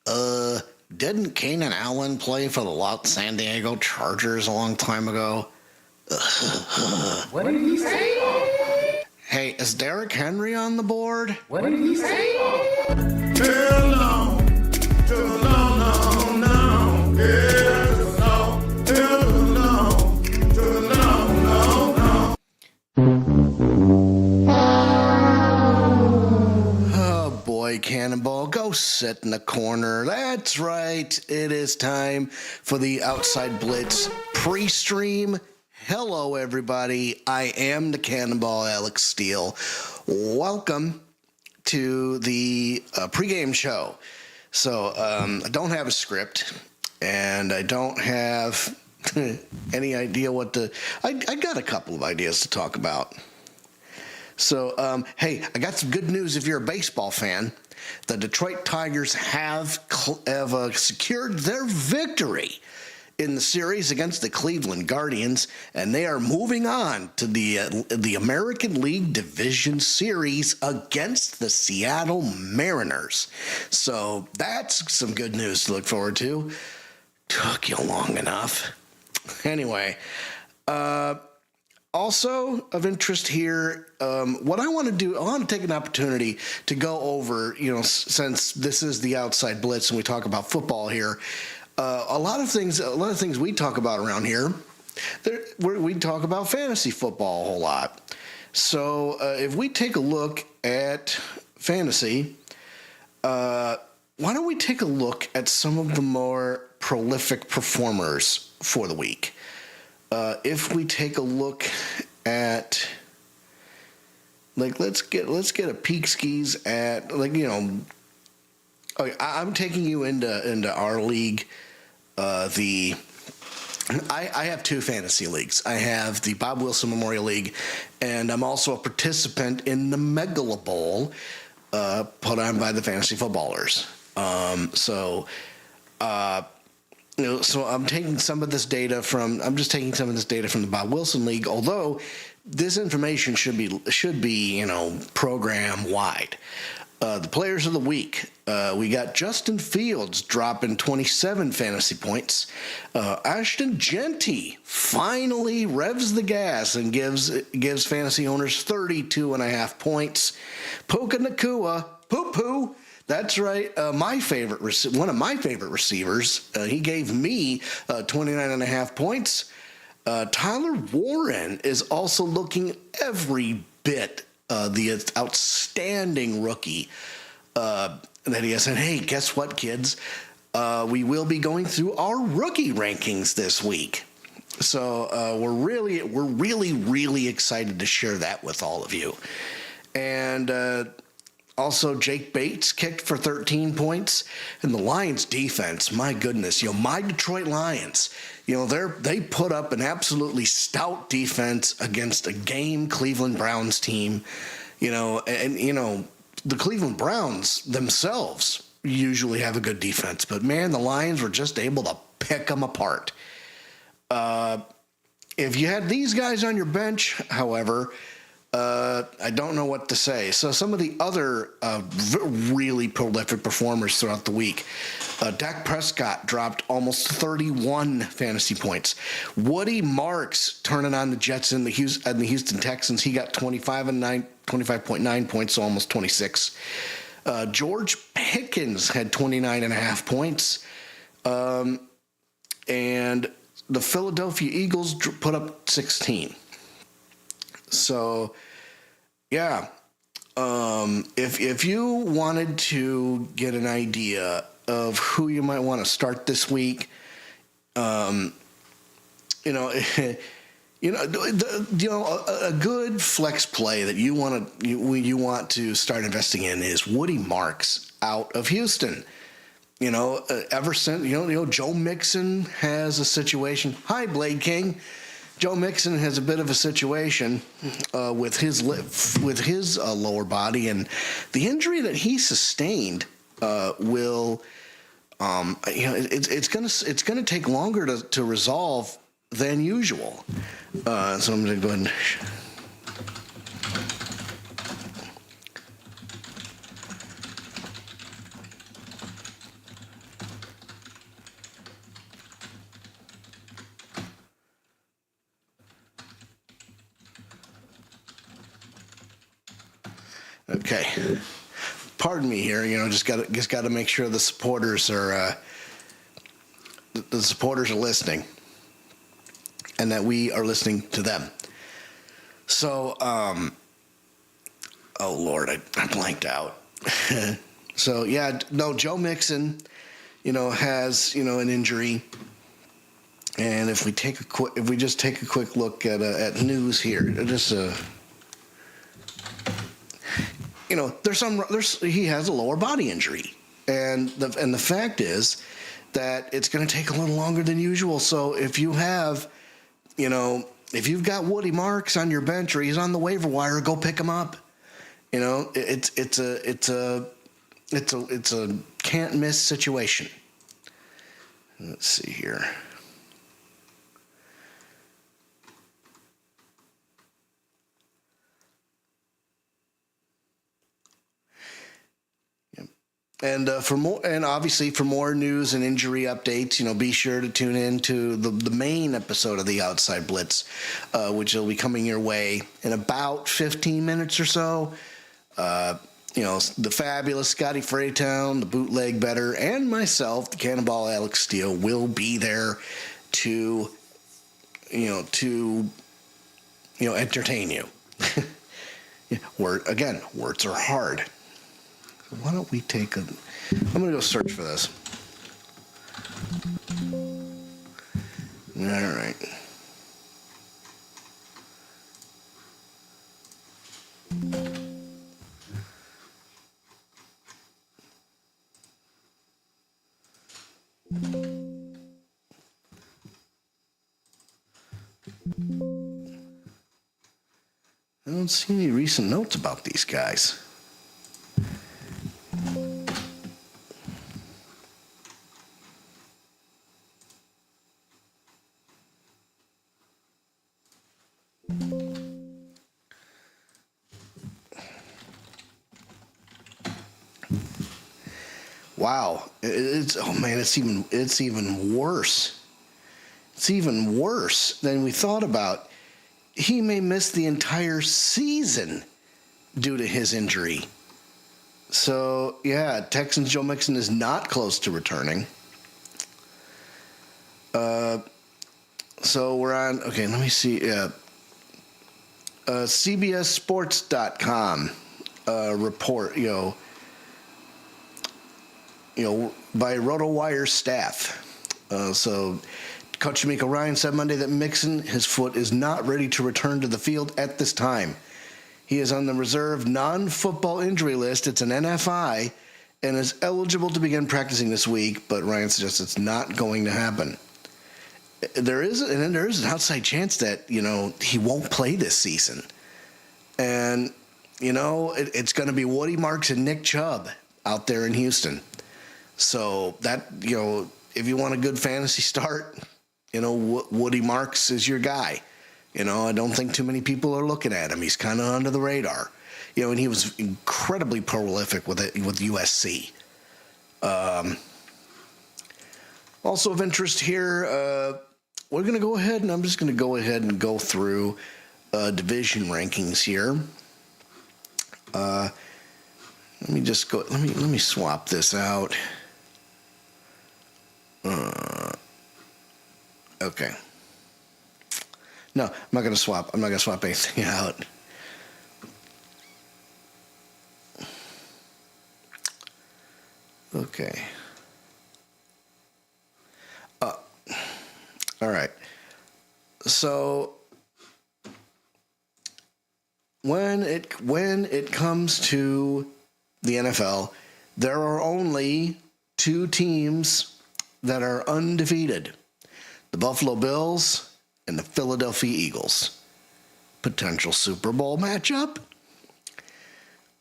Didn't Keenan Allen play for the San Diego Chargers a long time ago? What did he say? Hey, is Derrick Henry on the board? What did he say? Hell no, no, no, hell no. Oh boy, Cannonball, go sit in the corner. That's right, it is time for the Outside Blitz pre-stream. Hello, everybody. I am the Cannonball, Alex Steele. Welcome to the pregame show. So I don't have a script, and I don't have any idea what to. I got a couple of ideas to talk about. So hey, I got some good news if you're a baseball fan. The Detroit Tigers have secured their victory in the series against the Cleveland Guardians, and they are moving on to the American League Division Series against the Seattle Mariners. So that's some good news to look forward to. Took you long enough. Anyway, also of interest here, what I want to do, I want to take an opportunity to go over, since this is the Outside Blitz and we talk about football here, a lot of things we talk about around here, we talk about fantasy football a whole lot. So if we take a look at fantasy, why don't we take a look at some of the more prolific performers for the week? If we take a look at, let's get a peek skis at, I'm taking you into our league. I have two fantasy leagues. I have the Bob Wilson Memorial League, and I'm also a participant in the Megala Bowl put on by the Fantasy Footballers. So I'm taking some of this data from the Bob Wilson League, although this information should be program wide. The players of the week, we got Justin Fields dropping 27 fantasy points. Ashton Genty finally revs the gas and gives fantasy owners 32.5 points. Puka Nacua, poo-poo. That's right. One of my favorite receivers. He gave me 29.5 points. Tyler Warren is also looking every bit the outstanding rookie that he has. And hey, guess what, kids? We will be going through our rookie rankings this week. So we're really excited to share that with all of you. And also, Jake Bates kicked for 13 points. And the Lions defense, my goodness, my Detroit Lions, they put up an absolutely stout defense against a game Cleveland Browns team, the Cleveland Browns themselves usually have a good defense, but man, the Lions were just able to pick them apart. If you had these guys on your bench, however, I don't know what to say. So some of the other really prolific performers throughout the week. Dak Prescott dropped almost 31 fantasy points. Woody Marks turning on the Jets and the Houston Texans. He got 25.9 points, so almost 26. George Pickens had 29.5 points. And the Philadelphia Eagles put up 16. So, yeah, if you wanted to get an idea of who you might want to start this week, a good flex play that you want to start investing in is Woody Marks out of Houston. Ever since Joe Mixon has a situation. Hi, Blade King. Joe Mixon has a bit of a situation with his lower body, and the injury that he sustained will, it's gonna take longer to resolve than usual. So I'm gonna go ahead and. Okay. Pardon me here. Just got to make sure the supporters are listening, and that we are listening to them. So, oh Lord, I blanked out. So yeah, no, Joe Mixon, has an injury, and if we just take a quick look at news here, just he has a lower body injury, and the fact is that it's going to take a little longer than usual. So if you have, if you've got Woody Marks on your bench or he's on the waiver wire, go pick him up. It's a can't miss situation. Let's see here. And obviously for more news and injury updates, be sure to tune in to the main episode of the Outside Blitz, which will be coming your way in about 15 minutes or so. The fabulous Scotty Fraytown, the Bootleg Bettor, and myself, the Cannonball Alex Steele, will be there to entertain you. Words are hard. Why don't we I'm going to go search for this. All right. I don't see any recent notes about these guys. Wow, it's even worse. It's even worse than we thought about. He may miss the entire season due to his injury. So yeah, Texans Joe Mixon is not close to returning. So we're on. Okay, let me see. CBSSports.com report. By RotoWire staff. So Coach D'Amico Ryan said Monday that Mixon, his foot, is not ready to return to the field at this time. He is on the reserve non-football injury list. It's an NFI and is eligible to begin practicing this week, but Ryan suggests it's not going to happen. There is an outside chance that, he won't play this season. And, it's going to be Woody Marks and Nick Chubb out there in Houston. So that, if you want a good fantasy start, Woody Marks is your guy. I don't think too many people are looking at him. He's kind of under the radar. And he was incredibly prolific with USC. Also of interest here, we're going to go ahead, and I'm just going to go ahead and go through division rankings here. Let me just go. Let me swap this out. Okay. No, I'm not going to swap anything out. Okay. All right. So when it comes to the NFL, there are only two teams that are undefeated: the Buffalo Bills and the Philadelphia Eagles. Potential Super Bowl matchup.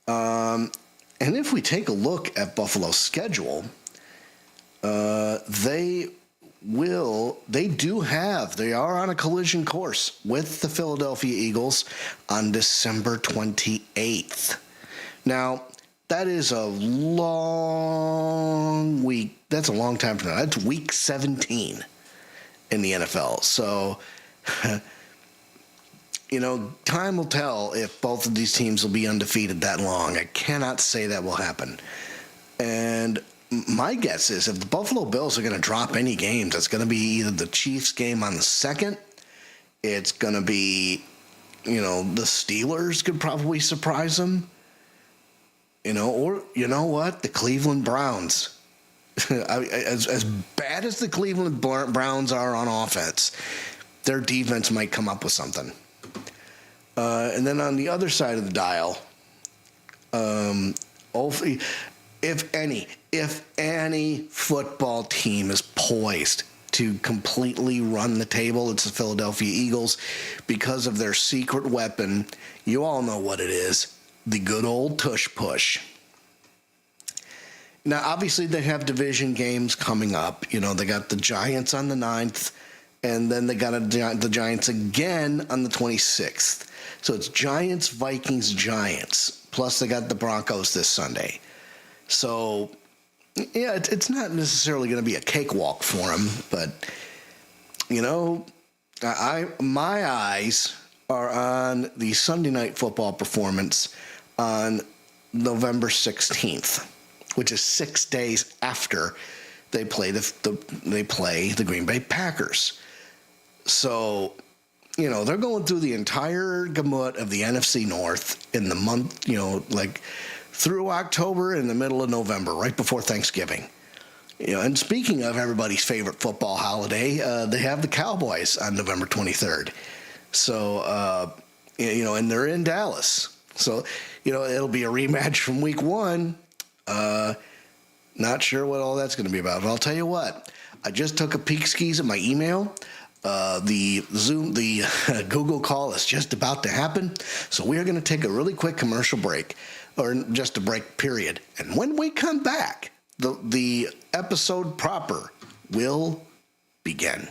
And if we take a look at Buffalo's schedule, they are on a collision course with the Philadelphia Eagles on December 28th. Now, that is a long week. That's a long time from now. That's week 17 in the NFL. So time will tell if both of these teams will be undefeated that long. I cannot say that will happen. And my guess is if the Buffalo Bills are going to drop any games, it's going to be either the Chiefs game on the 2nd, it's going to be, the Steelers could probably surprise them, or what? The Cleveland Browns. As bad as the Cleveland Browns are on offense, their defense might come up with something. And then on the other side of the dial, if any football team is poised to completely run the table, it's the Philadelphia Eagles because of their secret weapon. You all know what it is, the good old tush push. Now, obviously, they have division games coming up. They got the Giants on the 9th, and then they got the Giants again on the 26th. So it's Giants, Vikings, Giants. Plus, they got the Broncos this Sunday. So, yeah, it's not necessarily going to be a cakewalk for them, but, my eyes are on the Sunday Night Football performance on November 16th. Which is 6 days after they play the Green Bay Packers. So, they're going through the entire gamut of the NFC North in the month, through October and the middle of November, right before Thanksgiving. And speaking of everybody's favorite football holiday, they have the Cowboys on November 23rd. So, and they're in Dallas. So, it'll be a rematch from week 1. Not sure what all that's going to be about, but I'll tell you what. I just took a peek skis at my email. The Google call is just about to happen, so we are going to take a really quick commercial break, or just a break period. And when we come back, the episode proper will begin.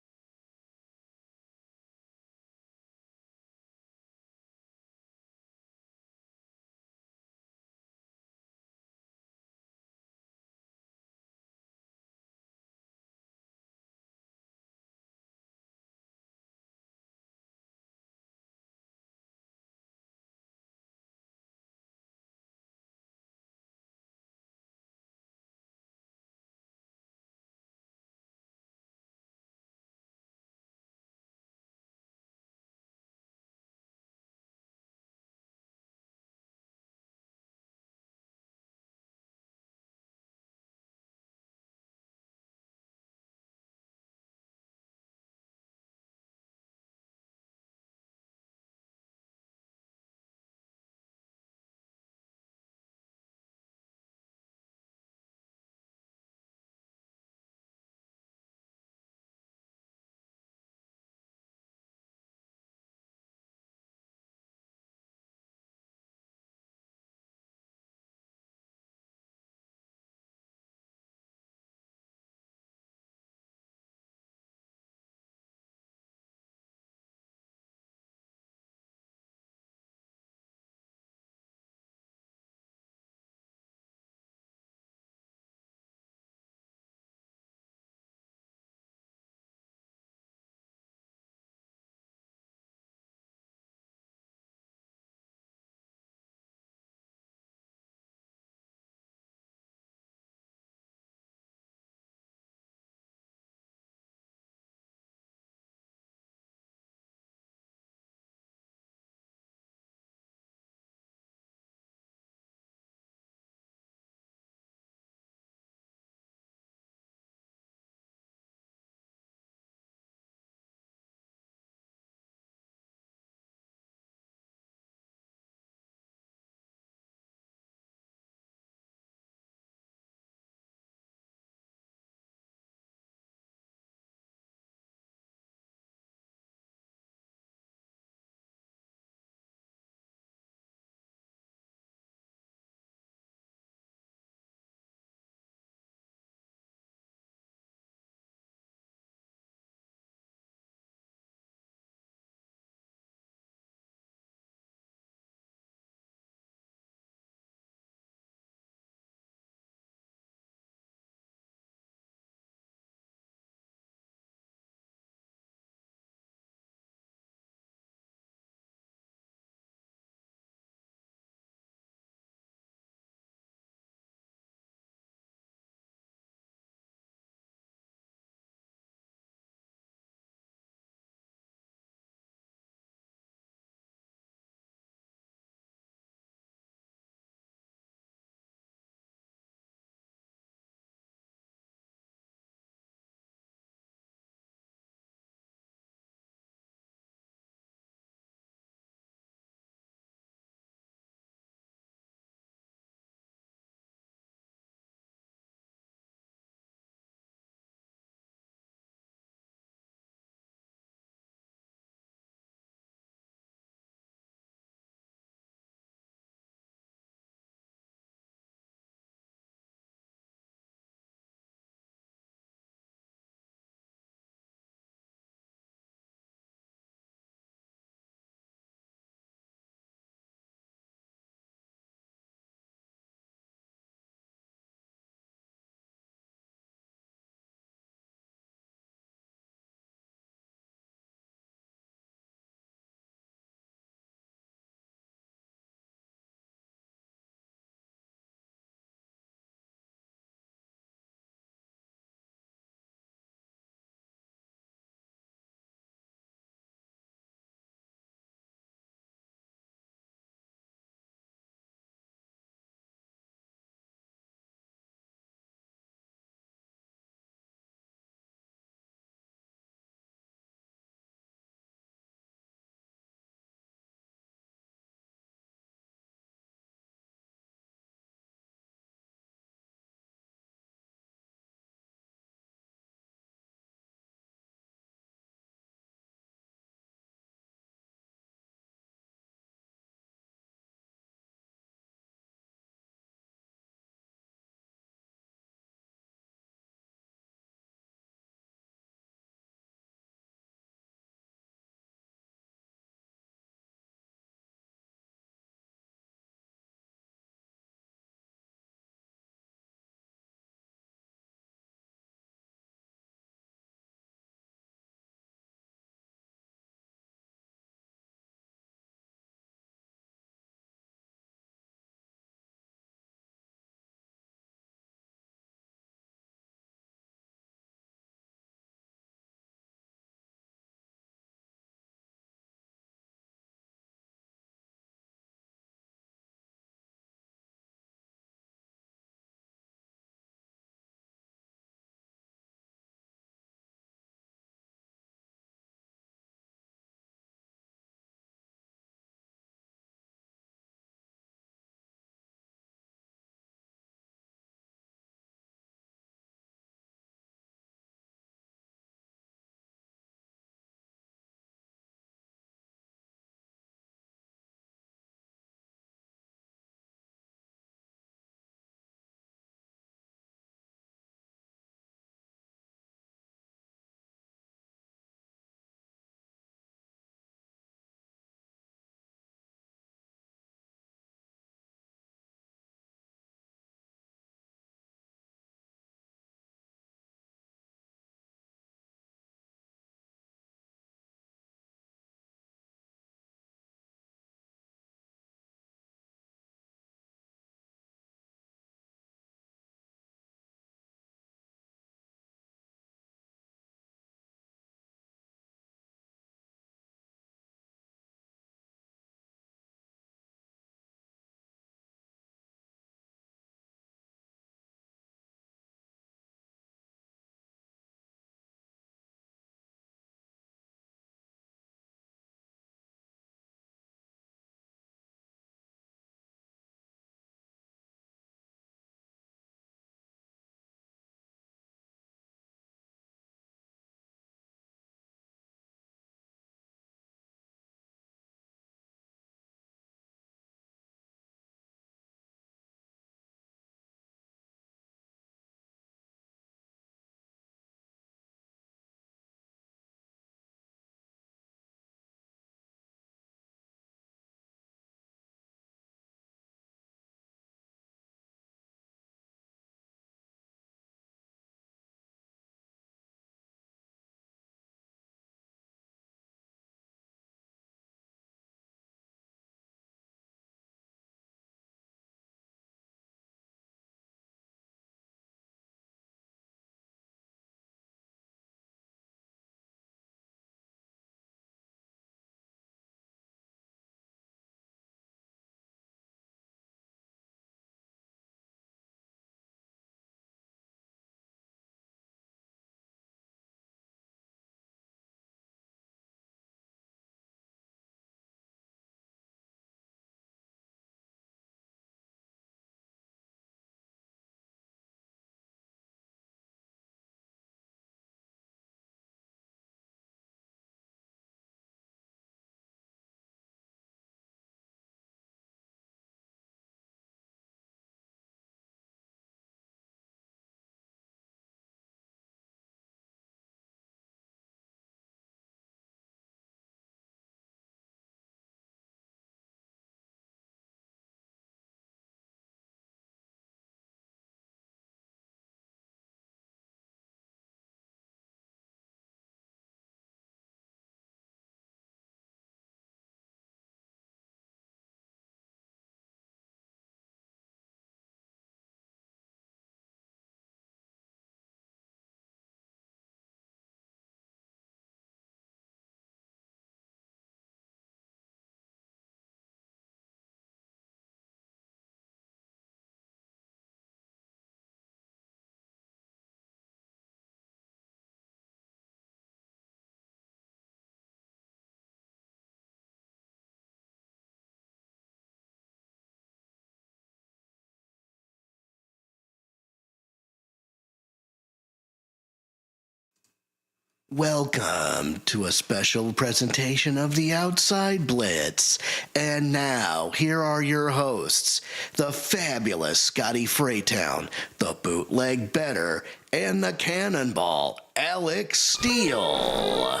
Welcome to a special presentation of the Outside Blitz. And now, here are your hosts, the fabulous Scotty Fraytown, the Bootleg Bettor, and the Cannonball, Alex Steele.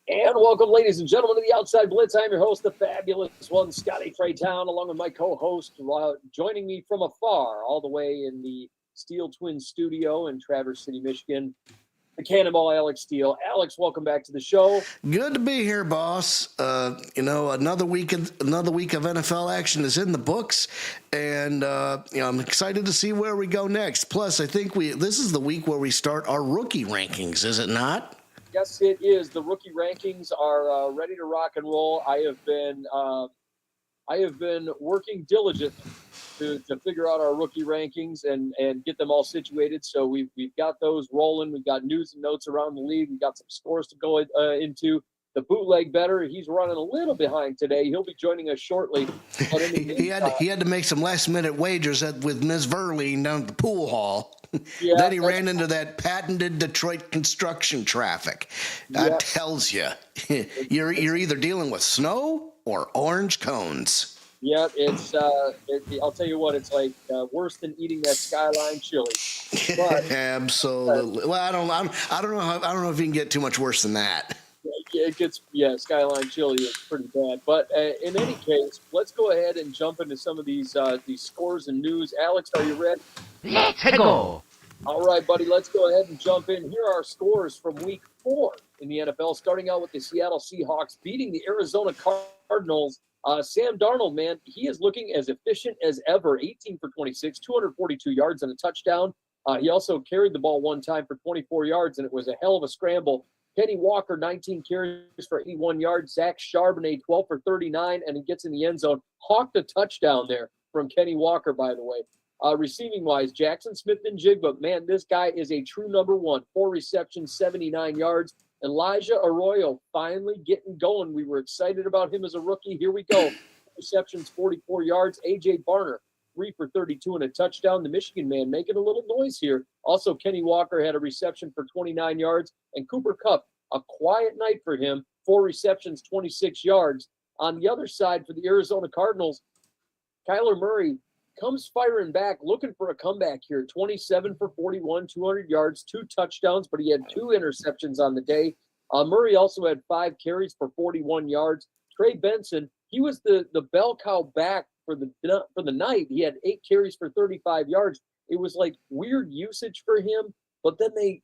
And welcome, ladies and gentlemen, to the Outside Blitz. I'm your host, the fabulous one, Scotty Fraytown, along with my co-host, joining me from afar, all the way in the Steele Twin Studio in Traverse City, Michigan, the Cannonball, Alex Steele. Alex, welcome back to the show. Good to be here, boss. Another week of NFL action is in the books, and I'm excited to see where we go next. Plus, I think this is the week where we start our rookie rankings, is it not? Yes, it is. The rookie rankings are ready to rock and roll. I have been working diligently to figure out our rookie rankings and get them all situated. So we've got those rolling. We've got news and notes around the league. We've got some scores to go into. The Bootleg Bettor, he's running a little behind today. He'll be joining us shortly. But he had to make some last-minute wagers with Ms. Verline down at the pool hall. Yeah, then he ran into that patented Detroit construction traffic. That tells you, you're either dealing with snow or orange cones. Yeah, I'll tell you what, it's like worse than eating that Skyline chili. But, absolutely. Well, I don't know if you can get too much worse than that. Skyline chili is pretty bad. But in any case, let's go ahead and jump into some of these scores and news. Alex, are you ready? Let's go. All right, buddy, let's go ahead and jump in. Here are our scores from Week 4 in the NFL, starting out with the Seattle Seahawks beating the Arizona Cardinals. Sam Darnold, man, he is looking as efficient as ever. 18 for 26, 242 yards and a touchdown. He also carried the ball one time for 24 yards, and it was a hell of a scramble. Kenny Walker, 19 carries for 81 yards. Zach Charbonnet, 12 for 39, and he gets in the end zone. Hawked a touchdown there from Kenny Walker, by the way. Receiving-wise, Jackson Smith-Njigba, man, this guy is a true number one. 4 receptions, 79 yards. Elijah Arroyo finally getting going. We were excited about him as a rookie. Here we go. Receptions, 44 yards. A.J. Barner, 3 for 32 and a touchdown. The Michigan man making a little noise here. Also, Kenny Walker had a reception for 29 yards. And Cooper Kupp, a quiet night for him. 4 receptions, 26 yards. On the other side for the Arizona Cardinals, Kyler Murray comes firing back, looking for a comeback here. 27 for 41, 200 yards, 2 touchdowns, but he had 2 interceptions on the day. Murray also had 5 carries for 41 yards. Trey Benson, he was the bell cow back for the night. He had 8 carries for 35 yards. It was like weird usage for him, but then they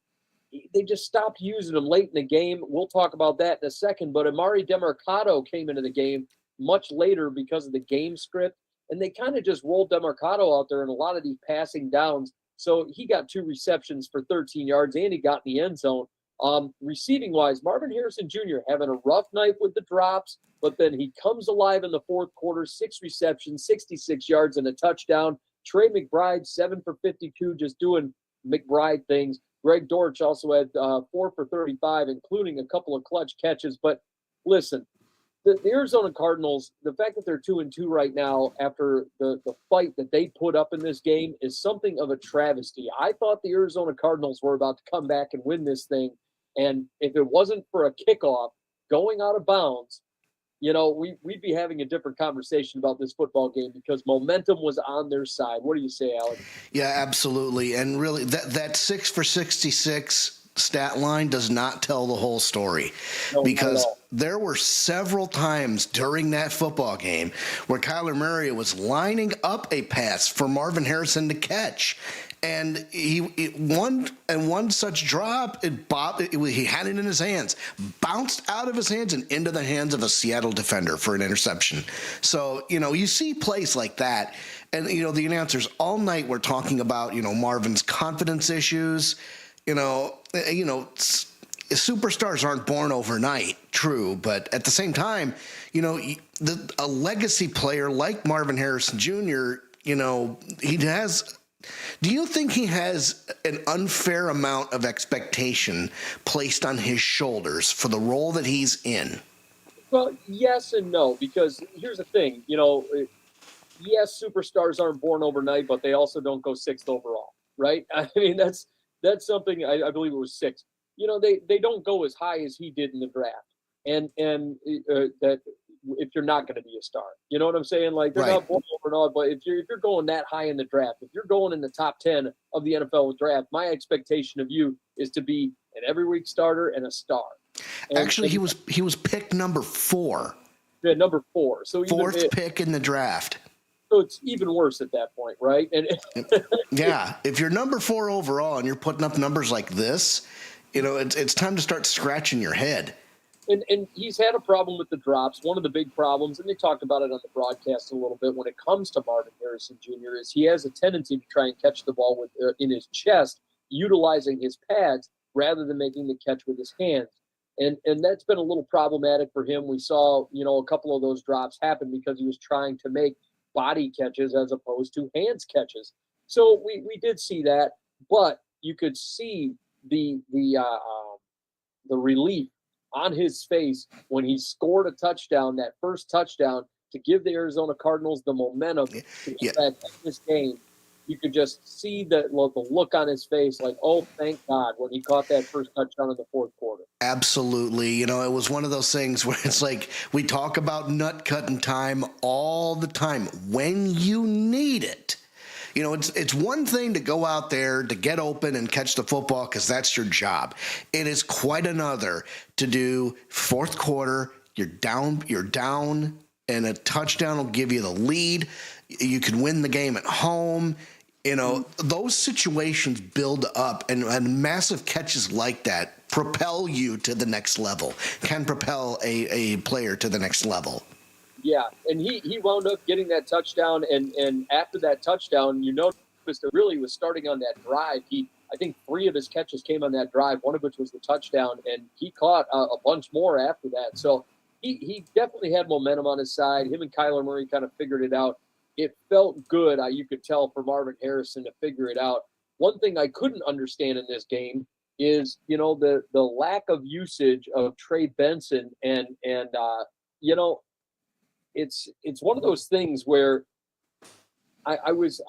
just stopped using him late in the game. We'll talk about that in a second, but Amari Demercado came into the game much later because of the game script. And they kind of just rolled Demercado out there in a lot of these passing downs. So he got 2 receptions for 13 yards, and he got in the end zone. Receiving-wise, Marvin Harrison Jr. having a rough night with the drops, but then he comes alive in the fourth quarter, 6 receptions, 66 yards, and a touchdown. Trey McBride, 7 for 52, just doing McBride things. Greg Dortch also had 4 for 35, including a couple of clutch catches. But listen, the Arizona Cardinals, the fact that they're 2-2 right now after the fight that they put up in this game is something of a travesty. I thought the Arizona Cardinals were about to come back and win this thing. And if it wasn't for a kickoff going out of bounds, we'd be having a different conversation about this football game because momentum was on their side. What do you say, Alex? Yeah, absolutely. And really, that 6 for 66 stat line does not tell the whole story, because there were several times during that football game where Kyler Murray was lining up a pass for Marvin Harrison to catch. And one such drop, he had it in his hands, bounced out of his hands and into the hands of a Seattle defender for an interception. So, you see plays like that. And, the announcers all night were talking about, Marvin's confidence issues. Superstars aren't born overnight, true, but at the same time, a legacy player like Marvin Harrison Jr., he has. Do you think he has an unfair amount of expectation placed on his shoulders for the role that he's in? Well, yes and no, because here's the thing, yes, superstars aren't born overnight, but they also don't go 6th overall, right? I mean, that's something, I believe it was 6. they don't go as high as he did in the draft. And that if you're not going to be a star, you know what I'm saying? Like they're not blown over and all, but if you're going that high in the draft, if you're going in the top 10 of the NFL draft, my expectation of you is to be an every week starter and a star. And, actually, he was picked number 4. Yeah, number 4. So fourth pick in the draft. So it's even worse at that point, right? And yeah, if you're number 4 overall and you're putting up numbers like this, it's time to start scratching your head. And he's had a problem with the drops. One of the big problems, and they talked about it on the broadcast a little bit when it comes to Marvin Harrison Jr., is he has a tendency to try and catch the ball with in his chest, utilizing his pads rather than making the catch with his hands. And that's been a little problematic for him. We saw, a couple of those drops happen because he was trying to make body catches as opposed to hands catches. So we did see that, but you could see the relief on his face when he scored a touchdown, that first touchdown, to give the Arizona Cardinals the momentum to get back in this game. You could just see the look on his face like, oh, thank God, when he caught that first touchdown in the fourth quarter. Absolutely. It was one of those things where it's like we talk about nut cutting time all the time when you need it. It's one thing to go out there to get open and catch the football because that's your job. It is quite another to do fourth quarter, you're down, and a touchdown will give you the lead. You can win the game at home. Those situations build up, and massive catches like that propel you to the next level, can propel a player to the next level. Yeah, and he wound up getting that touchdown, and after that touchdown, you noticed that really was starting on that drive. I think 3 of his catches came on that drive, one of which was the touchdown, and he caught a bunch more after that. So he definitely had momentum on his side. Him and Kyler Murray kind of figured it out. It felt good, you could tell, for Marvin Harrison to figure it out. One thing I couldn't understand in this game is, the lack of usage of Trey Benson, and it's one of those things where I was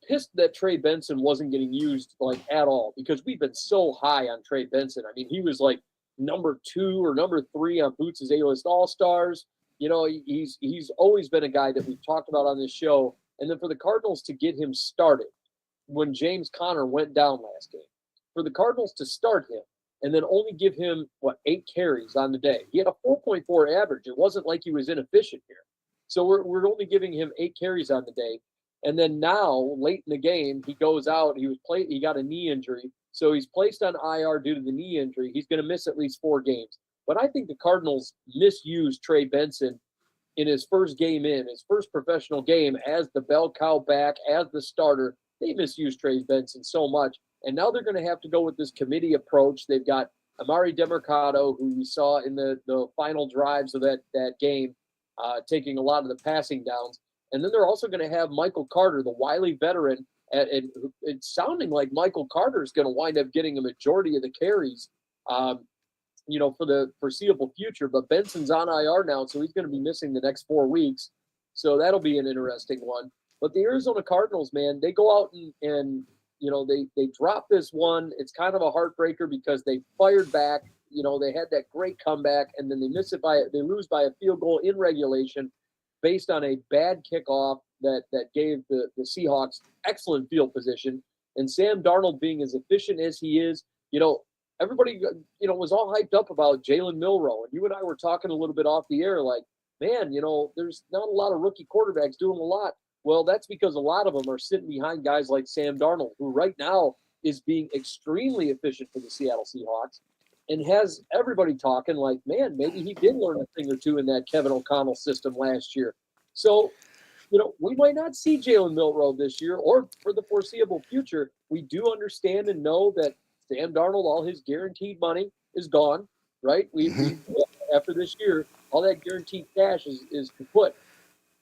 pissed that Trey Benson wasn't getting used at all, because we've been so high on Trey Benson. I mean, he was like number 2 or number 3 on Boots' A-list All-Stars. He's always been a guy that we've talked about on this show. And then for the Cardinals to get him started when James Conner went down last game, for the Cardinals to start him and then only give him, 8 carries on the day. He had a 4.4 average. It wasn't like he was inefficient here. So we're only giving him 8 carries on the day. And then now, late in the game, he goes out. He got a knee injury. So he's placed on IR due to the knee injury. He's going to miss at least 4 games. But I think the Cardinals misused Trey Benson in his first game his first professional game as the bell cow back, as the starter. They misused Trey Benson so much. And now they're going to have to go with this committee approach. They've got Amari DeMercado, who we saw in the final drives of that game, taking a lot of the passing downs. And then they're also going to have Michael Carter, the wily veteran. And it's sounding like Michael Carter is going to wind up getting a majority of the carries, for the foreseeable future. But Benson's on IR now, so he's going to be missing the next 4 weeks. So that'll be an interesting one. But the Arizona Cardinals, man, they go out and they drop this one. It's kind of a heartbreaker because they fired back. They had that great comeback, and then they lose by a field goal in regulation based on a bad kickoff that gave the Seahawks excellent field position. And Sam Darnold being as efficient as he is, everybody, was all hyped up about Jalen Milroe. And you and I were talking a little bit off the air, like, man, there's not a lot of rookie quarterbacks doing a lot. Well, that's because a lot of them are sitting behind guys like Sam Darnold, who right now is being extremely efficient for the Seattle Seahawks and has everybody talking like, man, maybe he did learn a thing or two in that Kevin O'Connell system last year. So, we might not see Jalen Milroe this year or for the foreseeable future. We do understand and know that Sam Darnold, all his guaranteed money is gone, right? We after this year, all that guaranteed cash is kaput.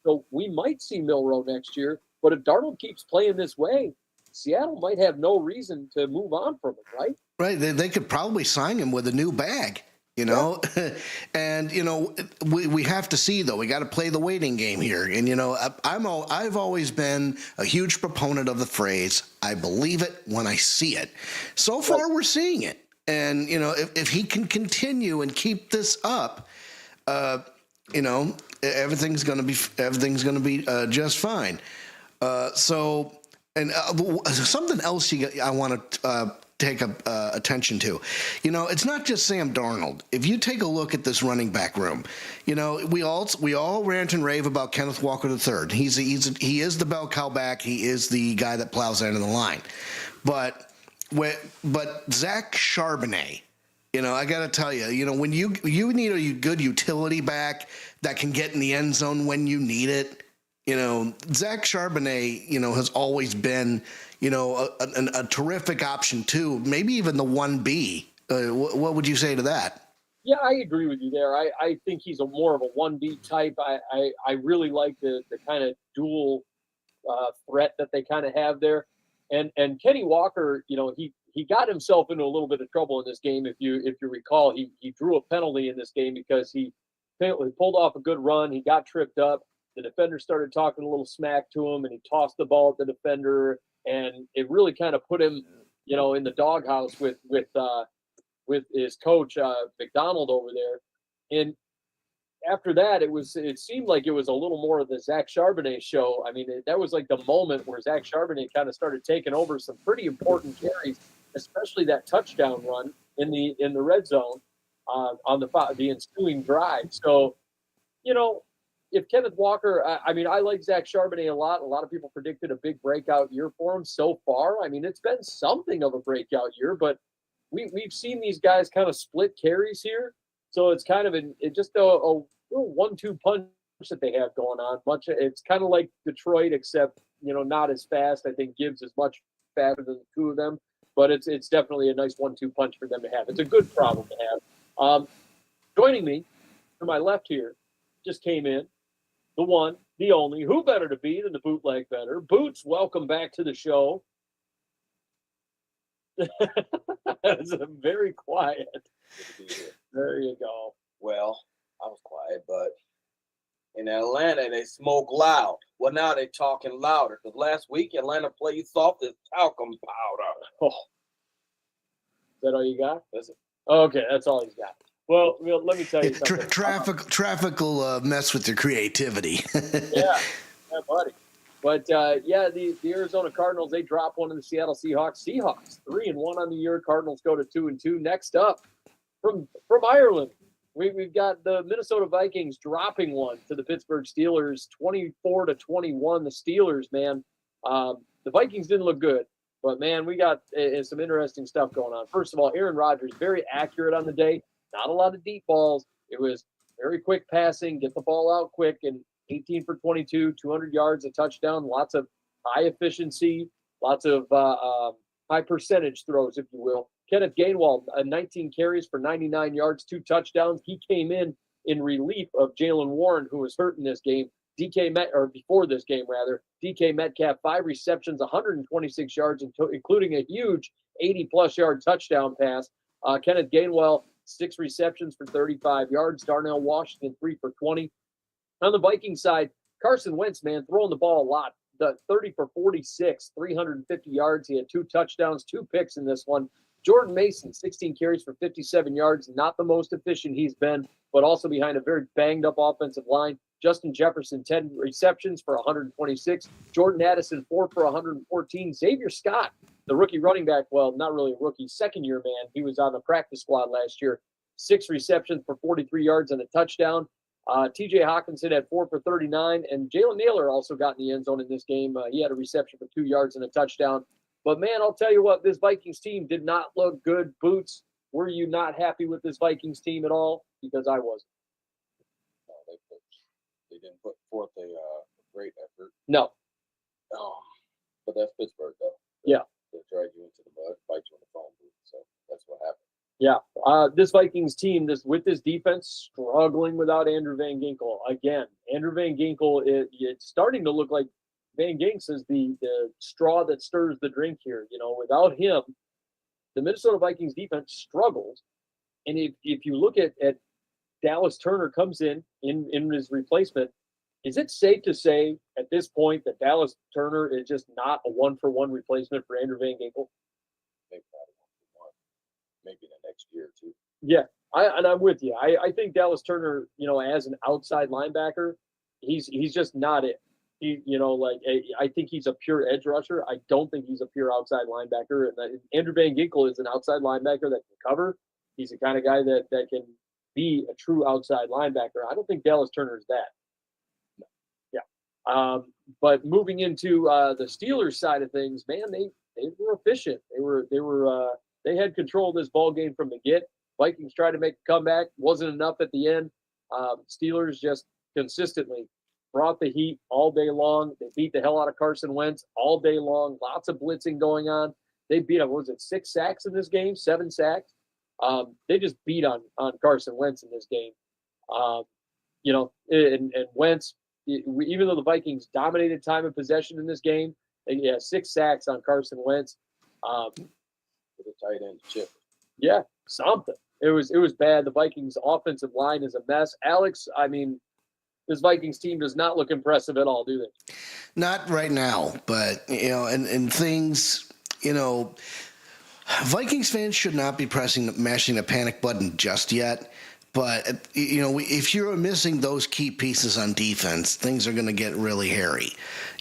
So we might see Milroe next year, but if Darnold keeps playing this way, Seattle might have no reason to move on from him, right? Right. They could probably sign him with a new bag, Yeah. And, we have to see, though. We got to play the waiting game here. And, I've always been a huge proponent of the phrase, I believe it when I see it. So far, we're seeing it. And if he can continue and keep this up, everything's going to be just fine. Something else I want to take attention to. It's not just Sam Darnold. If you take a look at this running back room, we all rant and rave about Kenneth Walker III. He is the bell cow back. He is the guy that plows the end of the line. But Zach Charbonnet, I got to tell you, when you need a good utility back that can get in the end zone when you need it, Zach Charbonnet, has always been, a terrific option too. Maybe even the 1B. What would you say to that? Yeah, I agree with you there. I think he's more of a 1B type. I really like the kind of dual threat that they kind of have there. And Kenny Walker, he got himself into a little bit of trouble in this game. If you recall, he drew a penalty in this game because he pulled off a good run. He got tripped up. The defender started talking a little smack to him, and he tossed the ball at the defender, and it really kind of put him, in the doghouse with his coach McDonald over there. And after that, it seemed like it was a little more of the Zach Charbonnet show. I mean, that was like the moment where Zach Charbonnet kind of started taking over some pretty important carries, especially that touchdown run in the red zone on the ensuing drive. So, if Kenneth Walker, I like Zach Charbonnet a lot. A lot of people predicted a big breakout year for him so far. I mean, it's been something of a breakout year, but we've seen these guys kind of split carries here. So it's kind of just a little 1-2 punch that they have going on. It's kind of like Detroit, except not as fast. I think Gibbs is much faster than the two of them, but it's definitely a nice 1-2 punch for them to have. It's a good problem to have. Joining me to my left here just came in the one, the only, who better to be than the Bootleg Bettor? Boots, welcome back to the show. It's very quiet. There you go. Well, I was quiet, but in Atlanta, they smoke loud. Well, now they're talking louder. Because last week, Atlanta played soft as talcum powder. Oh. Is that all you got? Is it? Okay, that's all he's got. Well, let me tell you something. Traffic will mess with your creativity. yeah, buddy. But, the Arizona Cardinals, they drop one in the Seattle Seahawks. Seahawks, 3-1 on the year. Cardinals go to 2-2. Next up, from Ireland, we've got the Minnesota Vikings dropping one to the Pittsburgh Steelers, 24-21. The Steelers, man. The Vikings didn't look good, but, man, we got some interesting stuff going on. First of all, Aaron Rodgers, very accurate on the day. Not a lot of deep balls. It was very quick passing, get the ball out quick, and 18 for 22, 200 yards, a touchdown, lots of high efficiency, lots of high percentage throws, if you will. Kenneth Gainwell, 19 carries for 99 yards, 2 touchdowns. He came in relief of Jalen Warren, who was hurt in this game. Before this game, rather. DK Metcalf, 5 receptions, 126 yards, including a huge 80-plus yard touchdown pass. Kenneth Gainwell, 6 receptions for 35 yards. Darnell Washington, 3 for 20. On the Viking side, Carson Wentz, man, throwing the ball a lot. The 30 for 46, 350 yards. He had 2 touchdowns, 2 picks in this one. Jordan Mason, 16 carries for 57 yards. Not the most efficient he's been, but also behind a very banged-up offensive line. Justin Jefferson, 10 receptions for 126. Jordan Addison, 4 for 114. Xavier Scott, the rookie running back, well, not really a rookie, second-year man. He was on the practice squad last year. 6 receptions for 43 yards and a touchdown. T.J. Hawkinson had 4 for 39, and Jalen Naylor also got in the end zone in this game. He had a reception for 2 yards and a touchdown. But, man, I'll tell you what, this Vikings team did not look good. Boots, were you not happy with this Vikings team at all? Because I wasn't. No, they didn't put forth a great effort. No. But that's Pittsburgh, though. Yeah. They drag you into the mud, fight you in the phone booth. So that's what happened. Yeah, this Vikings team, with this defense, struggling without Andrew Van Ginkel. Again, Andrew Van Ginkel, it's starting to look like Van Ginks is the straw that stirs the drink here. Without him, the Minnesota Vikings defense struggles. And if you look at Dallas Turner comes in his replacement, is it safe to say at this point that Dallas Turner is just not a one-for-one replacement for Andrew Van Ginkel? maybe the next year or two. Yeah, I'm with you. I think Dallas Turner, as an outside linebacker, he's just not it. I think he's a pure edge rusher. I don't think he's a pure outside linebacker. And Andrew Van Ginkel is an outside linebacker that can cover. He's the kind of guy that can be a true outside linebacker. I don't think Dallas Turner is that. Yeah. But moving into the Steelers side of things, man, they were efficient. They had control of this ball game from the get. Vikings tried to make a comeback, wasn't enough at the end. Steelers just consistently brought the heat all day long. They beat the hell out of Carson Wentz all day long. Lots of blitzing going on. They beat him. Was it 6 sacks in this game? 7 sacks. They just beat on Carson Wentz in this game. And Wentz, even though the Vikings dominated time of possession in this game, they had 6 sacks on Carson Wentz. With a tight end chip. Yeah, something. It was bad. The Vikings' offensive line is a mess. Alex, I mean, this Vikings team does not look impressive at all, do they? Not right now, but and things, Vikings fans should not be mashing the panic button just yet. But if you're missing those key pieces on defense, things are going to get really hairy.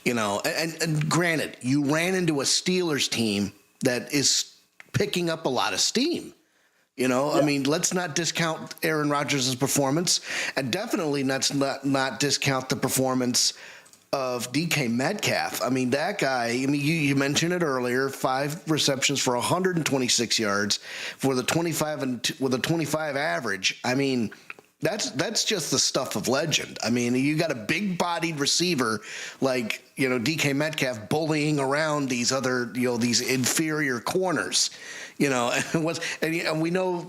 And granted, you ran into a Steelers team that is picking up a lot of steam. Yeah. I mean, let's not discount Aaron Rodgers' performance, and definitely let's not discount the performance of DK Metcalf. I mean, that guy, you mentioned it earlier, 5 receptions for 126 yards for the 25 with a 25 average. I mean, that's just the stuff of legend. I mean, you got a big-bodied receiver like, DK Metcalf bullying around these other, these inferior corners, and we know,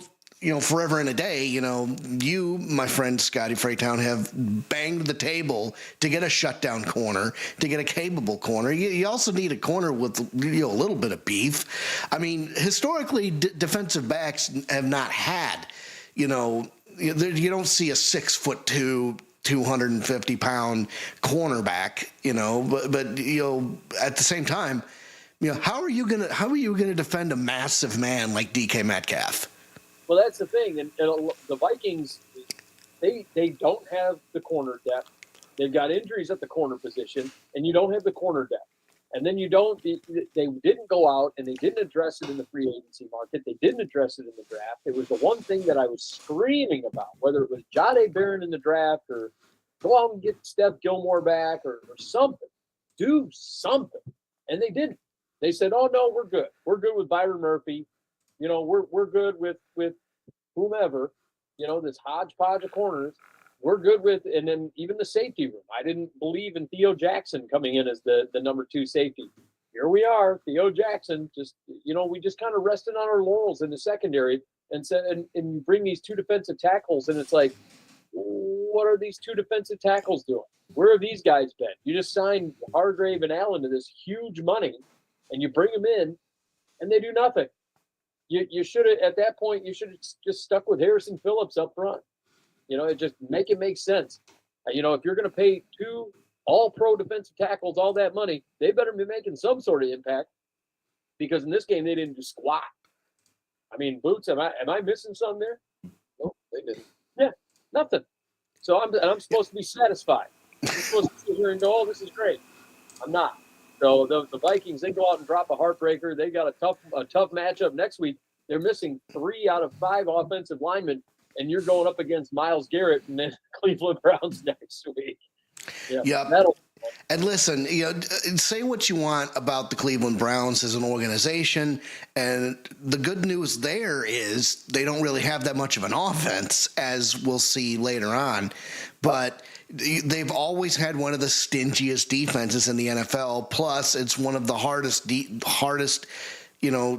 forever and a day, you, my friend Scotty Fraytown, have banged the table to get a shutdown corner, to get a capable corner. You also need a corner with, a little bit of beef. I mean, historically, defensive backs have not had, you don't see a 6'2", 250-pound cornerback, but at the same time, how are you gonna defend a massive man like DK Metcalf? Well, that's the thing, and the Vikings, they don't have the corner depth. They've got injuries at the corner position, and you don't have the corner depth. And then they didn't go out and they didn't address it in the free agency market. They didn't address it in the draft. It was the one thing that I was screaming about, whether it was Jahdae Barron in the draft or go out and get Steph Gilmore back or something. Do something. And they didn't. They said, oh, no, we're good. We're good with Byron Murphy. We're good with whomever, this hodgepodge of corners. We're good with, and then even the safety room. I didn't believe in Theo Jackson coming in as the number 2 safety. Here we are, Theo Jackson. Just we just kind of rested on our laurels in the secondary and said, and you bring these 2 defensive tackles, and it's like, what are these 2 defensive tackles doing? Where have these guys been? You just signed Hargrave and Allen to this huge money, and you bring them in, and they do nothing. You should have, at that point, you should have just stuck with Harrison Phillips up front. It just make sense. If you're going to pay 2 all-pro defensive tackles all that money, they better be making some sort of impact, because in this game they didn't do squat. I mean, Boots, am I missing something there? Nope, they didn't. Yeah, nothing. So I'm supposed to be satisfied. I'm supposed to sit here and go, oh, this is great. I'm not. So the Vikings, they go out and drop a heartbreaker. They got a tough matchup next week. They're missing 3 out of 5 offensive linemen, and you're going up against Myles Garrett and then Cleveland Browns next week. Yeah. Yep. And listen, say what you want about the Cleveland Browns as an organization, and the good news there is they don't really have that much of an offense, as we'll see later on. But they've always had one of the stingiest defenses in the NFL. Plus, it's one of the hardest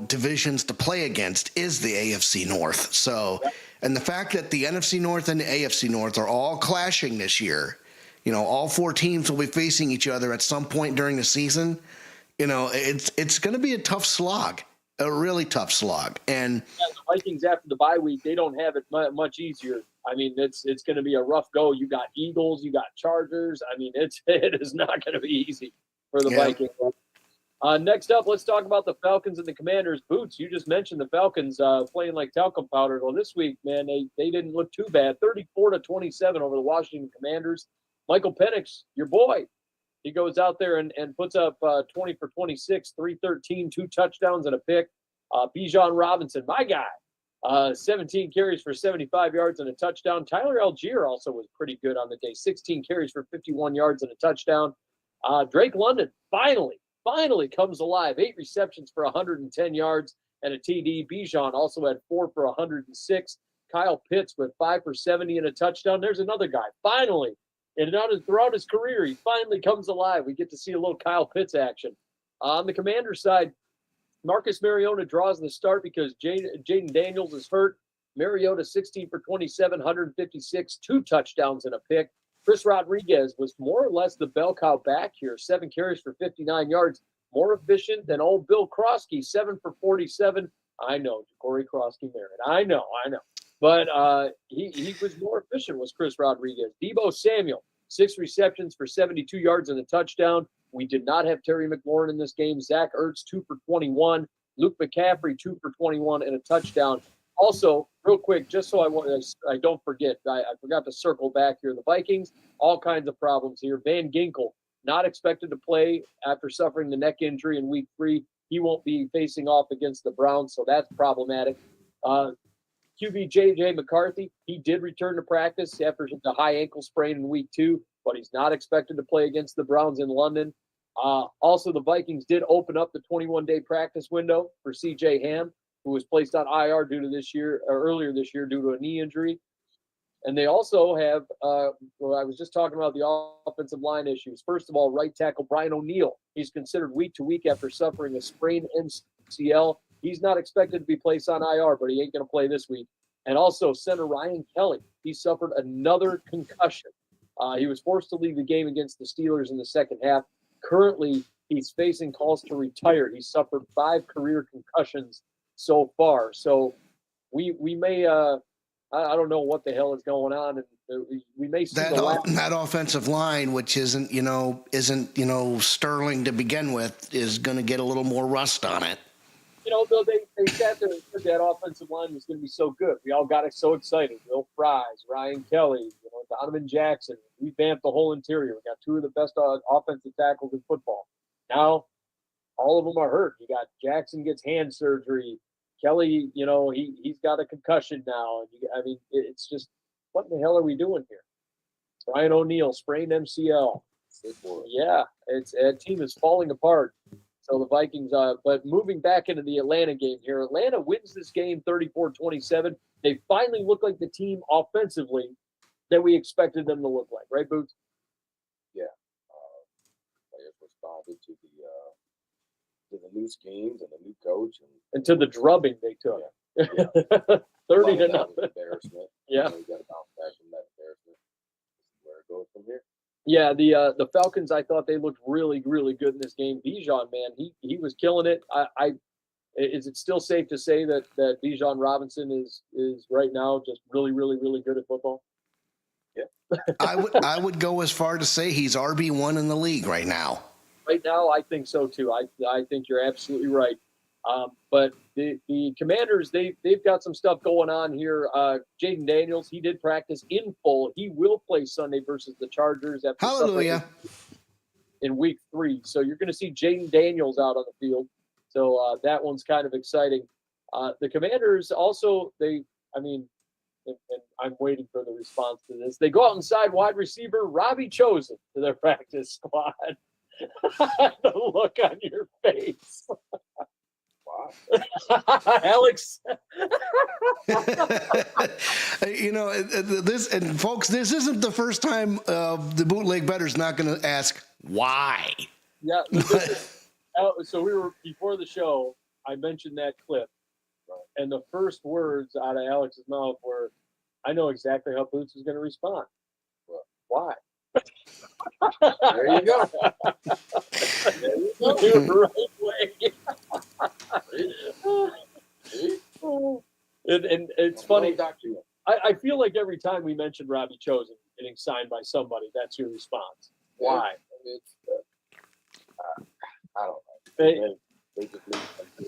divisions to play against is the AFC North. So, and the fact that the NFC North and the AFC North are all clashing this year, all 4 teams will be facing each other at some point during the season. It's going to be a tough slog, a really tough slog. And the Vikings, after the bye week, they don't have it much easier. I mean, it's going to be a rough go. You got Eagles, you got Chargers. I mean, it is not going to be easy for the Vikings. Next up, let's talk about the Falcons and the Commanders. Boots, you just mentioned the Falcons playing like talcum powder. Well, this week, man, they didn't look too bad. 34-27 over the Washington Commanders. Michael Penix, your boy, he goes out there and puts up 20 for 26, 313, 2 touchdowns and a pick. Bijan Robinson, my guy, 17 carries for 75 yards and a touchdown. Tyler Algier also was pretty good on the day, 16 carries for 51 yards and a touchdown. Drake London finally comes alive, 8 receptions for 110 yards and a TD. Bijan also had 4 for 106. Kyle Pitts with 5 for 70 and a touchdown. There's another guy, finally. And throughout his career, he finally comes alive. We get to see a little Kyle Pitts action. On the Commanders side, Marcus Mariota draws the start because Jaden Daniels is hurt. Mariota 16 for 27, 156, 2 touchdowns and a pick. Chris Rodriguez was more or less the bell cow back here, 7 carries for 59 yards, more efficient than old Bill Krosky, 7 for 47. I know, Corey Krosky married. I know. But he was more efficient, was Chris Rodriguez. Deebo Samuel, 6 receptions for 72 yards and a touchdown. We did not have Terry McLaurin in this game. Zach Ertz, 2 for 21. Luke McCaffrey, 2 for 21 and a touchdown. Also, real quick, just so I don't forget, I forgot to circle back here. The Vikings, all kinds of problems here. Van Ginkel, not expected to play after suffering the neck injury in week 3. He won't be facing off against the Browns, so that's problematic. QB J.J. McCarthy, he did return to practice after the high ankle sprain in week 2, but he's not expected to play against the Browns in London. Also, the Vikings did open up the 21-day practice window for C.J. Ham, who was placed on IR earlier this year due to a knee injury. And they also have, I was just talking about the offensive line issues. First of all, right tackle Brian O'Neill. He's considered week to week after suffering a sprained MCL. He's not expected to be placed on IR, but he ain't going to play this week. And also, center Ryan Kelly. He suffered another concussion. He was forced to leave the game against the Steelers in the second half. Currently, he's facing calls to retire. He suffered 5 career concussions so far. So we may, I don't know what the hell is going on. And we may see that offensive line, which isn't sterling to begin with, is going to get a little more rust on it. Though they sat there and said that offensive line was going to be so good. We all got so excited. Will Fries, Ryan Kelly, Donovan Jackson. We vamped the whole interior. We got 2 of the best offensive tackles in football. Now, all of them are hurt. You got Jackson gets hand surgery. Kelly, he's got a concussion now. And it's just, what in the hell are we doing here? Ryan O'Neill, sprained MCL. Yeah, that team is falling apart. So the Vikings, but moving back into the Atlanta game here, Atlanta wins this game 34-27. They finally look like the team offensively that we expected them to look like, right, Boots? Yeah. Players responded to the new schemes and the new coach. And to the drubbing they took. Yeah. 30 to nothing. Embarrassment. Yeah. You got to bounce back from that embarrassment. This is where it goes from here. Yeah, the Falcons, I thought they looked really, really good in this game. Bijan, man, he was killing it. Is it still safe to say that Bijan Robinson is right now just really, really, really good at football? Yeah. I would go as far to say he's RB1 in the league right now. Right now, I think so too. I think you're absolutely right. But the Commanders, they've got some stuff going on here. Jaden Daniels, he did practice in full. He will play Sunday versus the Chargers after Hallelujah. In week 3. So you're going to see Jaden Daniels out on the field. So that one's kind of exciting. The Commanders also, and I'm waiting for the response to this. They go out inside wide receiver Robbie Chosen to their practice squad. The look on your face. Alex. This, and folks, this isn't the first time the Bootleg Bettor's not going to ask why. Yeah. So we were, before the show, I mentioned that clip, and the first words out of Alex's mouth were, I know exactly how Boots is going to respond. Why? There you go. The right way. And it's funny. I feel like every time we mention Robbie Chosen getting signed by somebody, that's your response. Why? I don't know. They, They just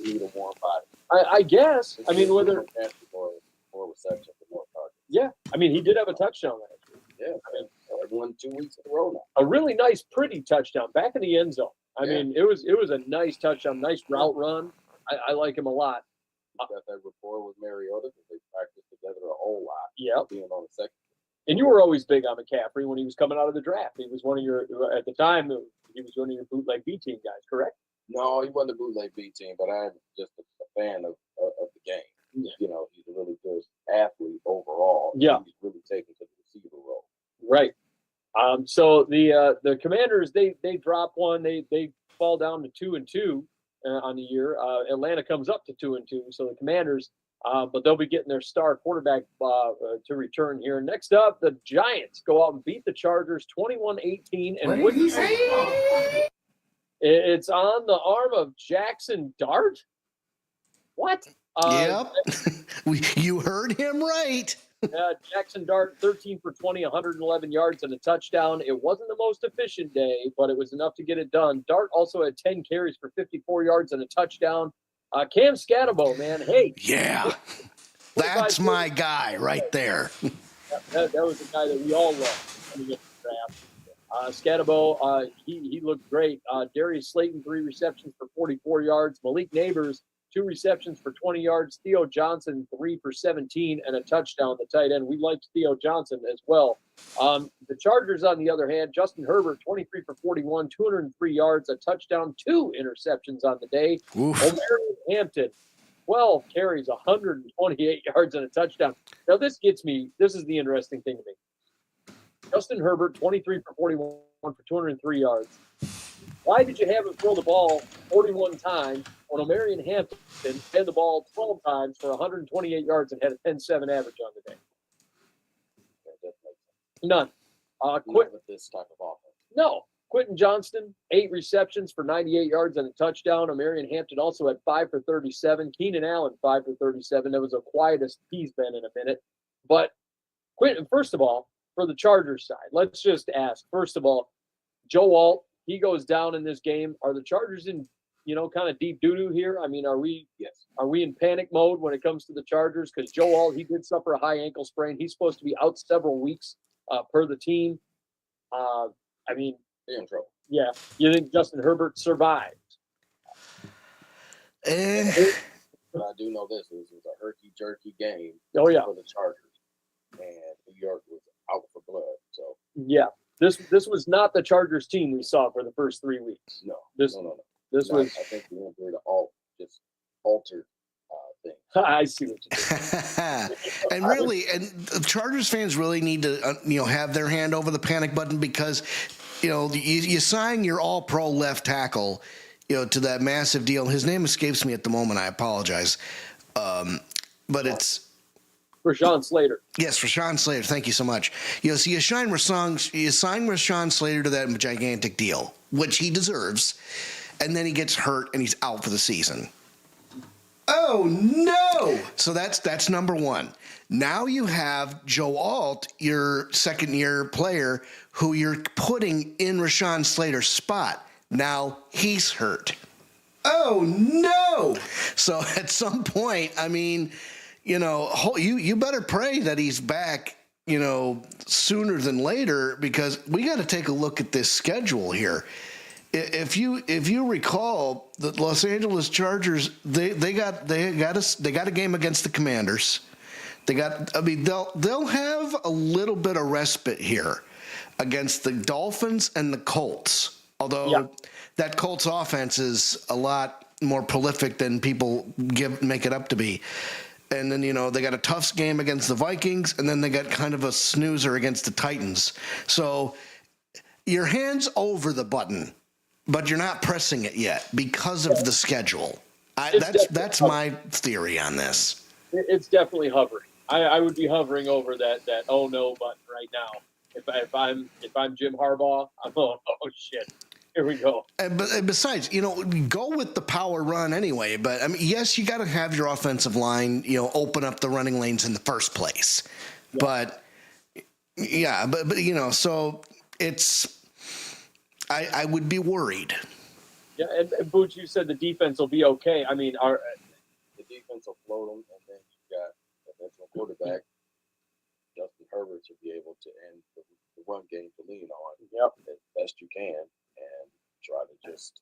need a warm body. I guess. I mean, whether more reception for more targets. yeah, I mean, he did have a touchdown last year. Yeah, I mean, I've won 2 weeks in a row now. A really nice, pretty touchdown back in the end zone. I mean, it was a nice touchdown, nice route run. I like him a lot. Got that rapport with Mariota because they practiced together a whole lot. Yeah. Being on the second. And you were always big on McCaffrey when he was coming out of the draft. He was one of your, at the time, he was one of your bootleg B team guys, correct? No, he wasn't a bootleg B team, but I'm just a fan of the game. Yeah. You know, he's a really good athlete overall. Yeah. He's really taken to the receiver role. Right. So the Commanders, they drop one. They fall down to 2-2 on the year. Atlanta comes up to 2-2. So the Commanders, but they'll be getting their star quarterback to return here. Next up, the Giants go out and beat the Chargers 21-18. And What did he say? It's on the arm of Jackson Dart. What? Yep. You heard him right. Jackson Dart, 13 for 20, 111 yards and a touchdown. It wasn't the most efficient day, but it was enough to get it done. Dart also had 10 carries for 54 yards and a touchdown. Cam Scatterbo, man, hey. Yeah. That's my guy right there. That was the guy that we all loved coming into the draft. Scatterbo, he looked great. Darius Slayton, 3 receptions for 44 yards. Malik Neighbors, 2 receptions for 20 yards. Theo Johnson, 3 for 17 and a touchdown, the tight end. We liked Theo Johnson as well. The Chargers, on the other hand, Justin Herbert, 23 for 41, 203 yards, a touchdown, 2 interceptions on the day. Omarion Hampton, 12 carries, 128 yards and a touchdown. Now, this is the interesting thing to me. Justin Herbert, 23 for 41 for 203 yards. Why did you have him throw the ball 41 times when Omarion Hampton had the ball 12 times for 128 yards and had a 10-7 average on the day? None. With this type of offense. No. Quentin Johnston, 8 receptions for 98 yards and a touchdown. Omarion Hampton also had 5 for 37. Keenan Allen, 5 for 37. That was the quietest he's been in a minute. But Quentin, first of all, for the Chargers side, let's just ask, first of all, Joe Alt, he goes down in this game. Are the Chargers in, kind of deep doo-doo here? I mean, are we in panic mode when it comes to the Chargers? Because Joe Alt, he did suffer a high ankle sprain. He's supposed to be out several weeks per the team. I mean, they're in trouble. Yeah. You think Justin Herbert survived? But I do know this. This was a herky-jerky game for the Chargers. And New York was out for blood. So yeah. This was not the Chargers team we saw for the first 3 weeks. No. This was. I think the injury to just altered things. I see what you did. And the Chargers fans really need to have their hand over the panic button because you sign your All-Pro left tackle to that massive deal. His name escapes me at the moment. I apologize, but it's. Rashawn Slater. Yes, Rashawn Slater. Thank you so much. So you sign Rashawn Slater to that gigantic deal, which he deserves, and then he gets hurt and he's out for the season. Oh no! So that's number one. Now you have Joe Alt, your second-year player, who you're putting in Rashawn Slater's spot. Now he's hurt. Oh no! So at some point, I mean. You better pray that he's back, sooner than later because we got to take a look at this schedule here. If you recall, the Los Angeles Chargers they got a game against the Commanders. They'll have a little bit of respite here against the Dolphins and the Colts. Although that Colts offense is a lot more prolific than people make it up to be. And then, they got a tough game against the Vikings, and then they got kind of a snoozer against the Titans. So your hand's over the button, but you're not pressing it yet because of the schedule. That's my theory on this. It's definitely hovering. I would be hovering over that oh no button right now. If I'm Jim Harbaugh, I'm going, oh shit. Here we go. But besides, go with the power run anyway. But I mean, yes, you got to have your offensive line, open up the running lanes in the first place. Yeah. But so it's. I would be worried. Yeah, and Boots, you said the defense will be okay. I mean, the defense will float them, and then you got the veteran quarterback, Justin Herbert, to be able to end the run game to lean on as best you can and try to just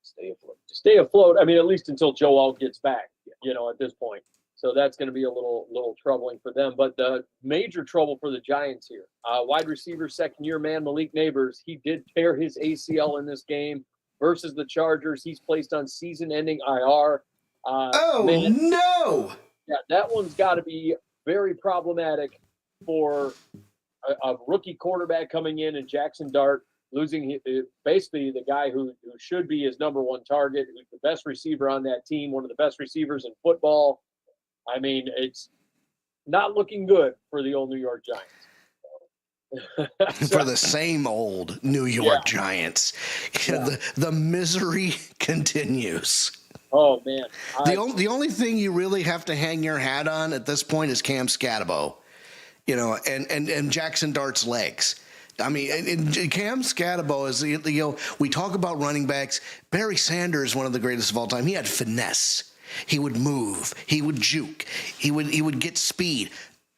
stay afloat. Stay afloat. I mean, at least until Joel gets back, at this point. So that's going to be a little troubling for them. But the major trouble for the Giants here, wide receiver, second-year man, Malik Neighbors, he did tear his ACL in this game versus the Chargers. He's placed on season-ending IR. No! Yeah, that one's got to be very problematic for a rookie quarterback coming in and Jackson Dart losing basically the guy who should be his number one target, who's the best receiver on that team, one of the best receivers in football. I mean, it's not looking good for the old New York Giants. For the same old New York Giants. The misery continues. Oh, man. The only thing you really have to hang your hat on at this point is Cam Scatabo, and Jackson Dart's legs. I mean, and Cam Scatabo is, we talk about running backs. Barry Sanders, one of the greatest of all time, he had finesse. He would move. He would juke. He would get speed.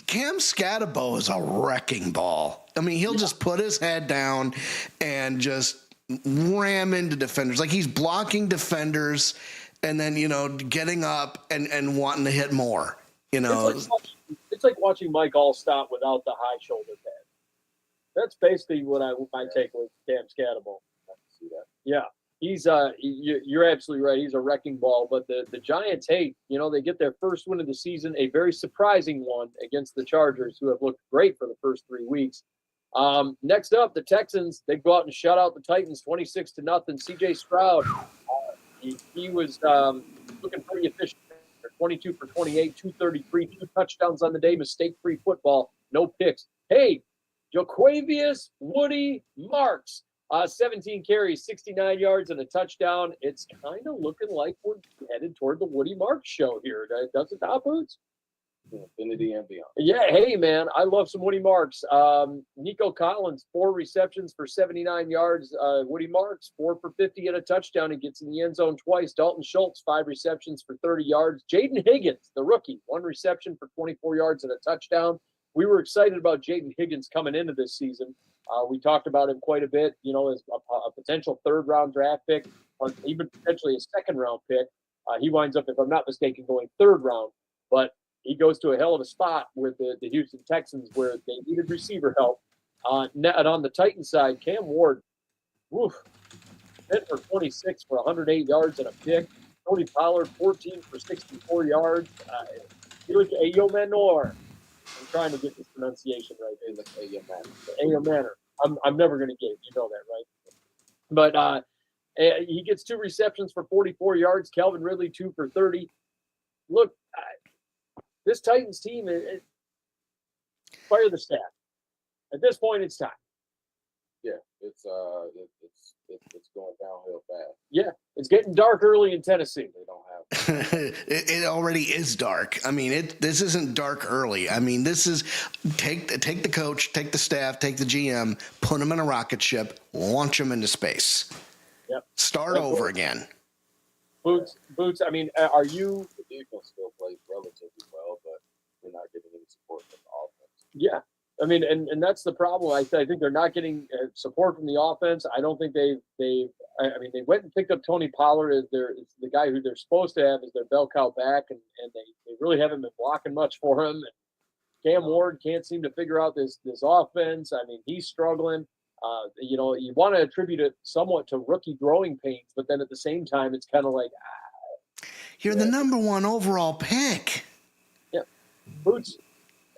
Cam Scatabo is a wrecking ball. I mean, he'll just put his head down and just ram into defenders. Like he's blocking defenders and then, getting up and wanting to hit more. It's like watching Mike Allstott without the high shoulder pad. That's basically what my take with Cam Scatabo. I can see that. Yeah. He's you're absolutely right. He's a wrecking ball. But the Giants, they get their first win of the season, a very surprising one against the Chargers, who have looked great for the first 3 weeks. Next up, the Texans, they go out and shut out the Titans 26-0. CJ Stroud, he was looking pretty efficient. 22 for 28, 233, 2 touchdowns on the day, mistake-free football, no picks. Hey, Jo'quavious Woody Marks. 17 carries, 69 yards, and a touchdown. It's kind of looking like we're headed toward the Woody Marks show here. Does it, Top Boots? Infinity and beyond. Yeah, hey, man, I love some Woody Marks. Nico Collins, 4 receptions for 79 yards. Woody Marks, 4 for 50 and a touchdown. He gets in the end zone twice. Dalton Schultz, 5 receptions for 30 yards. Jaden Higgins, the rookie, 1 reception for 24 yards and a touchdown. We were excited about Jaden Higgins coming into this season. We talked about him quite a bit, as a potential third-round draft pick, or even potentially a second-round pick. He winds up, if I'm not mistaken, going third round. But he goes to a hell of a spot with the Houston Texans where they needed receiver help. And on the Titans side, Cam Ward, 10 for 26 for 108 yards and a pick. Tony Pollard, 14 for 64 yards. Ayo Manor. I'm trying to get this pronunciation right. Ayo Manor. I'm never going to get it. You know that, right? But he gets 2 receptions for 44 yards. Calvin Ridley, 2 for 30. Look, this Titans team, fire the staff. At this point, it's time. Yeah, it's going downhill fast. Yeah, it's getting dark early in Tennessee. They don't have. It already is dark. I mean, this isn't dark early. I mean, this is take the coach, take the staff, take the GM, put them in a rocket ship, launch them into space. Yep. Start over again. Boots. I mean, are you? The defense still plays relatively well, but we're not getting any support from the offense. Yeah, I mean, and that's the problem. I think they're not getting support from the offense. I don't think they went and picked up Tony Pollard as the guy who they're supposed to have as their bell cow back, and they really haven't been blocking much for him. And Cam Ward can't seem to figure out this offense. I mean, he's struggling. You want to attribute it somewhat to rookie growing pains, but then at the same time, it's kind of like, you're the number 1 overall pick. Yeah, Boots.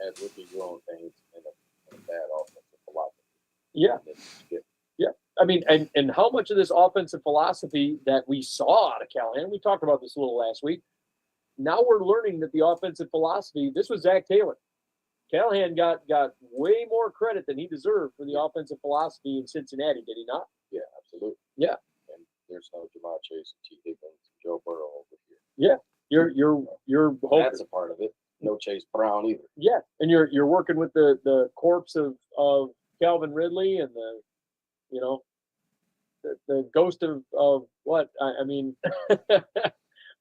As rookie growing pains in a bad offensive philosophy. Yeah. Yeah. I mean, and how much of this offensive philosophy that we saw out of Callahan, we talked about this a little last week. Now we're learning that the offensive philosophy, this was Zach Taylor. Callahan got way more credit than he deserved for the offensive philosophy in Cincinnati, did he not? Yeah, absolutely. Yeah. And there's no Jamar Chase and T. Higgins and Joe Burrow over here. Yeah. You're hoping. That's a part of it. No Chase Brown either. Yeah. And you're working with the corpse of Calvin Ridley and the ghost of what? I mean,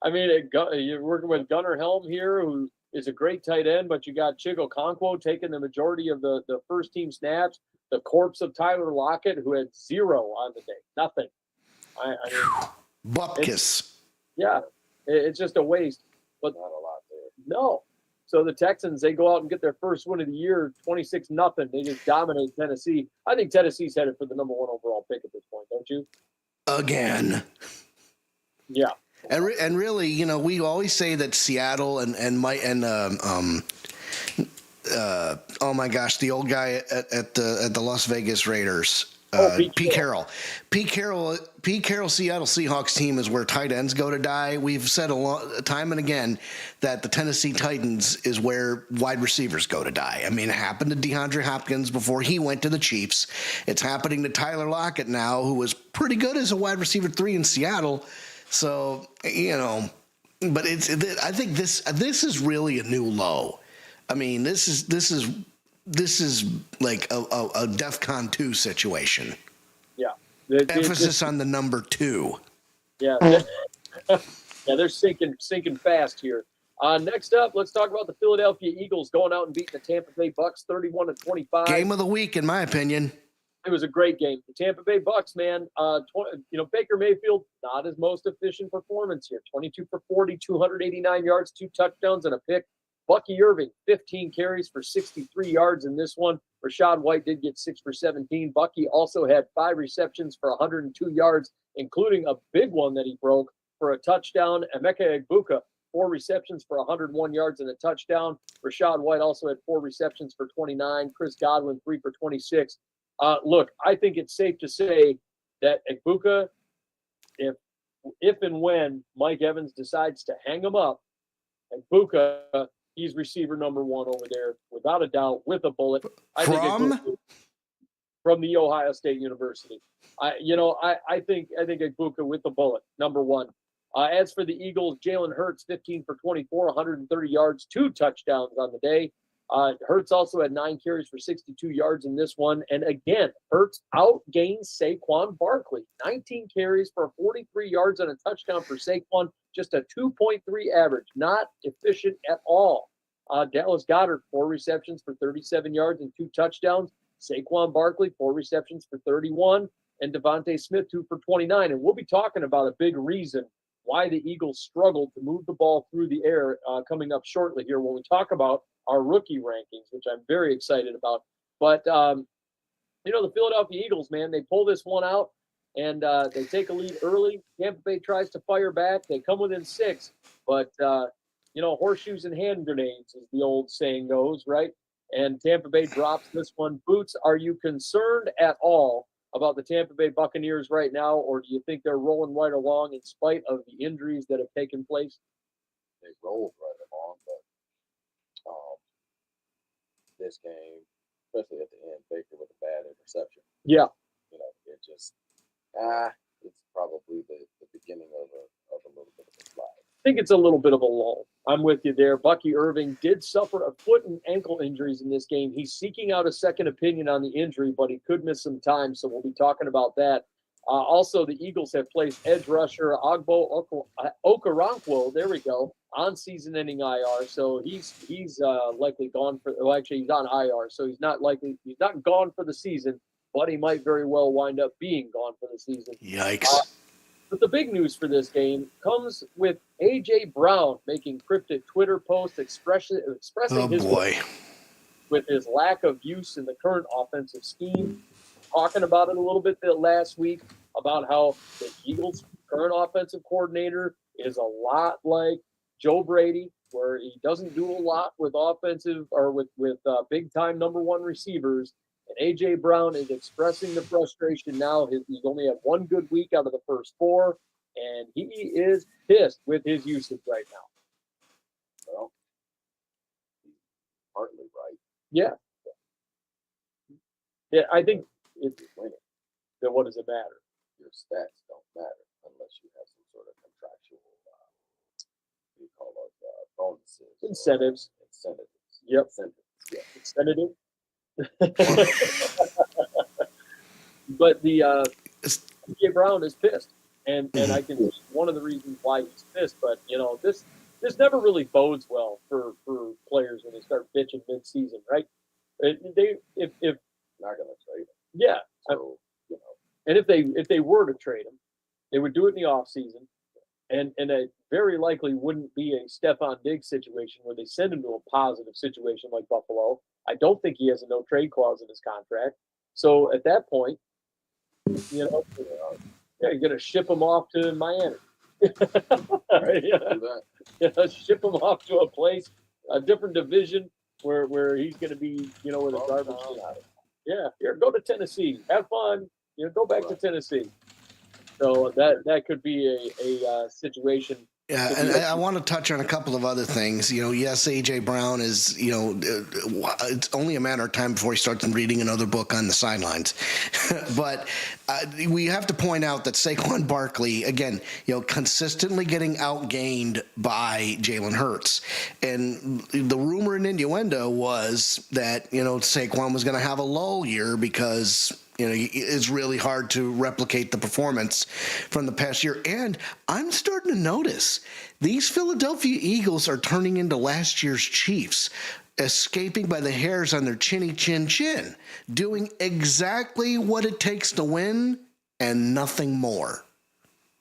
you're working with Gunnar Helm here, who is a great tight end, but you got Chigo Okonkwo taking the majority of the first team snaps. The corpse of Tyler Lockett, who had 0 on the day, nothing. I mean, Bupkis. Yeah, it's just a waste. But Not a lot there. no. So the Texans, they go out and get their first win of the year, 26-0. They just dominate Tennessee. I think Tennessee's headed for the number 1 overall pick at this point, don't you? Again. Yeah. And really, you know, we always say that Seattle oh my gosh, the old guy at the Las Vegas Raiders, Pete Carroll. Pete Carroll, Seattle Seahawks team is where tight ends go to die. We've said time and again that the Tennessee Titans is where wide receivers go to die. I mean, it happened to DeAndre Hopkins before he went to the Chiefs. It's happening to Tyler Lockett now, who was pretty good as a wide receiver 3 in Seattle. So, you know, but I think this is really a new low. I mean, this is like a DEFCON 2 situation. Yeah. Emphasis on the number 2. Yeah. They're sinking fast here. Next up, let's talk about the Philadelphia Eagles going out and beating the Tampa Bay Bucks 31-25. Game of the week, in my opinion. It was a great game. The Tampa Bay Bucks, man, Baker Mayfield, not his most efficient performance here. 22 for 40, 289 yards, 2 touchdowns, and a pick. Bucky Irving, 15 carries for 63 yards in this one. Rashad White did get 6 for 17. Bucky also had 5 receptions for 102 yards, including a big one that he broke for a touchdown. Emeka Egbuka, 4 receptions for 101 yards and a touchdown. Rashad White also had 4 receptions for 29. Chris Godwin, 3 for 26. Look, I think it's safe to say that Egbuka, if and when Mike Evans decides to hang him up, Egbuka, he's receiver number 1 over there, without a doubt, with a bullet. From the Ohio State University. I think Egbuka with the bullet, number 1. As for the Eagles, Jalen Hurts, 15 for 24, 130 yards, 2 touchdowns on the day. Hurts also had 9 carries for 62 yards in this one. And again, Hurts outgained Saquon Barkley. 19 carries for 43 yards and a touchdown for Saquon. Just a 2.3 average. Not efficient at all. Dallas Goedert, 4 receptions for 37 yards and 2 touchdowns. Saquon Barkley, 4 receptions for 31. And Devontae Smith, 2 for 29. And we'll be talking about a big reason why the Eagles struggled to move the ball through the air coming up shortly here when we talk about our rookie rankings, which I'm very excited about. But, the Philadelphia Eagles, man, they pull this one out, and they take a lead early. Tampa Bay tries to fire back. They come within 6. But, horseshoes and hand grenades, as the old saying goes, right? And Tampa Bay drops this one. Boots, are you concerned at all about the Tampa Bay Buccaneers right now, or do you think they're rolling right along in spite of the injuries that have taken place? They rolled right along, but this game, especially at the end, Baker with a bad interception. Yeah. It just, it's probably the beginning of a little bit of a slide. I think it's a little bit of a lull. I'm with you there. Bucky Irving did suffer a foot and ankle injuries in this game. He's seeking out a second opinion on the injury, but he could miss some time, so we'll be talking about that. Also, the Eagles have placed edge rusher Ogbo Okoronkwo, there we go, on season-ending IR. So he's likely gone for. Well, actually, he's on IR, so he's not gone for the season, but he might very well wind up being gone for the season. Yikes! But the big news for this game comes with A.J. Brown making cryptic Twitter posts expressing his with his lack of use in the current offensive scheme. Talking about it a little bit last week about how the Eagles' current offensive coordinator is a lot like Joe Brady, where he doesn't do a lot with offensive or with big-time number 1 receivers. And A.J. Brown is expressing the frustration now. He's only had 1 good week out of the first 4, and he is pissed with his usage right now. Well, he's partly right. Yeah. Yeah, I think It's winning. then what does it matter? Your stats don't matter unless you have some sort of contractual, bonuses. Incentives. Incentives. Yep. Incentives. Yeah. Incentive. But A.J. Brown is pissed, and I can see one of the reasons why he's pissed. But this never really bodes well for players when they start bitching mid-season, right? If Not going to trade him. yeah, So, and if they were to trade him, they would do it in the offseason, and it very likely wouldn't be a Stephon Diggs situation where they send him to a positive situation like Buffalo. I don't think he has a no trade clause in his contract. So at that point, you're going to ship him off to Miami. Right, do that. ship him off to a place, a different division where he's going to be, with a garbage can out. Yeah, here, go to Tennessee, have fun. Go back to Tennessee. So that could be a situation. Yeah, and I want to touch on a couple of other things. Yes, A.J. Brown is, it's only a matter of time before he starts reading another book on the sidelines. But we have to point out that Saquon Barkley, again, consistently getting outgained by Jalen Hurts. And the rumor and innuendo was that, Saquon was going to have a lull year because it's really hard to replicate the performance from the past year. And I'm starting to notice these Philadelphia Eagles are turning into last year's Chiefs, escaping by the hairs on their chinny chin, doing exactly what it takes to win and nothing more.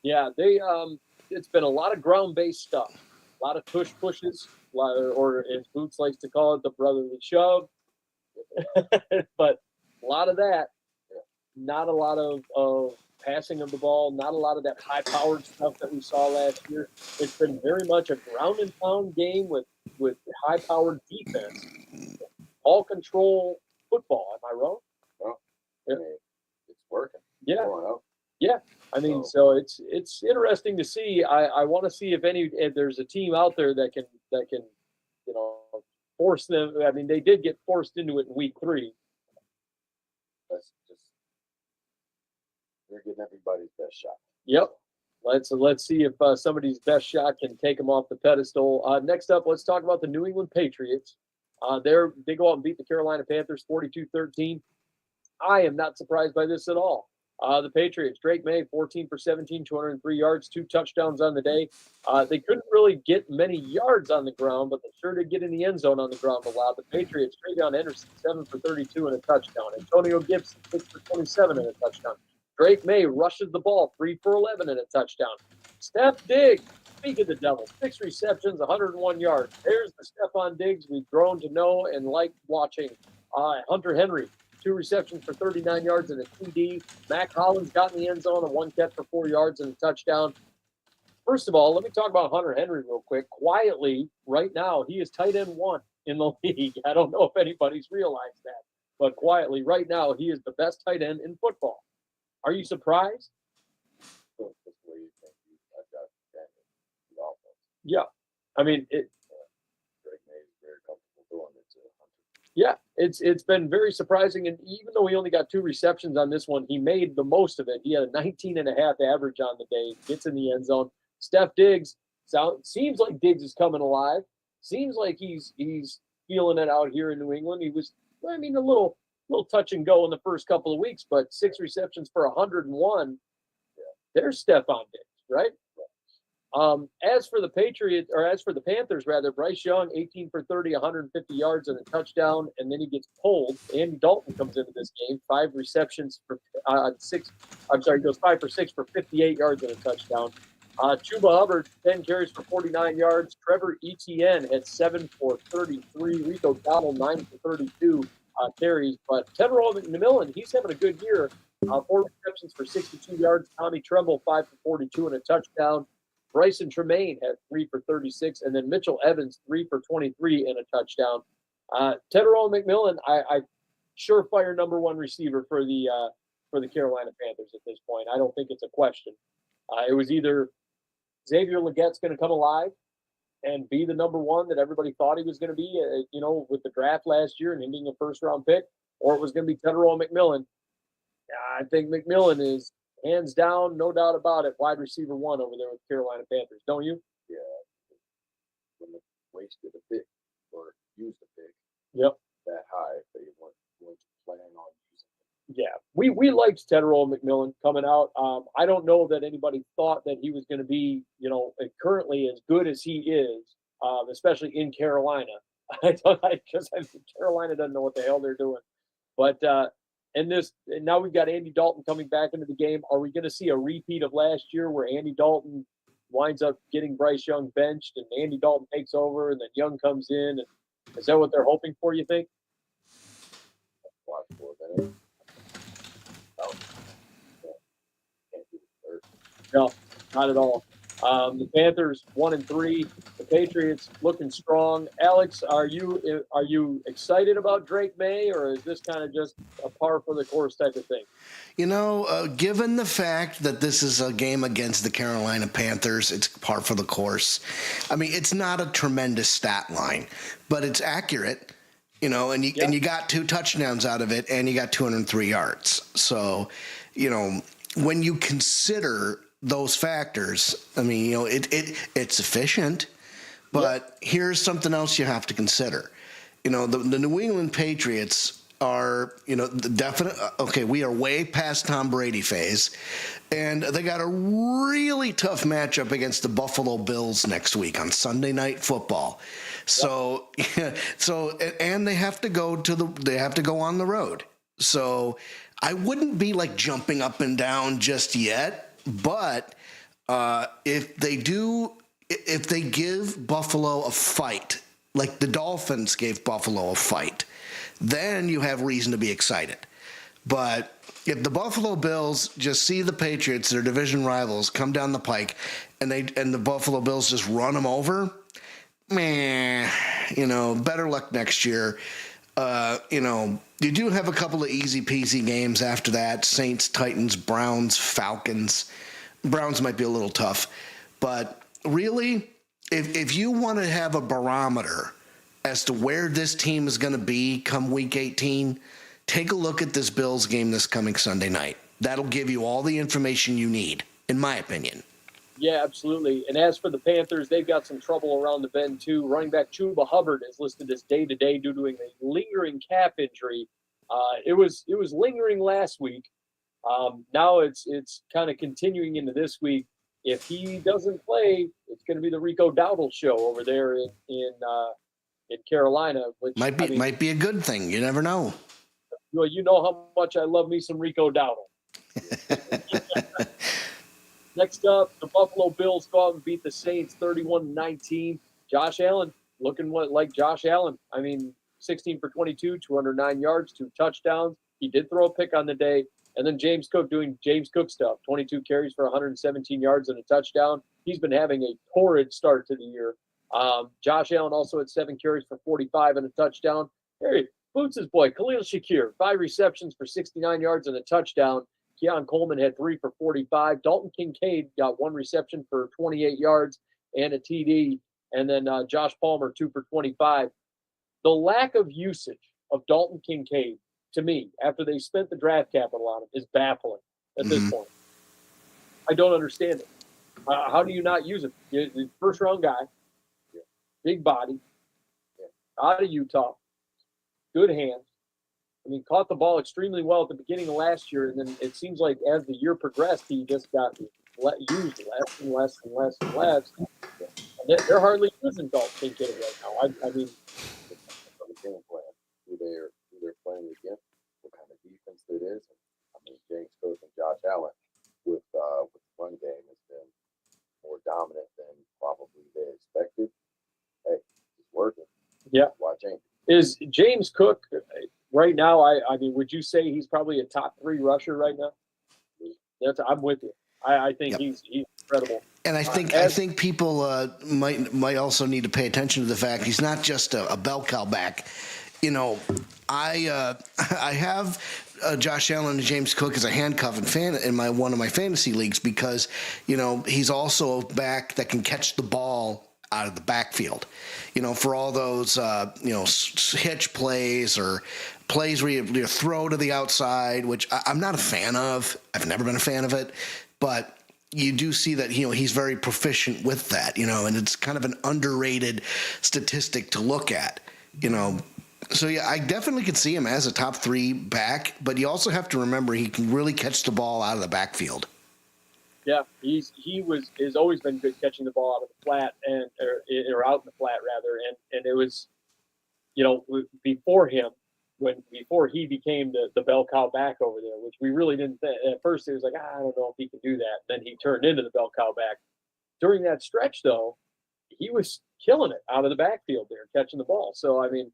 Yeah, it's been a lot of ground-based stuff, a lot of pushes, or as Boots likes to call it, the brotherly shove. But a lot of that. Not a lot of passing of the ball, not a lot of that high-powered stuff that we saw last year. It's been very much a ground-and-pound game with high-powered defense, all control football. Am I wrong? Well, yeah. It's working. Yeah, yeah. I mean, so it's interesting to see. I want to see if there's a team out there that can force them. I mean, they did get forced into it in week 3. They're getting everybody's best shot. Yep. Let's see if somebody's best shot can take them off the pedestal. Next up, let's talk about the New England Patriots. They go out and beat the Carolina Panthers 42-13. I am not surprised by this at all. The Patriots, Drake May, 14 for 17, 203 yards, 2 touchdowns on the day. They couldn't really get many yards on the ground, but they sure did get in the end zone on the ground a lot. The Patriots, Travion Henderson, 7 for 32 and a touchdown. Antonio Gibson, 6 for 27 and a touchdown. Drake May rushes the ball, 3 for 11 and a touchdown. Steph Diggs, speak of the devil, 6 receptions, 101 yards. There's the Stephon Diggs we've grown to know and like watching. Hunter Henry, 2 receptions for 39 yards and a TD. Mac Hollins got in the end zone, 1 catch for 4 yards and a touchdown. First of all, let me talk about Hunter Henry real quick. Quietly, right now, he is tight end 1 in the league. I don't know if anybody's realized that, but quietly, right now, he is the best tight end in football. Are you surprised? Yeah. I mean, yeah, it's been very surprising. And even though he only got 2 receptions on this one, he made the most of it. He had a 19.5 average on the day, gets in the end zone. Steph Diggs, seems like Diggs is coming alive. Seems like he's feeling it out here in New England. He was, a little touch and go in the first couple of weeks, but 6 receptions for 101. There's Stephon Diggs, right? As for the Panthers, Bryce Young, 18 for 30, 150 yards and a touchdown, and then he gets pulled. Andy Dalton comes into this game, 5 receptions for 6. I'm sorry, he goes 5 for 6 for 58 yards and a touchdown. Chuba Hubbard, 10 carries for 49 yards. Trevor Etienne had 7 for 33. Rico Dowdle, 9 for 32 carries. But Tedrow McMillan, he's having a good year. 4 receptions for 62 yards. Tommy Tremble, 5 for 42 and a touchdown. Bryson Tremaine had 3 for 36. And then Mitchell Evans, 3 for 23 and a touchdown. Tedrow McMillan, I surefire number 1 receiver for the Carolina Panthers at this point. I don't think it's a question. It was either Xavier Legette's going to come alive and be the number 1 that everybody thought he was going to be, with the draft last year and him being a first-round pick, or it was going to be Tedrow McMillan. I think McMillan is, hands down, no doubt about it, wide receiver 1 over there with Carolina Panthers. Don't you? Yeah. When they wasted a pick or used a pick that high, they weren't going to plan on using it. Yeah. we liked Tedderell McMillan coming out. I don't know that anybody thought that he was going to be, currently as good as he is, especially in Carolina. I think Carolina doesn't know what the hell they're doing. But and now we've got Andy Dalton coming back into the game. Are we going to see a repeat of last year where Andy Dalton winds up getting Bryce Young benched and Andy Dalton takes over and then Young comes in? And is that what they're hoping for, you think? No, not at all. The Panthers 1-3. The Patriots looking strong. Alex, are you excited about Drake May, or is this kind of just a par for the course type of thing? Given the fact that this is a game against the Carolina Panthers, it's par for the course. I mean, it's not a tremendous stat line, but it's accurate. And you got 2 touchdowns out of it, and you got 203 yards. So, when you consider those factors, I mean, it's efficient, but here's something else you have to consider. The New England Patriots are, definite. Okay, we are way past Tom Brady phase, and they got a really tough matchup against the Buffalo Bills next week on Sunday Night Football. So, and they have to go on the road. So, I wouldn't be like jumping up and down just yet, but if they give Buffalo a fight, like the Dolphins gave Buffalo a fight, then you have reason to be excited. But if the Buffalo Bills just see the Patriots, their division rivals, come down the pike, and the Buffalo Bills just run them over, better luck next year. You do have a couple of easy peasy games after that: Saints, Titans, Browns, Falcons. Browns might be a little tough, but really, if you want to have a barometer as to where this team is going to be come Week 18, take a look at this Bills game this coming Sunday night. That'll give you all the information you need, in my opinion. Yeah, absolutely. And as for the Panthers, they've got some trouble around the bend, too. Running back Chuba Hubbard is listed as day-to-day due to a lingering calf injury. It was lingering last week. Now it's kind of continuing into this week. If he doesn't play, it's going to be the Rico Dowdle show over there in Carolina. Which might be a good thing. You never know. Well, you know how much I love me some Rico Dowdle. Next up, the Buffalo Bills go out and beat the Saints 31-19. Josh Allen looking like Josh Allen. I mean, 16 for 22, 209 yards, 2 touchdowns. He did throw a pick on the day. And then James Cook doing James Cook stuff, 22 carries for 117 yards and a touchdown. He's been having a torrid start to the year. Josh Allen also had 7 carries for 45 and a touchdown. Hey, Boots' boy, Khalil Shakir, 5 receptions for 69 yards and a touchdown. Keon Coleman had 3 for 45. Dalton Kincaid got 1 reception for 28 yards and a TD. And then Josh Palmer, 2 for 25. The lack of usage of Dalton Kincaid, to me, after they spent the draft capital on him, is baffling at this point. I don't understand it. How do you not use him? He's a first-round guy, big body, out of Utah, good hands. I mean, caught the ball extremely well at the beginning of last year, and then it seems like as the year progressed, he just got used less and less and less and less. And they're hardly using Dalton Kincaid right now. I mean, from the game plan, who they're playing against, what kind of defense it is. I mean, James Cook and Josh Allen with the run game has been more dominant than probably they expected. Hey, it's working. Yeah. Why change it? Is James Cook right now? I mean, would you say he's probably a top 3 rusher right now? I'm with you. I think he's incredible. And I think people might also need to pay attention to the fact he's not just a bell cow back. I have Josh Allen and James Cook as a handcuff in one of my fantasy leagues because he's also a back that can catch the ball out of the backfield. For all those hitch plays or plays where you throw to the outside, which I'm not a fan of. I've never been a fan of it, but you do see that he's very proficient with that. And it's kind of an underrated statistic to look at. So, yeah, I definitely could see him as a top 3 back, but you also have to remember he can really catch the ball out of the backfield. Yeah, he's always been good catching the ball out of the flat or out in the flat rather, and it was, before him, before he became the bell cow back over there, which we really didn't think. At first, it was like, I don't know if he can do that. Then he turned into the bell cow back. During that stretch, though, he was killing it out of the backfield there, catching the ball. So, I mean,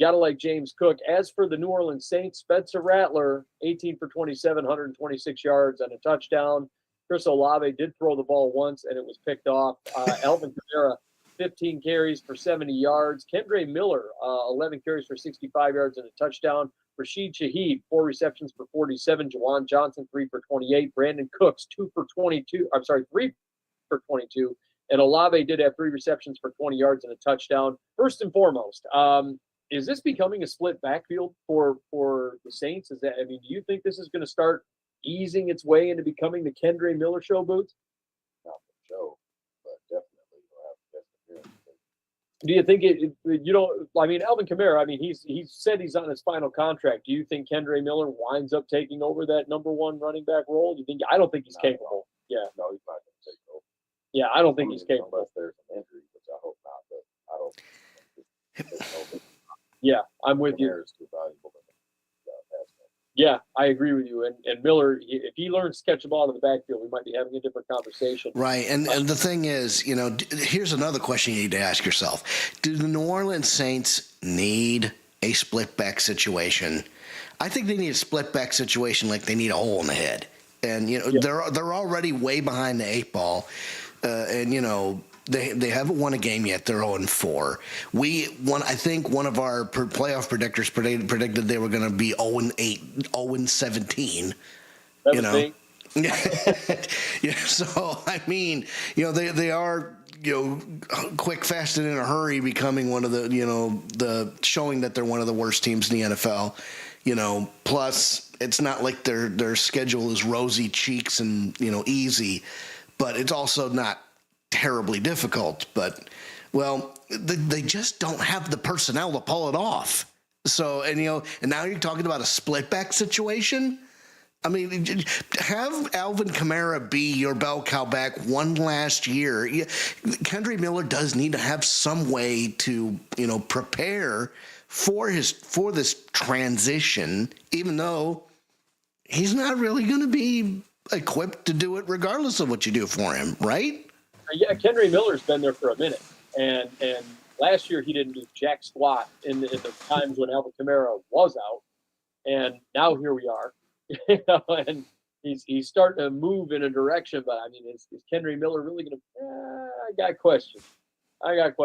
got to like James Cook. As for the New Orleans Saints, Spencer Rattler, 18 for 27, 126 yards and a touchdown. Chris Olave did throw the ball once, and it was picked off. Alvin Kamara, 15 carries for 70 yards. Kendre Miller, 11 carries for 65 yards and a touchdown. Rashid Shaheed, 4 receptions for 47. Juwan Johnson, 3 for 28. Brandon Cooks, 3 for 22. And Olave did have 3 receptions for 20 yards and a touchdown. First and foremost, is this becoming a split backfield for the Saints? Do you think this is going to start easing its way into becoming the Kendre Miller show, Boots? Not for show, but definitely you'll have best appearance. Do you think Alvin Kamara, he said he's on his final contract. Do you think Kendre Miller winds up taking over that number 1 running back role? I don't think he's capable. Yeah. No, he's not going to take over. Yeah, I don't think he's capable. Unless there's an injury, which I hope not, but I don't. Yeah, I'm with you. Is too valuable. Yeah, I agree with you. And Miller, if he learns to catch the ball in the backfield, we might be having a different conversation. Right. And the thing is, here's another question you need to ask yourself. Do the New Orleans Saints need a split back situation? I think they need a split back situation like they need a hole in the head. And, they're already way behind the 8 ball. They haven't won a game yet. They're 0-4. I think one of our playoff predictors predicted they were going to be 0-8, 0-17. Yeah. So they are quick, fast, and in a hurry becoming one of the showing that they're one of the worst teams in the NFL. Plus it's not like their schedule is rosy cheeks and and but it's also not terribly difficult, but they just don't have the personnel to pull it off. So, and now you're talking about a split back situation. Have Alvin Kamara be your bell cow back one last year. Kendre Miller does need to have some way to, prepare for this transition, even though he's not really going to be equipped to do it regardless of what you do for him, right? Yeah, Kendre Miller's been there for a minute, and last year he didn't do jack squat in the times when Alvin Kamara was out, and now here we are, and he's starting to move in a direction. But is Kendre Miller really going to? I got questions. About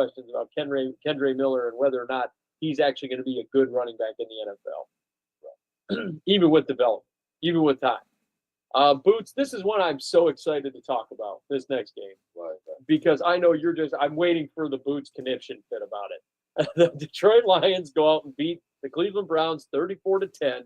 Kendre Miller and whether or not he's actually going to be a good running back in the NFL, even with development, even with time. Boots, this is one I'm so excited to talk about, this next game. Right. Because I know I'm waiting for the Boots conniption fit about it. The Detroit Lions go out and beat the Cleveland Browns 34-10.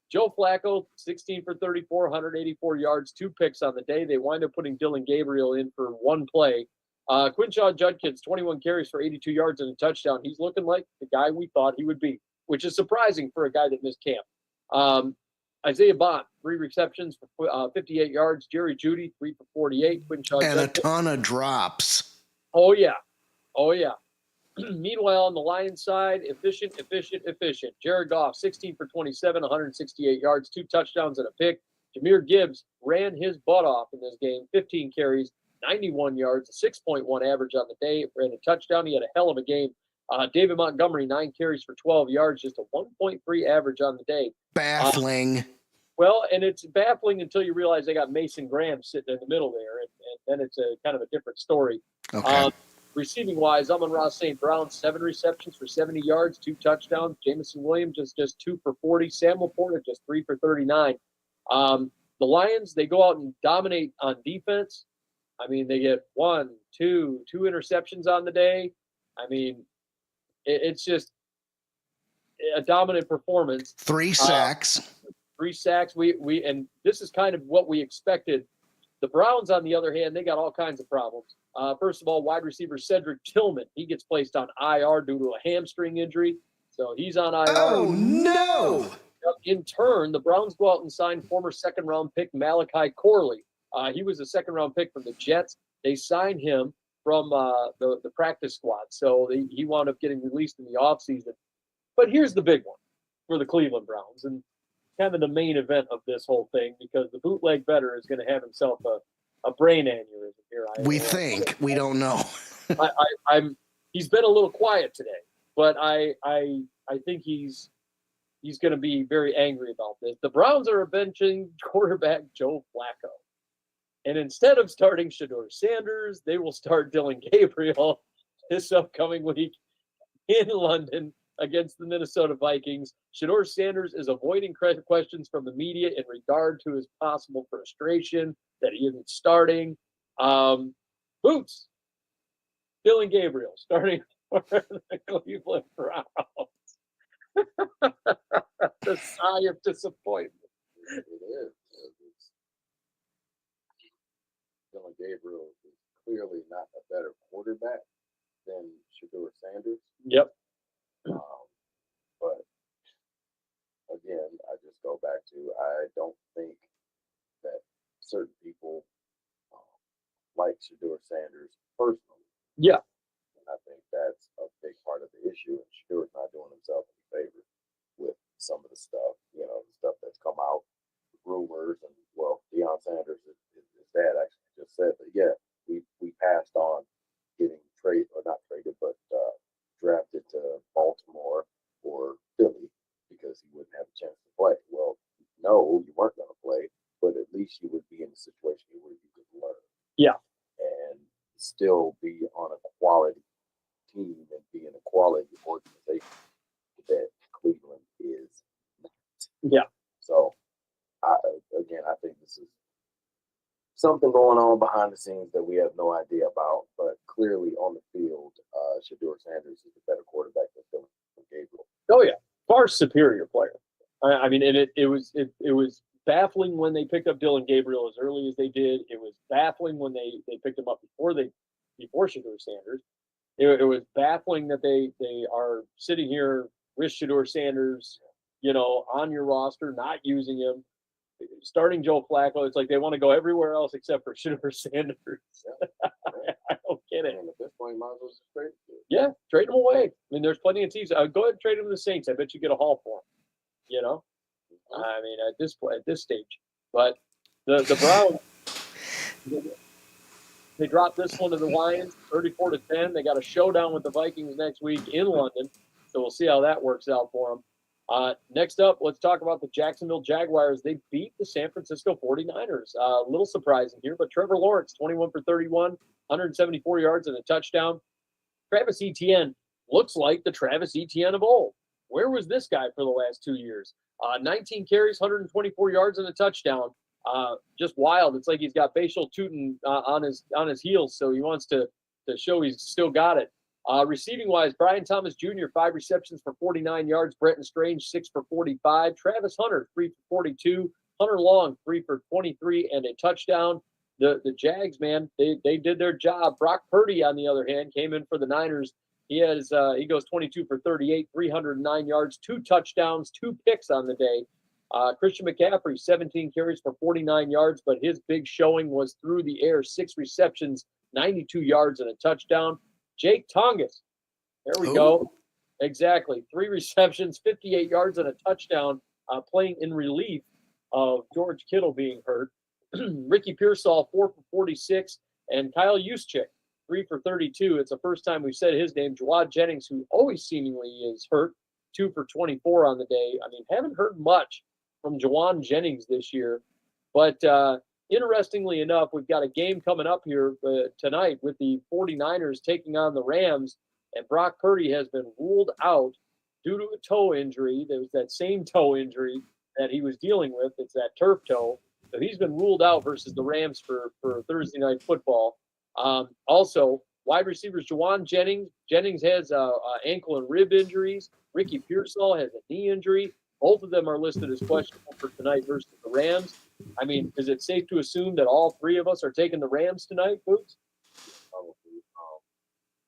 Joe Flacco, 16 for 34, 184 yards, 2 picks on the day. They wind up putting Dylan Gabriel in for 1 play. Quinshaw Judkins, 21 carries for 82 yards and a touchdown. He's looking like the guy we thought he would be, which is surprising for a guy that missed camp. Isaiah Bond, 3 receptions for 58 yards. Jerry Jeudy, 3 for 48. Quinshaw and Judkins, a ton of drops. Oh, yeah. Meanwhile, on the Lions side, efficient. Jared Goff, 16 for 27, 168 yards, 2 touchdowns and a pick. Jahmyr Gibbs ran his butt off in this game, 15 carries, 91 yards, a 6.1 average on the day, ran a touchdown. He had a hell of a game. David Montgomery, 9 carries for 12 yards, just a 1.3 average on the day. Baffling. And it's baffling until you realize they got Mason Graham sitting in the middle there, and then it's a kind of a different story. Okay. Receiving-wise, Amon-Ra St. Brown, 7 receptions for 70 yards, 2 touchdowns. Jamison Williams just 2 for 40. Sam Laporta just 3 for 39. The Lions, they go out and dominate on defense. They get 2 interceptions on the day. It's just a dominant performance. 3 sacks. 3 sacks. And this is kind of what we expected. The Browns, on the other hand, they got all kinds of problems. First of all, wide receiver Cedric Tillman, he gets placed on IR due to a hamstring injury. So he's on IR. Oh, no. In turn, the Browns go out and sign former second-round pick Malachi Corley. He was a second-round pick from the Jets. They signed him from the practice squad. So he wound up getting released in the offseason. But here's the big one for the Cleveland Browns, and kind of the main event of this whole thing, because the Bootleg Bettor is going to have himself a brain aneurysm here. We think. We don't know. He's been a little quiet today, but I think he's going to be very angry about this. The Browns are benching quarterback Joe Flacco. And instead of starting Shedeur Sanders, they will start Dylan Gabriel this upcoming week in London against the Minnesota Vikings. Shedeur Sanders is avoiding questions from the media in regard to his possible frustration that he isn't starting. Boots. Dylan Gabriel starting for the Cleveland Browns. The sigh of disappointment. It is. Dylan Gabriel is clearly not a better quarterback than Shedeur Sanders. Yep. But again, I just go back to I don't think that certain people like Shedeur Sanders personally. Yeah. And I think that's a big part of the issue. And Shedeur's not doing himself any favor with some of the stuff, the stuff that's come out, rumors, and Deion Sanders, his dad actually just said that, we passed on getting drafted to Baltimore or Philly because he wouldn't have a chance to play. Well, no, you weren't going to play, but at least you would be in a situation where you could learn. Yeah. And still be on a quality team and be in a quality organization that Cleveland is not. Yeah. So, I think this is something going on behind the scenes that we have no idea about, but clearly on the field, Shedeur Sanders is a better quarterback than Dylan Gabriel. Oh yeah, far superior player. I mean, and it was baffling when they picked up Dylan Gabriel as early as they did. It was baffling when they picked him up before Shedeur Sanders. It was baffling that they are sitting here with Shedeur Sanders, on your roster, not using him. Starting Joe Flacco, it's like they want to go everywhere else except for Shedeur Sanders. Yeah. I don't get it. And at this point, might as well just trade him. Yeah, trade him away. I mean, there's plenty of teams. Go ahead and trade him to the Saints. I bet you get a haul for him. I mean, at this stage. But the Browns, they dropped this one to the Lions, 34-10. They got a showdown with the Vikings next week in London. So we'll see how that works out for them. Next up, let's talk about the Jacksonville Jaguars. They beat the San Francisco 49ers. A little surprising here, but Trevor Lawrence, 21 for 31, 174 yards and a touchdown. Travis Etienne looks like the Travis Etienne of old. Where was this guy for the last 2 years? 19 carries, 124 yards and a touchdown. Just wild. It's like he's got facial tooting on his heels, so he wants to show he's still got it. Receiving-wise, Brian Thomas Jr., 5 receptions for 49 yards. Brenton Strange, 6 for 45. Travis Hunter, 3 for 42. Hunter Long, 3 for 23 and a touchdown. The Jags, man, they did their job. Brock Purdy, on the other hand, came in for the Niners. He goes 22 for 38, 309 yards, 2 touchdowns, 2 picks on the day. Christian McCaffrey, 17 carries for 49 yards, but his big showing was through the air, 6 receptions, 92 yards and a touchdown. Jake Tongas, there we go. Exactly. 3 receptions, 58 yards and a touchdown, playing in relief of George Kittle being hurt. Ricky Pearsall, 4 for 46, and Kyle Juszczyk, 3 for 32. It's the first time we've said his name. Jawad Jennings, who always seemingly is hurt, 2 for 24 on the day. I mean, haven't heard much from Jawad Jennings this year. But interestingly enough, we've got a game coming up here tonight with the 49ers taking on the Rams, and Brock Purdy has been ruled out due to a toe injury. There was that same toe injury that he was dealing with. It's that turf toe. So he's been ruled out versus the Rams for Thursday Night Football. Also, wide receivers Jawad Jennings. Jennings has ankle and rib injuries. Ricky Pearsall has a knee injury. Both of them are listed as questionable for tonight versus the Rams. I mean, is it safe to assume that all 3 of us are taking the Rams tonight, Boots? Probably.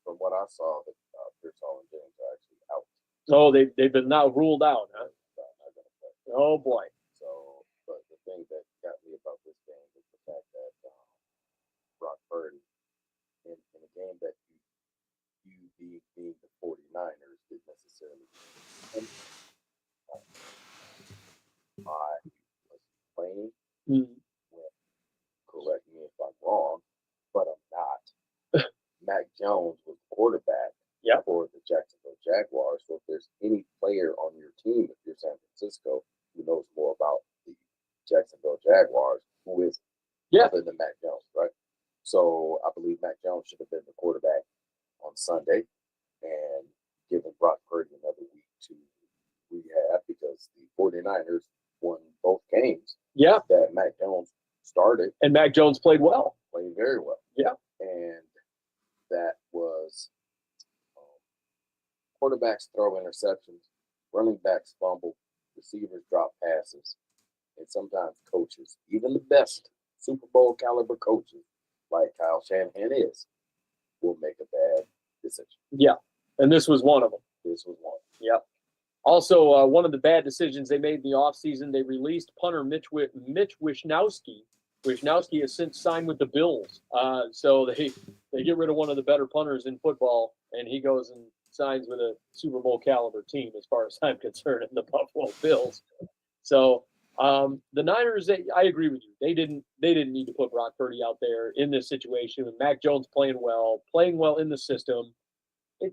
From what I saw, that Pearsall and Jennings are actually out. Oh, they've been now ruled out, huh? Not gonna play. Oh boy. So, but the thing that got me about this game is the fact that Brock Purdy, in a game that you being the 49ers didn't necessarily I was playing. Correct me if I'm wrong, but I'm not. Mac Jones was the quarterback for the Jacksonville Jaguars. So if there's any player on your team, if you're San Francisco, who knows more about the Jacksonville Jaguars, who is other than Mac Jones, right? So I believe Mac Jones should have been the quarterback on Sunday and given Brock Purdy another week to rehab because the 49ers won both games that Mac Jones started. And Mac Jones played well. Played very well. Yeah. And that was quarterbacks throw interceptions, running backs fumble, receivers drop passes, and sometimes coaches, even the best Super Bowl caliber coaches, like Kyle Shanahan is, will make a bad decision. Yeah. And this was one of them. This was one. Yep. Also, one of the bad decisions they made in the offseason, they released punter Mitch Wishnowsky. Wishnowsky has since signed with the Bills. So they get rid of one of the better punters in football, and he goes and signs with a Super Bowl caliber team, as far as I'm concerned, in the Buffalo Bills. So the Niners, I agree with you. They didn't need to put Brock Purdy out there in this situation. With Mac Jones playing well in the system, I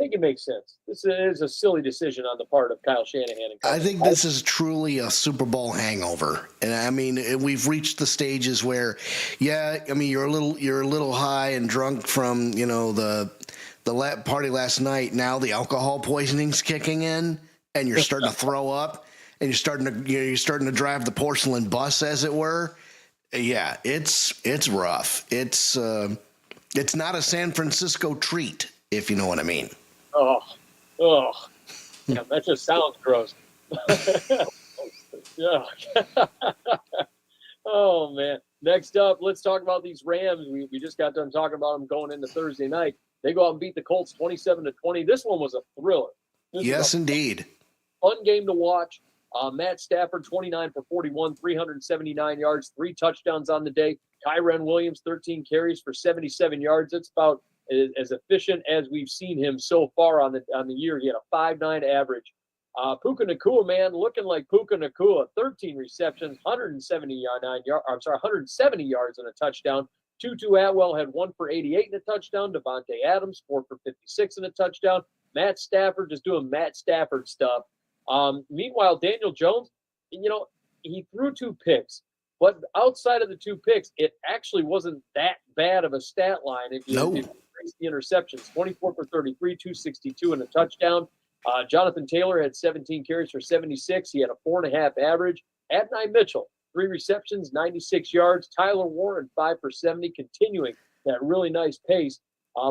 think it makes sense. This is a silly decision on the part of Kyle Shanahan. I think this is truly a Super Bowl hangover, and I mean we've reached the stages where, you're a little high and drunk from the party last night. Now the alcohol poisoning's kicking in, and you're starting to throw up, and you're starting to drive the porcelain bus, as it were. Yeah, it's rough. It's not a San Francisco treat, if you know what I mean. Oh, yeah, that just sounds gross. Yeah. Oh man. Next up, let's talk about these Rams. We just got done talking about them going into Thursday night. They go out and beat the Colts 27-20. This one was a thriller. Yes, indeed. Fun game to watch. Matt Stafford, 29 for 41, 379 yards, 3 touchdowns on the day. Kyren Williams, 13 carries for 77 yards. It's about as efficient as we've seen him so far on the year. He had a 5.9 average. Puka Nacua, man, looking like Puka Nacua. 13 receptions, 170 yards and a touchdown. Tutu Atwell had 1 for 88 and a touchdown. Devontae Adams, 4 for 56 and a touchdown. Matt Stafford just doing Matt Stafford stuff. Meanwhile, Daniel Jones, he threw 2 picks. But outside of the 2 picks, it actually wasn't that bad of a stat line. If you trace the interceptions, 24 for 33, 262 and a touchdown. Jonathan Taylor had 17 carries for 76. He had a 4.5 average. Adonai Mitchell, 3 receptions, 96 yards. Tyler Warren, 5 for 70, continuing that really nice pace.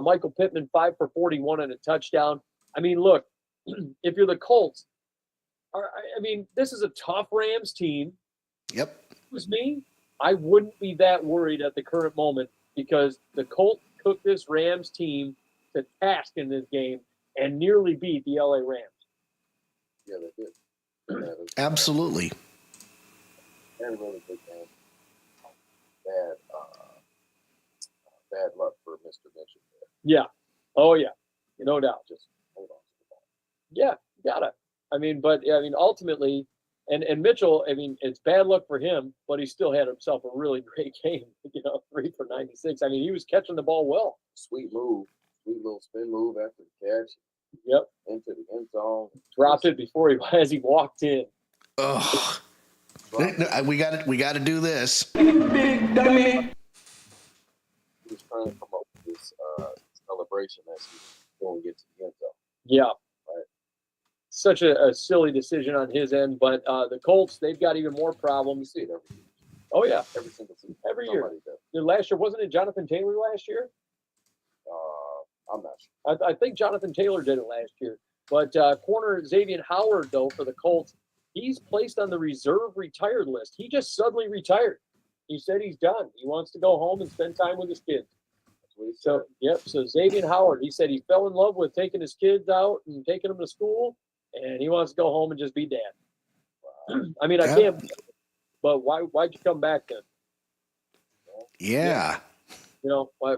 Michael Pittman, 5 for 41 and a touchdown. I mean, look, if you're the Colts, this is a tough Rams team. Yep. If it was me, I wouldn't be that worried at the current moment because the Colts took this Rams team to task in this game and nearly beat the LA Rams. Yeah, they did. Absolutely. And really big game. Bad luck for Mr. Mitchell there. Yeah. Oh, yeah. No doubt. Just hold on to the ball. Yeah, got it. Ultimately, and Mitchell, it's bad luck for him, but he still had himself a really great game. 3 for 96. He was catching the ball well. Sweet little spin move after the catch. Yep. Into the end zone. Dropped it before as he walked in. Ugh. We got to do this. Big dummy. He was trying to come up with this celebration as he was going to get to the end zone. Yeah. Right. Such a silly decision on his end, but the Colts, they've got even more problems. You see it every year. Oh, yeah. Every single season. Every year. Does. Last year, wasn't it Jonathan Taylor last year? I'm not sure. I think Jonathan Taylor did it last year. But corner Xavier Howard, though, for the Colts, he's placed on the reserve retired list. He just suddenly retired. He said he's done. He wants to go home and spend time with his kids. what he So, said. yep. So Xavier Howard, he said he fell in love with taking his kids out and taking them to school, and he wants to go home and just be dad. I mean, I Yeah. can't. But why'd you come back then? Yeah. You know, I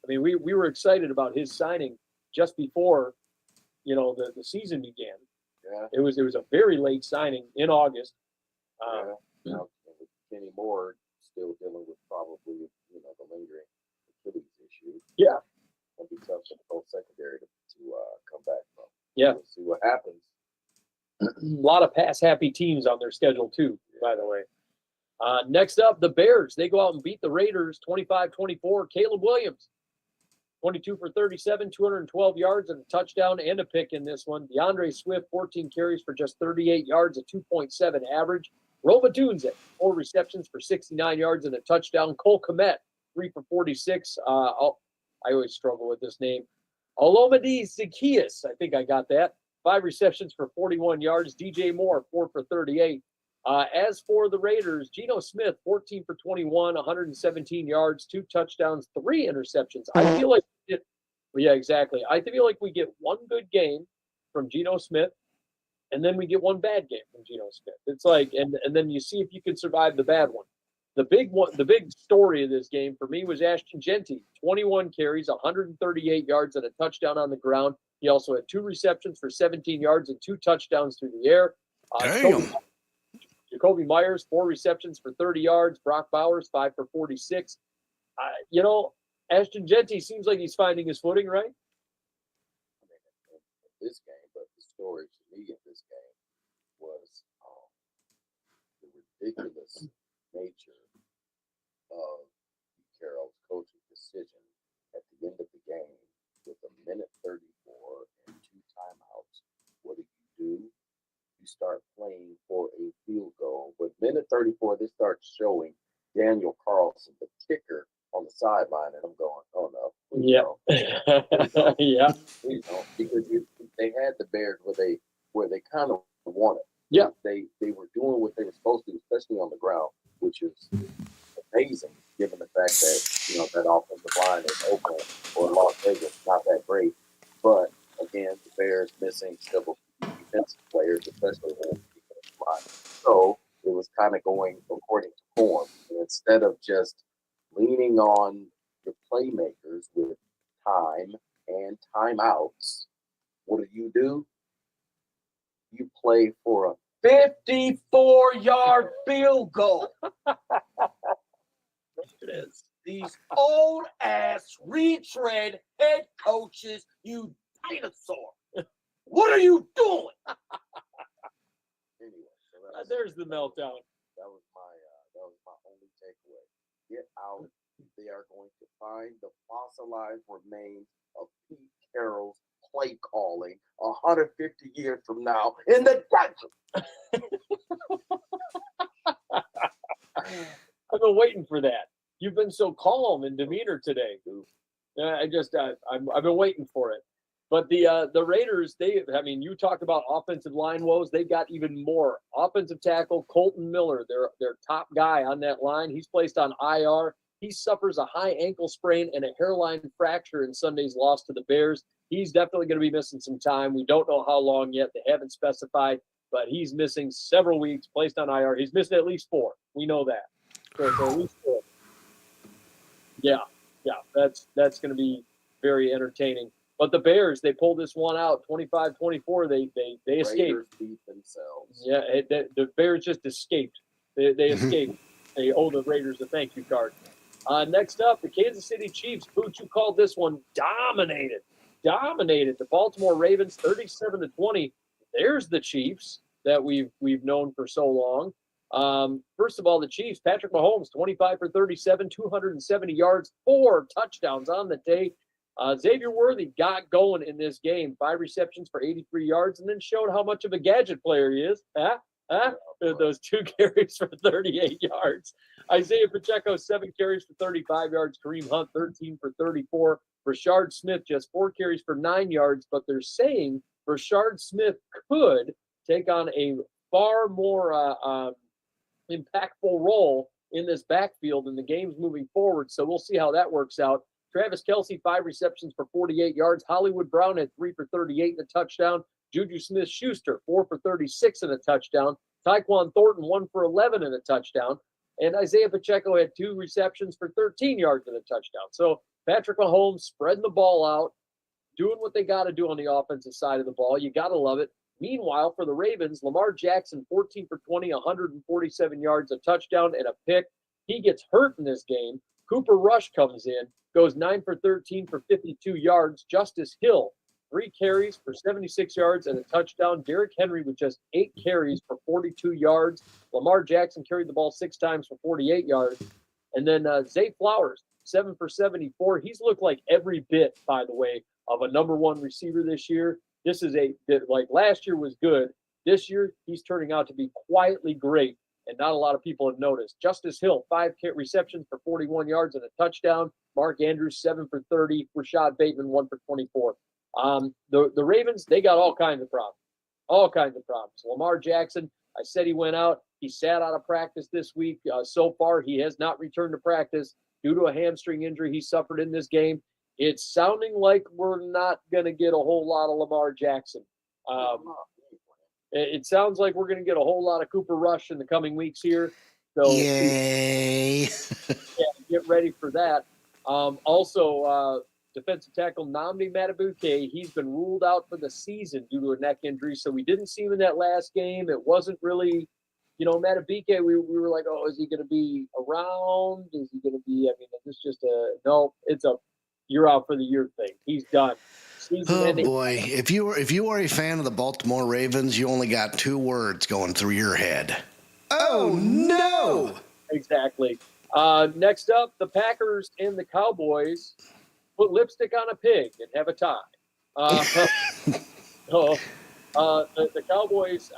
mean, we were excited about his signing just before, you know, the season began. Yeah. It was a very late signing in August. Yeah. Now, with Kenny Moore still dealing with probably, you know, the lingering Achilles issue. Yeah. It'll be tough for the whole secondary to come back from. Yeah. We'll see what happens. A lot of pass-happy teams on their schedule, too, by the way. Next up, the Bears. They go out and beat the Raiders 25-24. Caleb Williams, 22 for 37, 212 yards and a touchdown and a pick in this one. DeAndre Swift, 14 carries for just 38 yards, a 2.7 average. Roma Dunze, 4 receptions for 69 yards and a touchdown. Cole Kmet, 3 for 46. I always struggle with this name. Olomide Zacchaeus, I think I got that. 5 receptions for 41 yards. DJ Moore, 4 for 38. As for the Raiders, Geno Smith, 14 for 21, 117 yards, 2 touchdowns, 3 interceptions. I feel like yeah, exactly. I feel like we get one good game from Geno Smith, and then we get one bad game from Geno Smith. It's like, and then you see if you can survive the bad one. The big story of this game for me was Ashton Genty, 21 carries, 138 yards, and a touchdown on the ground. He also had 2 receptions for 17 yards and 2 touchdowns through the air. Damn. Jacoby Myers, 4 receptions for 30 yards. Brock Bowers, 5 for 46. You know, Ashton Genty seems like he's finding his footing, right? I mean, in this game, but the story to me in this game was the ridiculous nature of Carroll's coaching decision at the end of the game with a minute 34 and 2 timeouts. What do? You start playing for a field goal. But minute 34, they start showing Daniel Carlson, the kicker, on the sideline, and I'm going, oh no. Yeah. Yeah. You know, because they had the Bears where they kind of won it. Yeah. They were doing what they were supposed to, especially on the ground, which is amazing given the fact that, you know, that offensive line in Oakland or Las Vegas not that great. But again, the Bears missing several defensive players, especially on the defensive line. So it was kind of going according to form. And instead of just leaning on your playmakers with time and timeouts, what do? You play for a 54-yard field goal. It is. These old ass retread head coaches, you dinosaur. What are you doing? Anyway, so There's the meltdown. That was my only takeaway. Get out. They are going to find the fossilized remains of Pete Carroll's play calling 150 years from now in the desert. I've been waiting for that. You've been so calm in demeanor today. I've been waiting for it. But the Raiders, you talked about offensive line woes. They've got even more. Offensive tackle Colton Miller, their top guy on that line. He's placed on IR. He suffers a high ankle sprain and a hairline fracture in Sunday's loss to the Bears. He's definitely going to be missing some time. We don't know how long yet. They haven't specified, but he's missing several weeks, placed on IR. He's missing at least 4. We know that. So at least 4. Yeah, that's going to be very entertaining. But the Bears, they pulled this one out, 25-24. They escaped. Raiders beat themselves. Yeah, the Bears just escaped. They escaped. They owe the Raiders a thank you card. Next up, the Kansas City Chiefs. Boots, you called this one dominated. The Baltimore Ravens, 37-20. There's the Chiefs that we've known for so long. First of all, the Chiefs, Patrick Mahomes, 25 for 37, 270 yards, 4 touchdowns on the day. Xavier Worthy got going in this game, 5 receptions for 83 yards, and then showed how much of a gadget player he is. Those 2 carries for 38 yards. Isaiah Pacheco, 7 carries for 35 yards. Kareem Hunt, 13 for 34. Rashard Smith, just 4 carries for 9 yards, but they're saying Rashard Smith could take on a far more impactful role in this backfield in the games moving forward. So we'll see how that works out. Travis Kelce, 5 receptions for 48 yards. Hollywood Brown had 3 for 38 and a touchdown. Juju Smith-Schuster, 4 for 36 and a touchdown. Tyquan Thornton, 1 for 11 and a touchdown. And Isaiah Pacheco had 2 receptions for 13 yards and a touchdown. So Patrick Mahomes spreading the ball out, doing what they got to do on the offensive side of the ball. You got to love it. Meanwhile, for the Ravens, Lamar Jackson, 14 for 20, 147 yards, a touchdown, and a pick. He gets hurt in this game. Cooper Rush comes in, goes 9 for 13 for 52 yards. Justice Hill, 3 carries for 76 yards and a touchdown. Derrick Henry with just 8 carries for 42 yards. Lamar Jackson carried the ball 6 times for 48 yards. And then Zay Flowers, 7 for 74. He's looked like every bit, by the way, of a number 1 receiver this year. This is like last year was good. This year, he's turning out to be quietly great, and not a lot of people have noticed. Justice Hill, 5 receptions for 41 yards and a touchdown. Mark Andrews, 7 for 30. Rashad Bateman, 1 for 24. The Ravens, they got all kinds of problems. All kinds of problems. Lamar Jackson, I said he went out. He sat out of practice this week. So far, he has not returned to practice due to a hamstring injury he suffered in this game. It's sounding like we're not going to get a whole lot of Lamar Jackson. It sounds like we're going to get a whole lot of Cooper Rush in the coming weeks here. So, yay. get ready for that. Also, defensive tackle Nnamdi Madubuike, he's been ruled out for the season due to a neck injury. So we didn't see him in that last game. It wasn't really, Madubuike, we were like, oh, is he going to be around? Is he going to be, it's just you're out for the year thing. He's done. Oh boy. If you are a fan of the Baltimore Ravens, you only got 2 words going through your head. Oh no! Exactly. Next up, the Packers and the Cowboys put lipstick on a pig and have a tie. The Cowboys,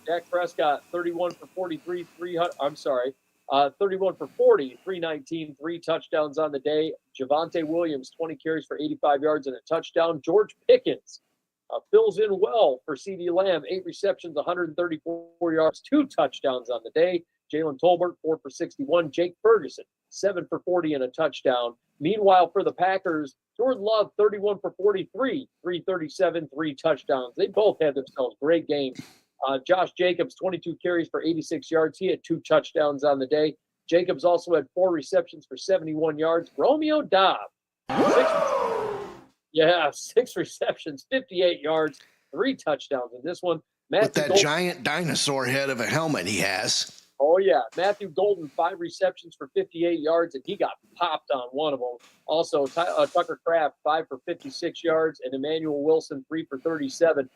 Dak Prescott, 31 for 43, 31 for 40, 319, 3 touchdowns on the day. Javonte Williams, 20 carries for 85 yards and a touchdown. George Pickens fills in well for CeeDee Lamb, 8 receptions, 134 yards, 2 touchdowns on the day. Jalen Tolbert, 4 for 61. Jake Ferguson, 7 for 40 and a touchdown. Meanwhile, for the Packers, Jordan Love, 31 for 43, 337, 3 touchdowns. They both had themselves great games. Josh Jacobs, 22 carries for 86 yards. He had 2 touchdowns on the day. Jacobs also had 4 receptions for 71 yards. Romeo Doubs, 6 receptions, 58 yards, 3 touchdowns in this one. With that giant dinosaur head of a helmet he has. Oh, yeah. Matthew Golden, 5 receptions for 58 yards, and he got popped on one of them. Also, Tucker Kraft, 5 for 56 yards, and Emmanuel Wilson, 3 for 37.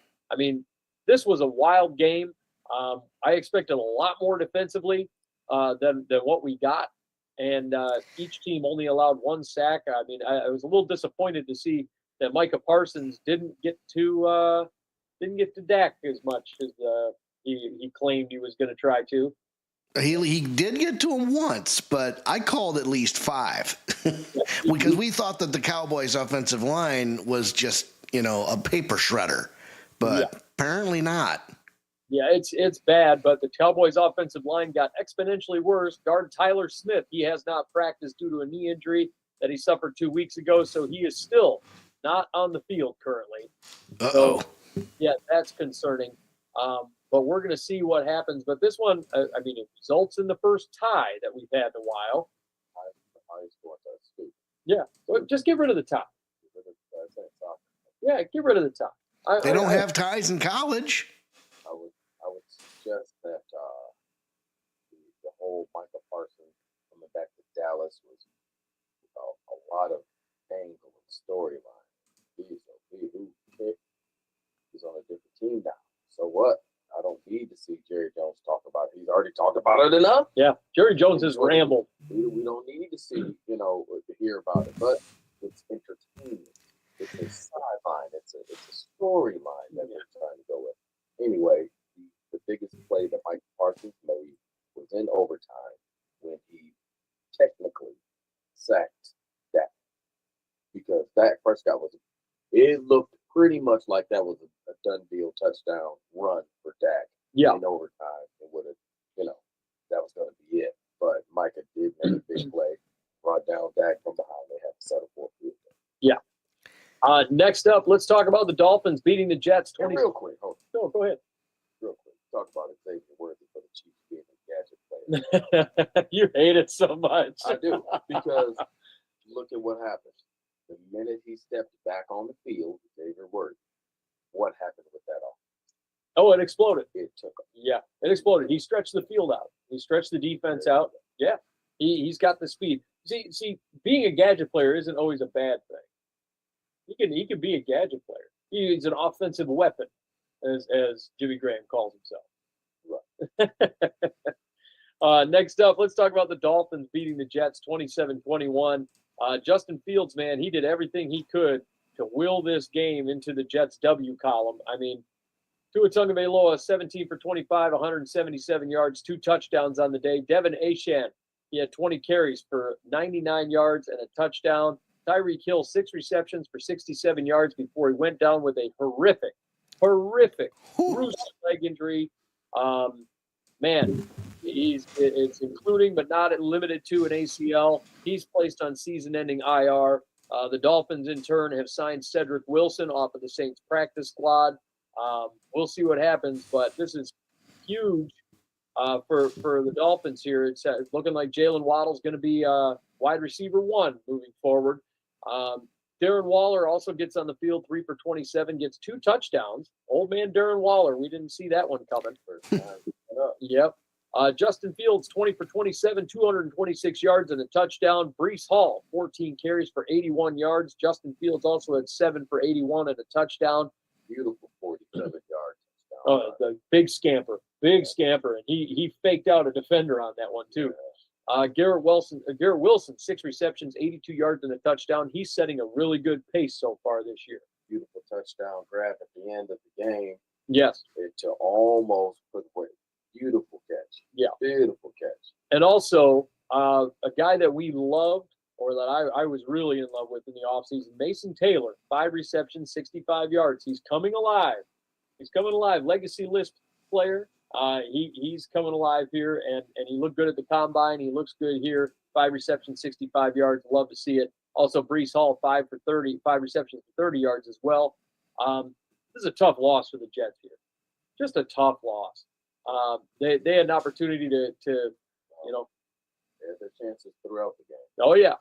This was a wild game. I expected a lot more defensively than what we got, and each team only allowed 1 sack. I was a little disappointed to see that Micah Parsons didn't get to Dak as much as he claimed he was going to try to. He did get to him once, but I called at least 5 because we thought that the Cowboys' offensive line was just, a paper shredder, but apparently not. Yeah, it's bad, but the Cowboys' offensive line got exponentially worse. Guard Tyler Smith, he has not practiced due to a knee injury that he suffered 2 weeks ago, so he is still not on the field currently. Uh-oh. So, yeah, that's concerning. But we're going to see what happens. But this one, it results in the first tie that we've had in a while. Yeah, so just get rid of the tie. Yeah, get rid of the tie. They don't have ties in college. I would suggest that the whole Michael Parsons coming back to Dallas was a lot of angle and storyline. He's on a different team now. So what? I don't need to see Jerry Jones talk about it. He's already talked about it enough. Yeah, Jerry Jones has rambled. We don't need to see, to hear about it. But it's entertainment. It's a sideline. It's a storyline that they're trying to go with. Anyway, the biggest play that Mike Parsons made was in overtime when he technically sacked Dak. Because Dak Prescott it looked pretty much like that was a done deal touchdown run for Dak in overtime. It would have, that was going to be it. But Micah did make a big play, brought down Dak from behind. They had a settle for a field goal. Yeah. Next up, let's talk about the Dolphins beating the Jets. And real quick, hold on. No, go ahead. Real quick. Talk about Xavier Worthy for the Chiefs being a gadget player. You hate it so much. I do, because look at what happened. The minute he stepped back on the field, Xavier Worthy, what happened with that offense? Oh, it exploded. It took him. Yeah, it exploded. He stretched the field out. He stretched the defense out. Yeah, he's got the speed. See, being a gadget player isn't always a bad thing. He can be a gadget player. He's an offensive weapon, as Jimmy Graham calls himself. Right. Next up, let's talk about the Dolphins beating the Jets 27-21. Justin Fields, man, he did everything he could to will this game into the Jets' W column. I mean, Tua Tagovailoa, 17 for 25, 177 yards, 2 touchdowns on the day. Devin Achane, he had 20 carries for 99 yards and a touchdown. Tyreek Hill, 6 receptions for 67 yards before he went down with a horrific gruesome leg injury. Man, it's including but not limited to an ACL. He's placed on season-ending IR. The Dolphins, in turn, have signed Cedric Wilson off of the Saints practice squad. We'll see what happens, but this is huge for the Dolphins here. It's looking like Jalen Waddle's going to be wide receiver 1 moving forward. Darren Waller also gets on the field, 3 for 27, gets 2 touchdowns. Old man Darren Waller, we didn't see that one coming. Yep. Justin Fields, 20 for 27, 226 yards and a touchdown. Breece Hall, 14 carries for 81 yards. Justin Fields also had 7 for 81 and a touchdown. Beautiful 47 yards. Oh, the big scamper. And he faked out a defender on that one too. Garrett Wilson, 6 receptions, 82 yards and a touchdown. He's setting a really good pace so far this year. Beautiful touchdown grab at the end of the game. Yes. To almost put away. Beautiful catch. Yeah. Beautiful catch. And also, a guy that we loved, or that I was really in love with in the offseason, Mason Taylor, 5 receptions, 65 yards. He's coming alive. Legacy list player. He's coming alive here, and he looked good at the combine. He looks good here. 5 receptions, 65 yards. Love to see it. Also, Breece Hall, 5 receptions for 30 yards as well. This is a tough loss for the Jets here. Just a tough loss. They had an opportunity to They had their chances throughout the game. Oh yeah.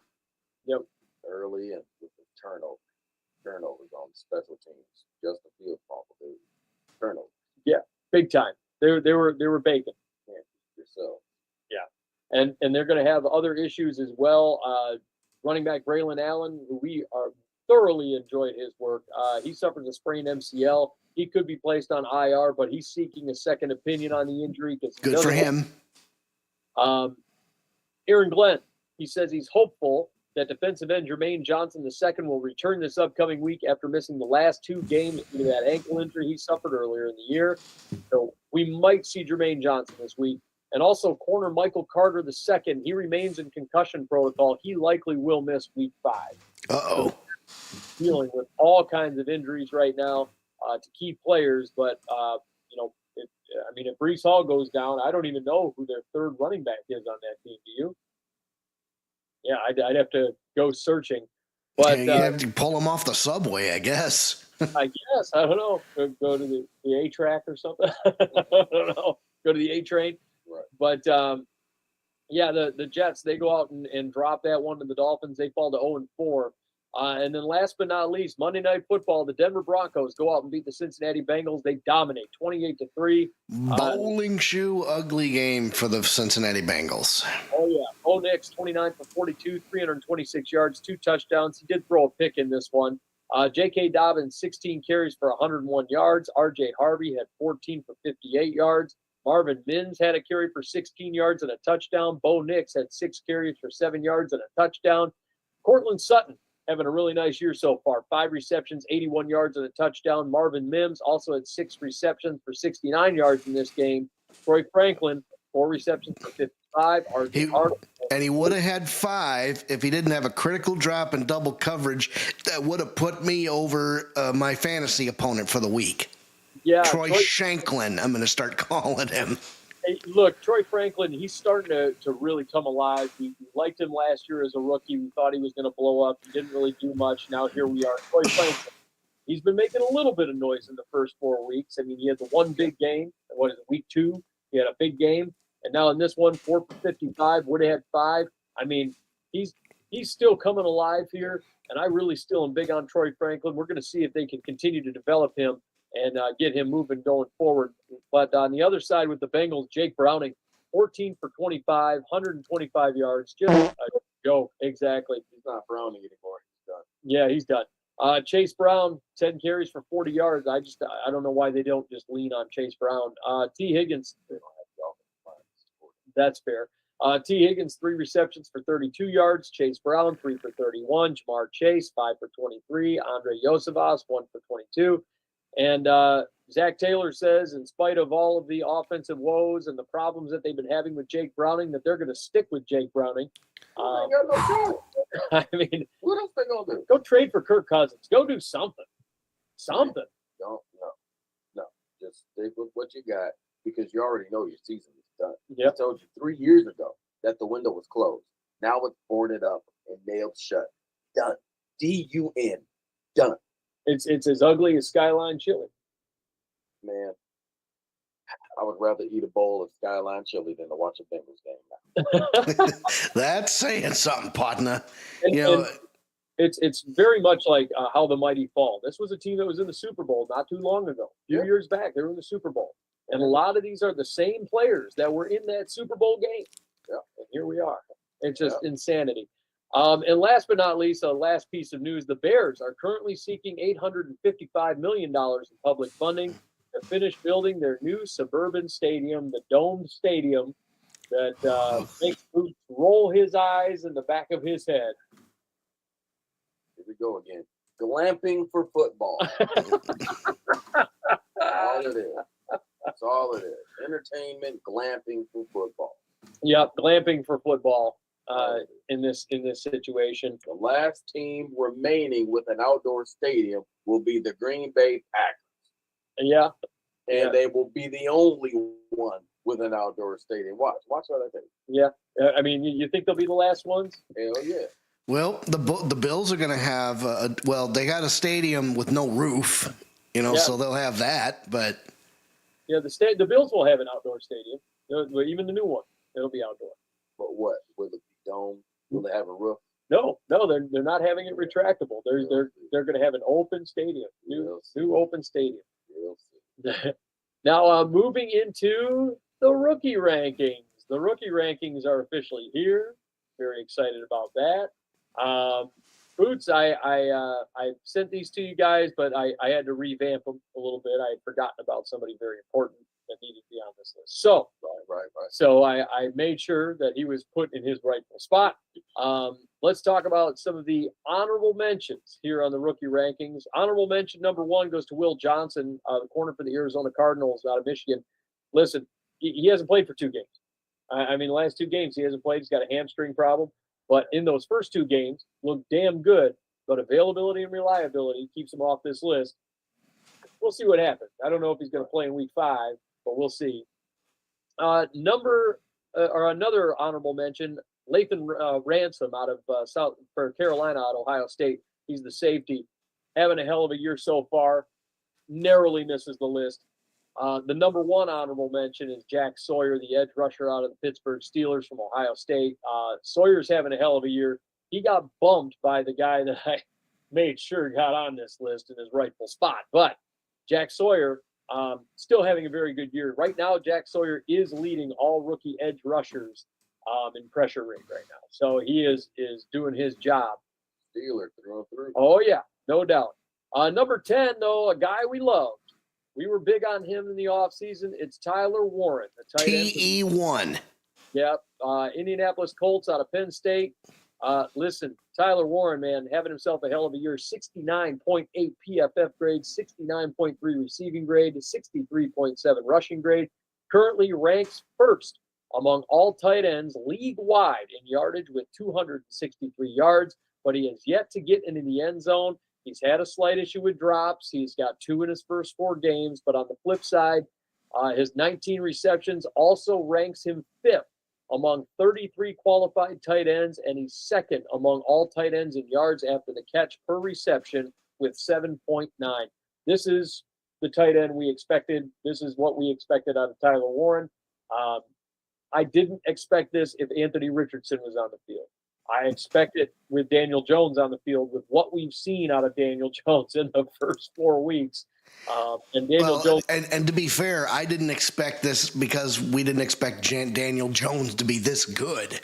Yep. Early and with the turnovers on special teams. Justin Fields fumbled. Turnovers. Yeah, big time. They were baking. Yourself. Yeah, and they're going to have other issues as well. Running back Braylon Allen, who we are thoroughly enjoyed his work. He suffered a sprained MCL. He could be placed on IR, but he's seeking a second opinion on the injury. Good for him. Aaron Glenn, he says he's hopeful that defensive end Jermaine Johnson II will return this upcoming week after missing the last 2 games due to that ankle injury he suffered earlier in the year. So we might see Jermaine Johnson this week. And also corner Michael Carter II, he remains in concussion protocol. He likely will miss week 5. Uh-oh. Dealing with all kinds of injuries right now to key players. But, if Breece Hall goes down, I don't even know who their 3rd running back is on that team. Do you? Yeah, I'd have to go searching. But you have to pull him off the subway, I guess. I don't know. Go to the A track or something. I don't know. Go to the A train. Right. But the Jets, they go out and drop that one to the Dolphins. They fall to 0-4. And then last but not least, Monday Night Football, the Denver Broncos go out and beat the Cincinnati Bengals. They dominate 28-3. Bowling shoe ugly game for the Cincinnati Bengals. Oh, yeah. Bo Nix, 29 for 42, 326 yards, 2 touchdowns. He did throw a pick in this one. J.K. Dobbins, 16 carries for 101 yards. R.J. Harvey had 14 for 58 yards. Marvin Mims had a carry for 16 yards and a touchdown. Bo Nix had 6 carries for 7 yards and a touchdown. Cortland Sutton having a really nice year so far. 5 receptions, 81 yards and a touchdown. Marvin Mims also had 6 receptions for 69 yards in this game. Troy Franklin, 4 receptions for 55. And he would have had 5 if he didn't have a critical drop in double coverage that would have put me over my fantasy opponent for the week. Yeah, Troy Shanklin, I'm going to start calling him. Hey, look, Troy Franklin, he's starting to really come alive. We liked him last year as a rookie. We thought he was going to blow up. He didn't really do much. Now here we are. Troy Franklin, he's been making a little bit of noise in the first 4 weeks. I mean, he had the one big game. What is it, week 2? He had a big game. And now in this one, 4 for 55, would have had 5. I mean, he's still coming alive here. And I really still am big on Troy Franklin. We're going to see if they can continue to develop him and get him moving going forward. But on the other side with the Bengals, Jake Browning, 14 for 25, 125 yards. Just a joke, exactly. He's not Browning anymore. He's done. Yeah, he's done. Chase Brown, 10 carries for 40 yards. I don't know why they don't just lean on Chase Brown. T. Higgins, They don't have the offensive line to support him. that's fair. T. Higgins, 3 receptions for 32 yards. Chase Brown, 3 for 31. Jamar Chase, 5 for 23. Andre Yosevas, 1 for 22. And Zach Taylor says, in spite of all of the offensive woes and the problems that they've been having with Jake Browning, that they're going to stick with Jake Browning. They ain't got no choice. I mean, What else they gonna do? go trade for Kirk Cousins. Go do something. Something. No. Just stick with what you got because you already know your season is done. Yep. I told you 3 years ago that the window was closed. Now it's boarded up and nailed shut. Done. D-U-N. Done. It's as ugly as Skyline chili. Man, I would rather eat a bowl of Skyline chili than to watch a Bengals game now. That's saying something, partner. And, You know, and it's very much like how the mighty fall. This was a team that was in the Super Bowl not too long ago. A few years back, they were in the Super Bowl. And a lot of these are the same players that were in that Super Bowl game. Yeah. And here we are. It's just insanity. And last but not least, a last piece of news, the Bears are currently seeking $855 million in public funding to finish building their new suburban stadium, the domed stadium that makes Boots roll his eyes in the back of his head. Here we go again. Glamping for football. All it is. That's all it is. Entertainment, glamping for football. Yep, glamping for football in this situation. The last team remaining with an outdoor stadium will be the Green Bay Packers. Yeah, And they will be the only one with an outdoor stadium. Watch what I think. yeah. I mean, you think they'll be the last ones? Hell yeah. well, the Bills are going to have, they got a stadium with no roof, so they'll have that, but. Yeah, the Bills will have an outdoor stadium. Even the new one, it'll be outdoor. But what? Will it be domed? Will it have a roof? No, they're not having it retractable. They're going to have an open stadium, new open stadium. We'll see. Now, moving into the rookie rankings. The rookie rankings are officially here. Very excited about that. Boots, I sent these to you guys, but I had to revamp them a little bit. I had forgotten about somebody very important that needed to be on this list. So, Right. So I made sure that he was put in his rightful spot. Let's talk about some of the honorable mentions here on the rookie rankings. Honorable mention number 1 goes to Will Johnson, the corner for the Arizona Cardinals out of Michigan. Listen, he hasn't played for 2 games. I mean, the last 2 games he hasn't played. He's got a hamstring problem. But in those first 2 games, looked damn good. But availability and reliability keeps him off this list. We'll see what happens. I don't know if he's going to play in week 5, but we'll see. Another honorable mention, Lathan Ransom out of Carolina, out of Ohio State. He's the safety, having a hell of a year so far. Narrowly misses the list. The number 1 honorable mention is Jack Sawyer, the edge rusher out of the Pittsburgh Steelers from Ohio State. Sawyer's having a hell of a year. He got bumped by the guy that I made sure got on this list in his rightful spot. But Jack Sawyer, still having a very good year. Right now, Jack Sawyer is leading all rookie edge rushers in pressure rate right now. So he is doing his job. Steeler through. Oh, yeah, no doubt. Number 10, though, a guy we loved. We were big on him in the offseason. It's Tyler Warren, the tight end. TE1. Yep. Indianapolis Colts out of Penn State. Listen, Tyler Warren, man, having himself a hell of a year. 69.8 PFF grade, 69.3 receiving grade, 63.7 rushing grade. Currently ranks first among all tight ends league-wide in yardage with 263 yards, but he has yet to get into the end zone. He's had a slight issue with drops. He's got 2 in his first 4 games, but on the flip side, His 19 receptions also ranks him 5th among 33 qualified tight ends, and he's 2nd among all tight ends in yards after the catch per reception with 7.9. This is the tight end we expected. This is what we expected out of Tyler Warren. I didn't expect this if Anthony Richardson was on the field. I expect it with Daniel Jones on the field with what we've seen out of Daniel Jones in the first 4 weeks. And Daniel Jones. And to be fair, I didn't expect this because we didn't expect Daniel Jones to be this good,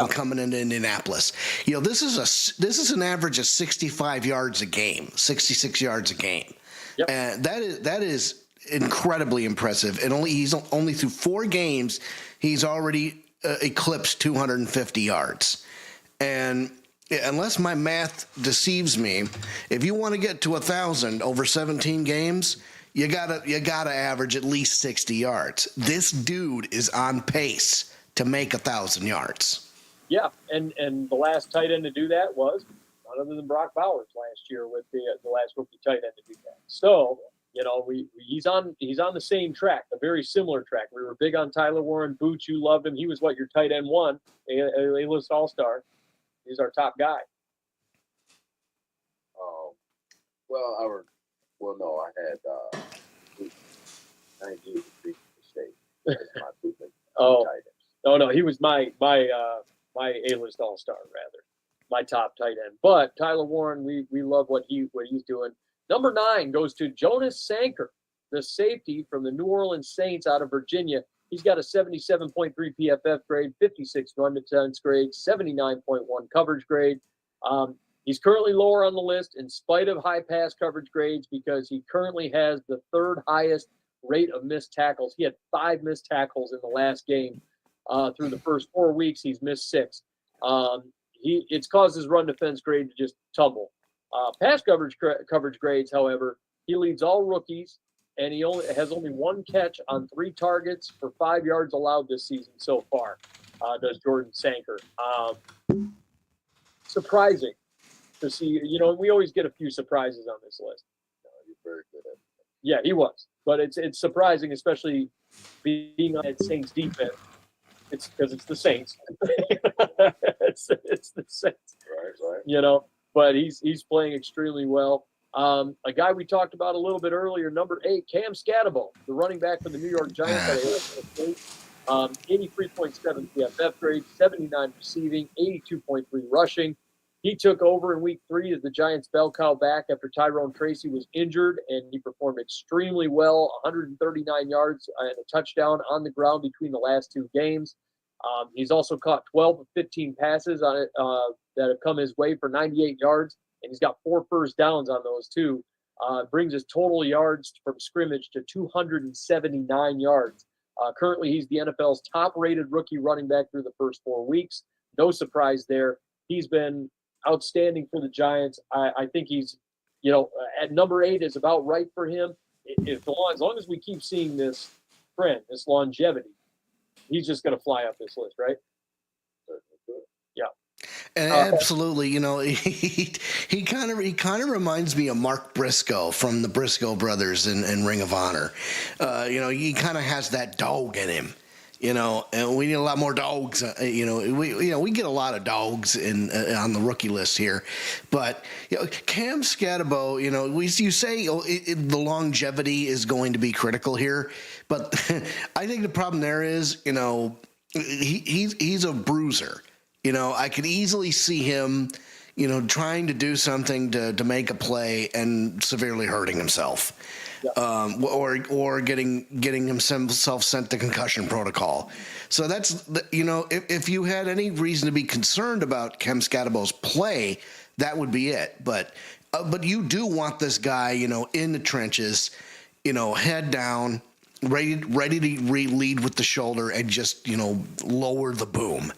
coming into Indianapolis. This is an average of 65 yards a game, 66 yards a game. Yep. And that is incredibly impressive. And he's only through 4 games, he's already eclipsed 250 yards. And unless my math deceives me, if you want to get to 1,000 over 17 games, you gotta average at least 60 yards. This dude is on pace to make 1,000 yards. Yeah, and the last tight end to do that was none other than Brock Bowers last year with the last rookie tight end to do that. So he's on the same track, a very similar track. We were big on Tyler Warren. Boots, you loved him. He was your tight end 1, A-list All-Star. He's our top guy. I had 98 State. That's my bootleg. No, he was my A-list All-Star rather, my top tight end. But Tyler Warren, we love what he's doing. Number 9 goes to Jonas Sanker, the safety from the New Orleans Saints out of Virginia. He's got a 77.3 PFF grade, 56 run defense grade, 79.1 coverage grade. He's currently lower on the list in spite of high pass coverage grades because he currently has the 3rd highest rate of missed tackles. He had 5 missed tackles in the last game. Through the first 4 weeks, he's missed 6. It's caused his run defense grade to just tumble. Pass coverage grades, however, he leads all rookies, and he has only 1 catch on 3 targets for 5 yards allowed this season so far. Does Jordan Sanker? Surprising to see. We always get a few surprises on this list. He's very good at it. Yeah, he was, but it's surprising, especially being on that Saints defense. It's because it's the Saints. it's the Saints. Right. But he's playing extremely well. A guy we talked about a little bit earlier, number 8, Cam Scatterbo, the running back for the New York Giants. 83.7 PFF grade, 79 receiving, 82.3 rushing. He took over in week 3 as the Giants' bell cow back after Tyrone Tracy was injured, and he performed extremely well, 139 yards and a touchdown on the ground between the last 2 games. He's also caught 12 of 15 passes on it that have come his way for 98 yards, and he's got 4 first downs on those too. Brings his total yards from scrimmage to 279 yards. Currently, he's the NFL's top-rated rookie running back through the first 4 weeks. No surprise there. He's been outstanding for the Giants. I think he's, at number 8 is about right for him. As long as we keep seeing this trend, this longevity, he's just going to fly up this list, right? Yeah. And absolutely, he kind of reminds me of Mark Briscoe from the Briscoe brothers in Ring of Honor. He kind of has that dog in him. And we need a lot more dogs. We get a lot of dogs on the rookie list here, but Cam Scatterbo. You say the longevity is going to be critical here, but I think the problem there is, he's a bruiser. I could easily see him, trying to do something to make a play and severely hurting himself. Yeah. Or getting himself sent to concussion protocol. So that's, if you had any reason to be concerned about Cam Scatterbo's play, that would be it. But you do want this guy, in the trenches, head down, ready to lead with the shoulder and just, lower the boom.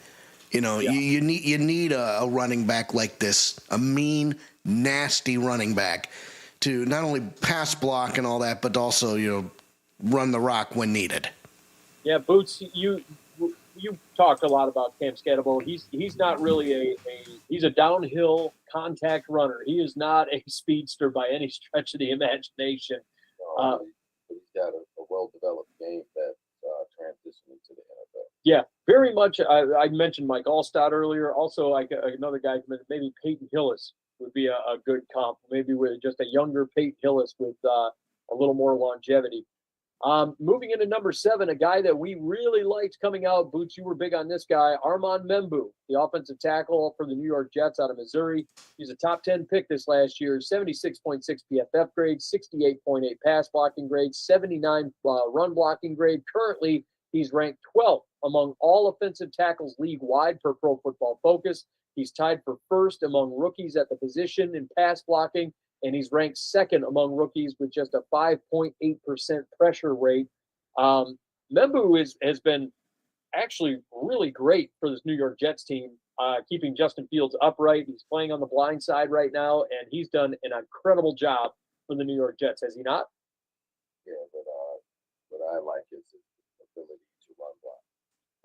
You need a running back like this, a mean, nasty running back, to not only pass block and all that, but also, run the rock when needed. Yeah, Boots, you talked a lot about Cam Scatterbo. He's not really he's a downhill contact runner. He is not a speedster by any stretch of the imagination. He's got a well-developed very much. I mentioned Mike Allstott earlier. Also, another guy, maybe Peyton Hillis would be a good comp. Maybe with just a younger Peyton Hillis with a little more longevity. Moving into number 7, a guy that we really liked coming out. Boots, you were big on this guy, Armand Membu, the offensive tackle for the New York Jets out of Missouri. He's a top 10 pick this last year, 76.6 PFF grade, 68.8 pass blocking grade, 79 run blocking grade. Currently, he's ranked 12th among all offensive tackles league-wide per Pro Football Focus. He's tied for first among rookies at the position in pass blocking, and he's ranked second among rookies with just a 5.8% pressure rate. Membu has been actually really great for this New York Jets team, keeping Justin Fields upright. He's playing on the blind side right now, and he's done an incredible job for the New York Jets, has he not? Yeah, but what I like is his ability to run block.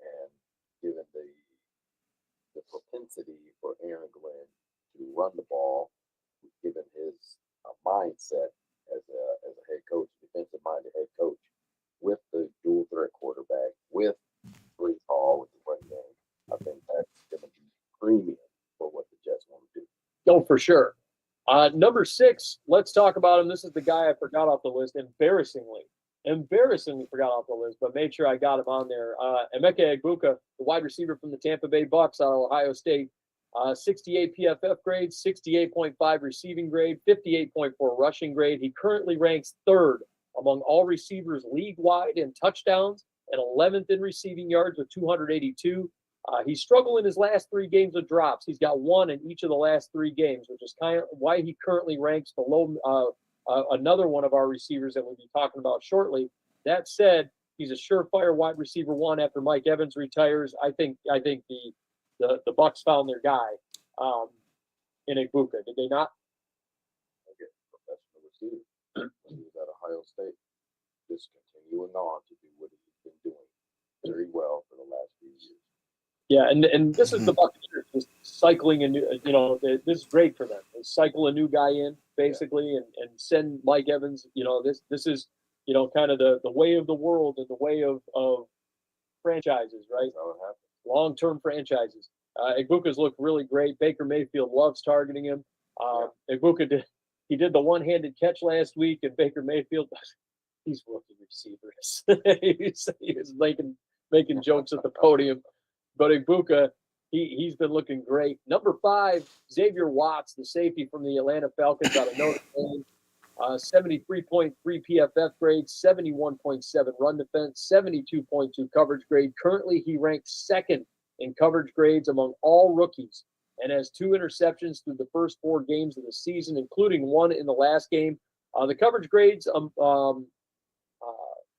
And given the propensity for Aaron Glenn to run the ball, given his mindset as a head coach, defensive-minded head coach, with the dual threat quarterback, with Brees Hall with the run game, I think that's going to be premium for what the Jets want to do. Oh, for sure. Number 6, let's talk about him. This is the guy I forgot off the list, embarrassingly forgot off the list, but made sure I got him on there. Emeka Egbuka, the wide receiver from the Tampa Bay Bucks out of Ohio State. 68 PFF grade, 68.5 receiving grade, 58.4 rushing grade. He currently ranks 3rd among all receivers league-wide in touchdowns and 11th in receiving yards with 282. He's struggled in his last 3 games with drops. He's got 1 in each of the last 3 games, which is kind of why he currently ranks below another one of our receivers that we'll be talking about shortly. That said, he's a surefire wide receiver 1 after Mike Evans retires. I think the Bucks found their guy in Egbuka, did they not? Okay, professional receiver. He was at Ohio State, just continuing on to do what he's been doing very well for the last few years. Yeah, and this is the Buccaneers just cycling a new, this is great for them. They cycle a new guy in basically, and send Mike Evans. This is kind of the way of the world and the way of franchises, right? That's how it happens. Long-term franchises. Egbuka's looked really great. Baker Mayfield loves targeting him. Egbuka did the one-handed catch last week, and Baker Mayfield, he's rookie receivers. he was making jokes at the podium. But Egbuka, he's been looking great. Number 5, Xavier Watts, the safety from the Atlanta Falcons out of Notre Dame. 73.3 PFF grade, 71.7 run defense, 72.2 coverage grade. Currently, he ranks 2nd in coverage grades among all rookies and has 2 interceptions through the first 4 games of the season, including 1 in the last game. The coverage grades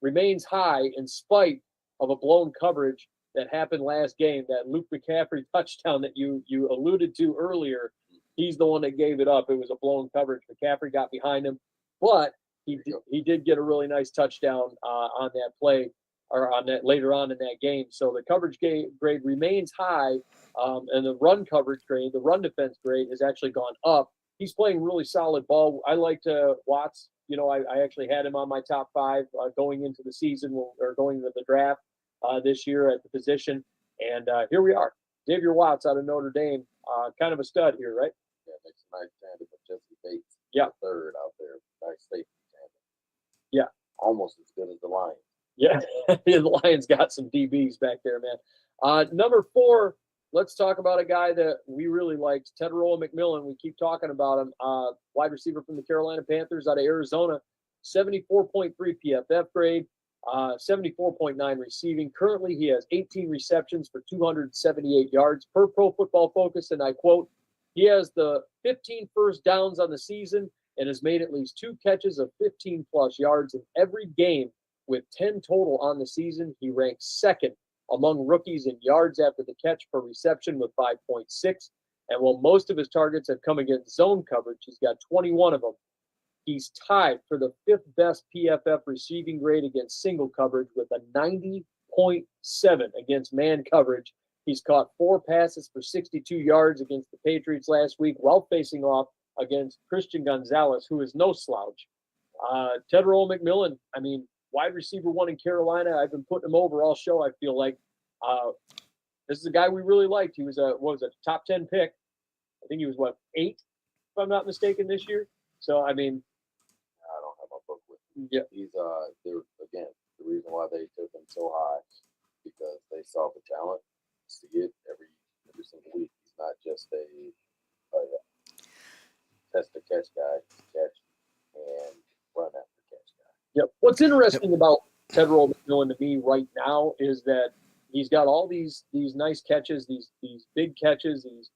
remains high in spite of a blown coverage that happened last game, that Luke McCaffrey touchdown that you alluded to earlier. He's the one that gave it up. It was a blown coverage. McCaffrey got behind him, but he did get a really nice touchdown on that play, or on that later on in that game. So the coverage grade remains high, and the run coverage grade, the run defense grade, has actually gone up. He's playing really solid ball. I liked Watts. I actually had him on my top 5 going into the season, or going into the draft this year at the position. And here we are. Xavier Watts out of Notre Dame, kind of a stud here, right? Yeah, makes a nice tandem with Jesse Bates. Yeah. 3rd out there. Nice safety tandem. Yeah. Almost as good as the Lions. Yeah, the Lions got some DBs back there, man. Number 4, let's talk about a guy that we really liked, Teteroa McMillan. We keep talking about him. Wide receiver from the Carolina Panthers out of Arizona, 74.3 PFF grade, 74.9 receiving. Currently, he has 18 receptions for 278 yards per Pro Football Focus, and I quote, he has the 15 first downs on the season and has made at least 2 catches of 15-plus yards in every game, with 10 total on the season. He ranks 2nd among rookies in yards after the catch per reception with 5.6. And while most of his targets have come against zone coverage, he's got 21 of them. He's tied for the 5th best PFF receiving grade against single coverage with a 90.7 against man coverage. He's caught 4 passes for 62 yards against the Patriots last week while facing off against Christian Gonzalez, who is no slouch. Teteroa McMillan, wide receiver 1 in Carolina. I've been putting him over all show, I feel like. This is a guy we really liked. He was a top 10 pick. I think he was 8, if I'm not mistaken, this year. So I mean, I don't have my book with me. Yeah. He's again, the reason why they took him so high because they saw the talent, see it every single week. He's not just a test to catch guy, catch and run after catch guy. Yep. What's interesting about Tedrow McMillan to me right now is that he's got all these nice catches, these big catches, these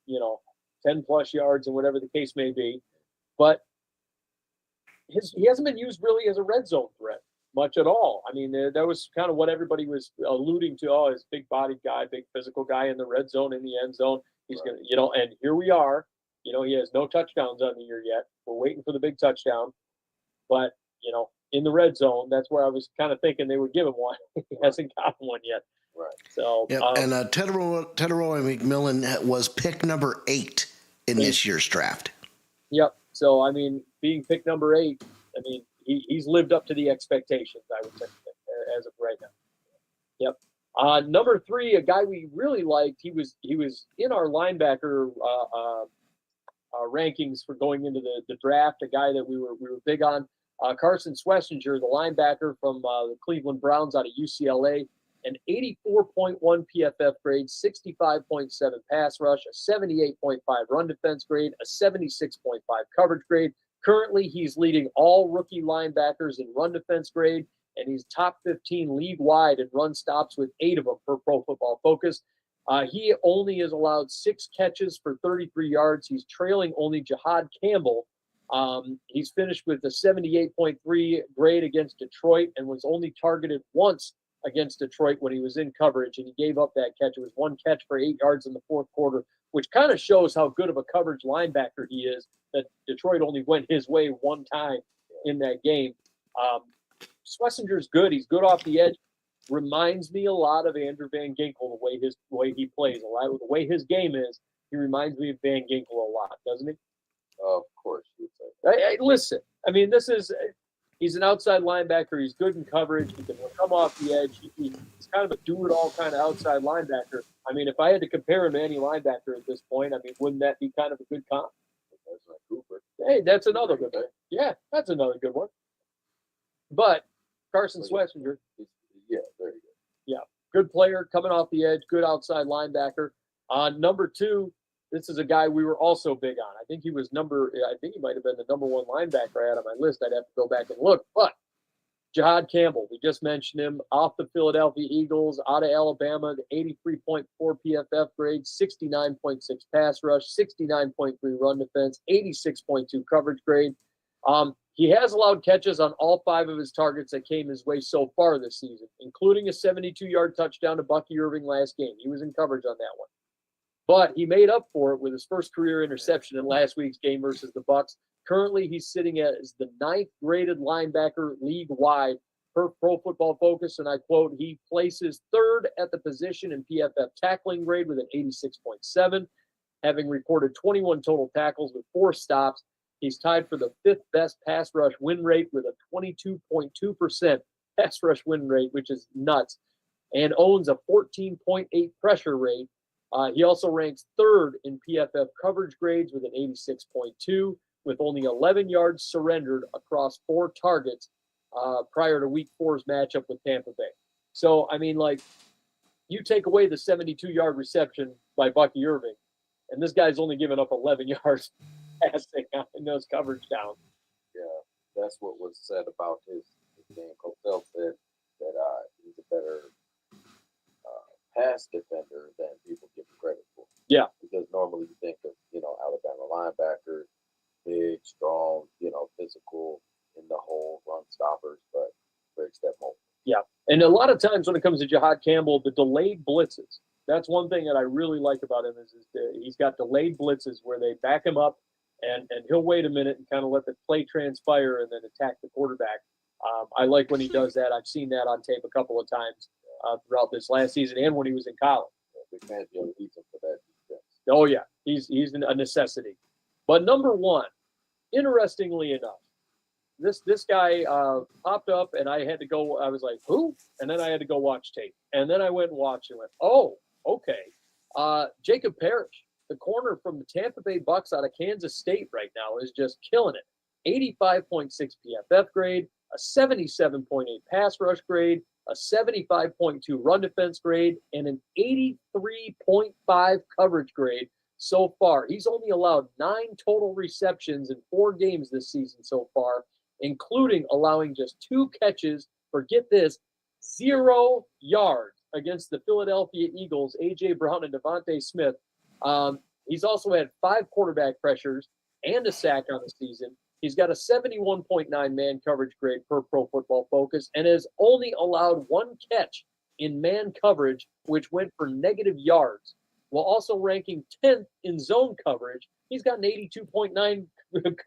10+ yards and whatever the case may be, but he hasn't been used really as a red zone threat much at all. I mean, that was kind of what everybody was alluding to. Oh, his big bodied guy, big physical guy in the red zone, in the end zone. He's going to, and here we are. He has no touchdowns on the year yet. We're waiting for the big touchdown. But, in the red zone, that's where I was kind of thinking they would give him one. He hasn't gotten one yet. Right. So, yep. And Tedrow McMillan was pick number 8 in this year's draft. Yep. So, I mean, being pick number 8, I mean, he's lived up to the expectations, I would say, as of right now. Yep. Number 3, a guy we really liked. He was in our linebacker rankings for going into the draft. A guy that we were big on. Carson Schlesinger, the linebacker from the Cleveland Browns out of UCLA, an 84.1 PFF grade, 65.7 pass rush, a 78.5 run defense grade, a 76.5 coverage grade. Currently, he's leading all rookie linebackers in run defense grade, and he's top 15 league-wide in run stops with 8 of them per Pro Football Focus. He only has allowed 6 catches for 33 yards. He's trailing only Jihad Campbell. He's finished with a 78.3 grade against Detroit and was only targeted once against Detroit when he was in coverage, and he gave up that catch. It was 1 catch for 8 yards in the fourth quarter, which kind of shows how good of a coverage linebacker he is, that Detroit only went his way 1 time in that game. Schlesinger's good. He's good off the edge. Reminds me a lot of Andrew Van Ginkel, the way he plays. A lot of the way his game is, he reminds me of Van Ginkel a lot, doesn't he? Of course. You'd say. Hey, listen, I mean, he's an outside linebacker. He's good in coverage. He can come off the edge. He's kind of a do-it-all kind of outside linebacker. I mean, if I had to compare him to any linebacker at this point, I mean, wouldn't that be kind of a good comp? Hey, that's another good one. Yeah, that's another good one. But Carson Schlesinger. Yeah, very good. Yeah, good player coming off the edge, good outside linebacker. Number 2, this is a guy we were also big on. I think he might have been the number 1 linebacker I had on my list. I'd have to go back and look. But Jihad Campbell, we just mentioned him, off the Philadelphia Eagles, out of Alabama, the 83.4 PFF grade, 69.6 pass rush, 69.3 run defense, 86.2 coverage grade. He has allowed catches on all 5 of his targets that came his way so far this season, including a 72-yard touchdown to Bucky Irving last game. He was in coverage on that one. But he made up for it with his first career interception in last week's game versus the Bucs. Currently, he's sitting as the 9th graded linebacker league-wide per Pro Football Focus, and I quote, he places 3rd at the position in PFF tackling grade with an 86.7, having recorded 21 total tackles with 4 stops. He's tied for the 5th best pass rush win rate with a 22.2% pass rush win rate, which is nuts, and owns a 14.8 pressure rate. He also ranks 3rd in PFF coverage grades with an 86.2, with only 11 yards surrendered across 4 targets prior to Week 4's matchup with Tampa Bay. So, I mean, like, you take away the 72-yard reception by Bucky Irving, and this guy's only given up 11 yards passing in those coverage downs. Yeah, that's what was said about his game. Copel said that he's a better pass defender than people give him credit for. Yeah. Because normally you think of, Alabama linebackers, big, strong, physical, in the hole, run stoppers, but breaks that moment. Yeah. And a lot of times when it comes to Jihad Campbell, the delayed blitzes, that's one thing that I really like about him is he's got delayed blitzes where they back him up and he'll wait a minute and kind of let the play transpire and then attack the quarterback. I like when he does that. I've seen that on tape a couple of times throughout this last season and when he was in college. Big Fangio needs him for that defense. Oh, yeah. He's a necessity. But number 1, interestingly enough, this guy popped up, and I had to go. I was like, who? And then I had to go watch tape. And then I went and watched and went, oh, okay. Jacob Parrish, the corner from the Tampa Bay Bucks out of Kansas State right now, is just killing it. 85.6 PFF grade, a 77.8 pass rush grade, a 75.2 run defense grade, and an 83.5 coverage grade so far. He's only allowed 9 total receptions in 4 games this season so far, including allowing just 2 catches for, get this, 0 yards against the Philadelphia Eagles, A.J. Brown and Devontae Smith. He's also had 5 quarterback pressures and a sack on the season. He's got a 71.9 man coverage grade per Pro Football Focus and has only allowed 1 catch in man coverage, which went for negative yards, while also ranking 10th in zone coverage. He's got an 82.9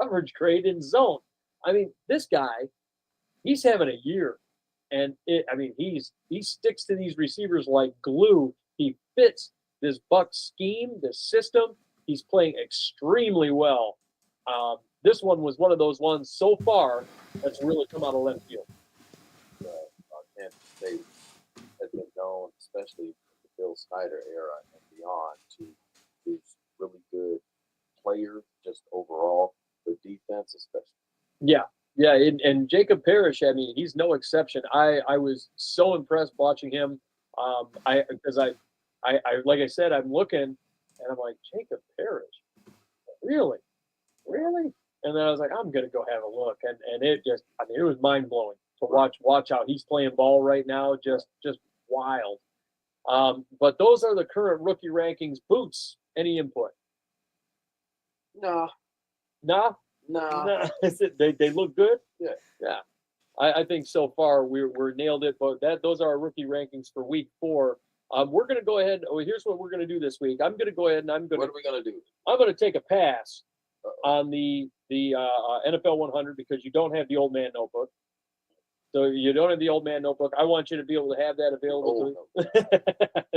coverage grade in zone. I mean, this guy, he's having a year. And he sticks to these receivers like glue. He fits this Bucs scheme, this system. He's playing extremely well. This one was one of those ones so far that's really come out of left field. Kansas State has been known, especially the Bill Snyder era and beyond, to be really good players just overall, the defense especially. Yeah, and Jacob Parrish, I mean, he's no exception. I was so impressed watching him. Because I like I said, I'm looking and I'm like, Jacob Parrish, really? And then I was like, I'm gonna go have a look, and it just, I mean, it was mind blowing to watch how he's playing ball right now, just wild. But those are the current rookie rankings. Boots, any input? No. They look good. Yeah. I think so far we're nailed it. But those are our rookie rankings for week 4. We're gonna go ahead. Oh, here's what we're gonna do this week. I'm gonna go ahead and What are we gonna do? I'm gonna take a pass on the NFL 100 because you don't have the old man notebook. So you don't have the old man notebook. I want you to be able to have that available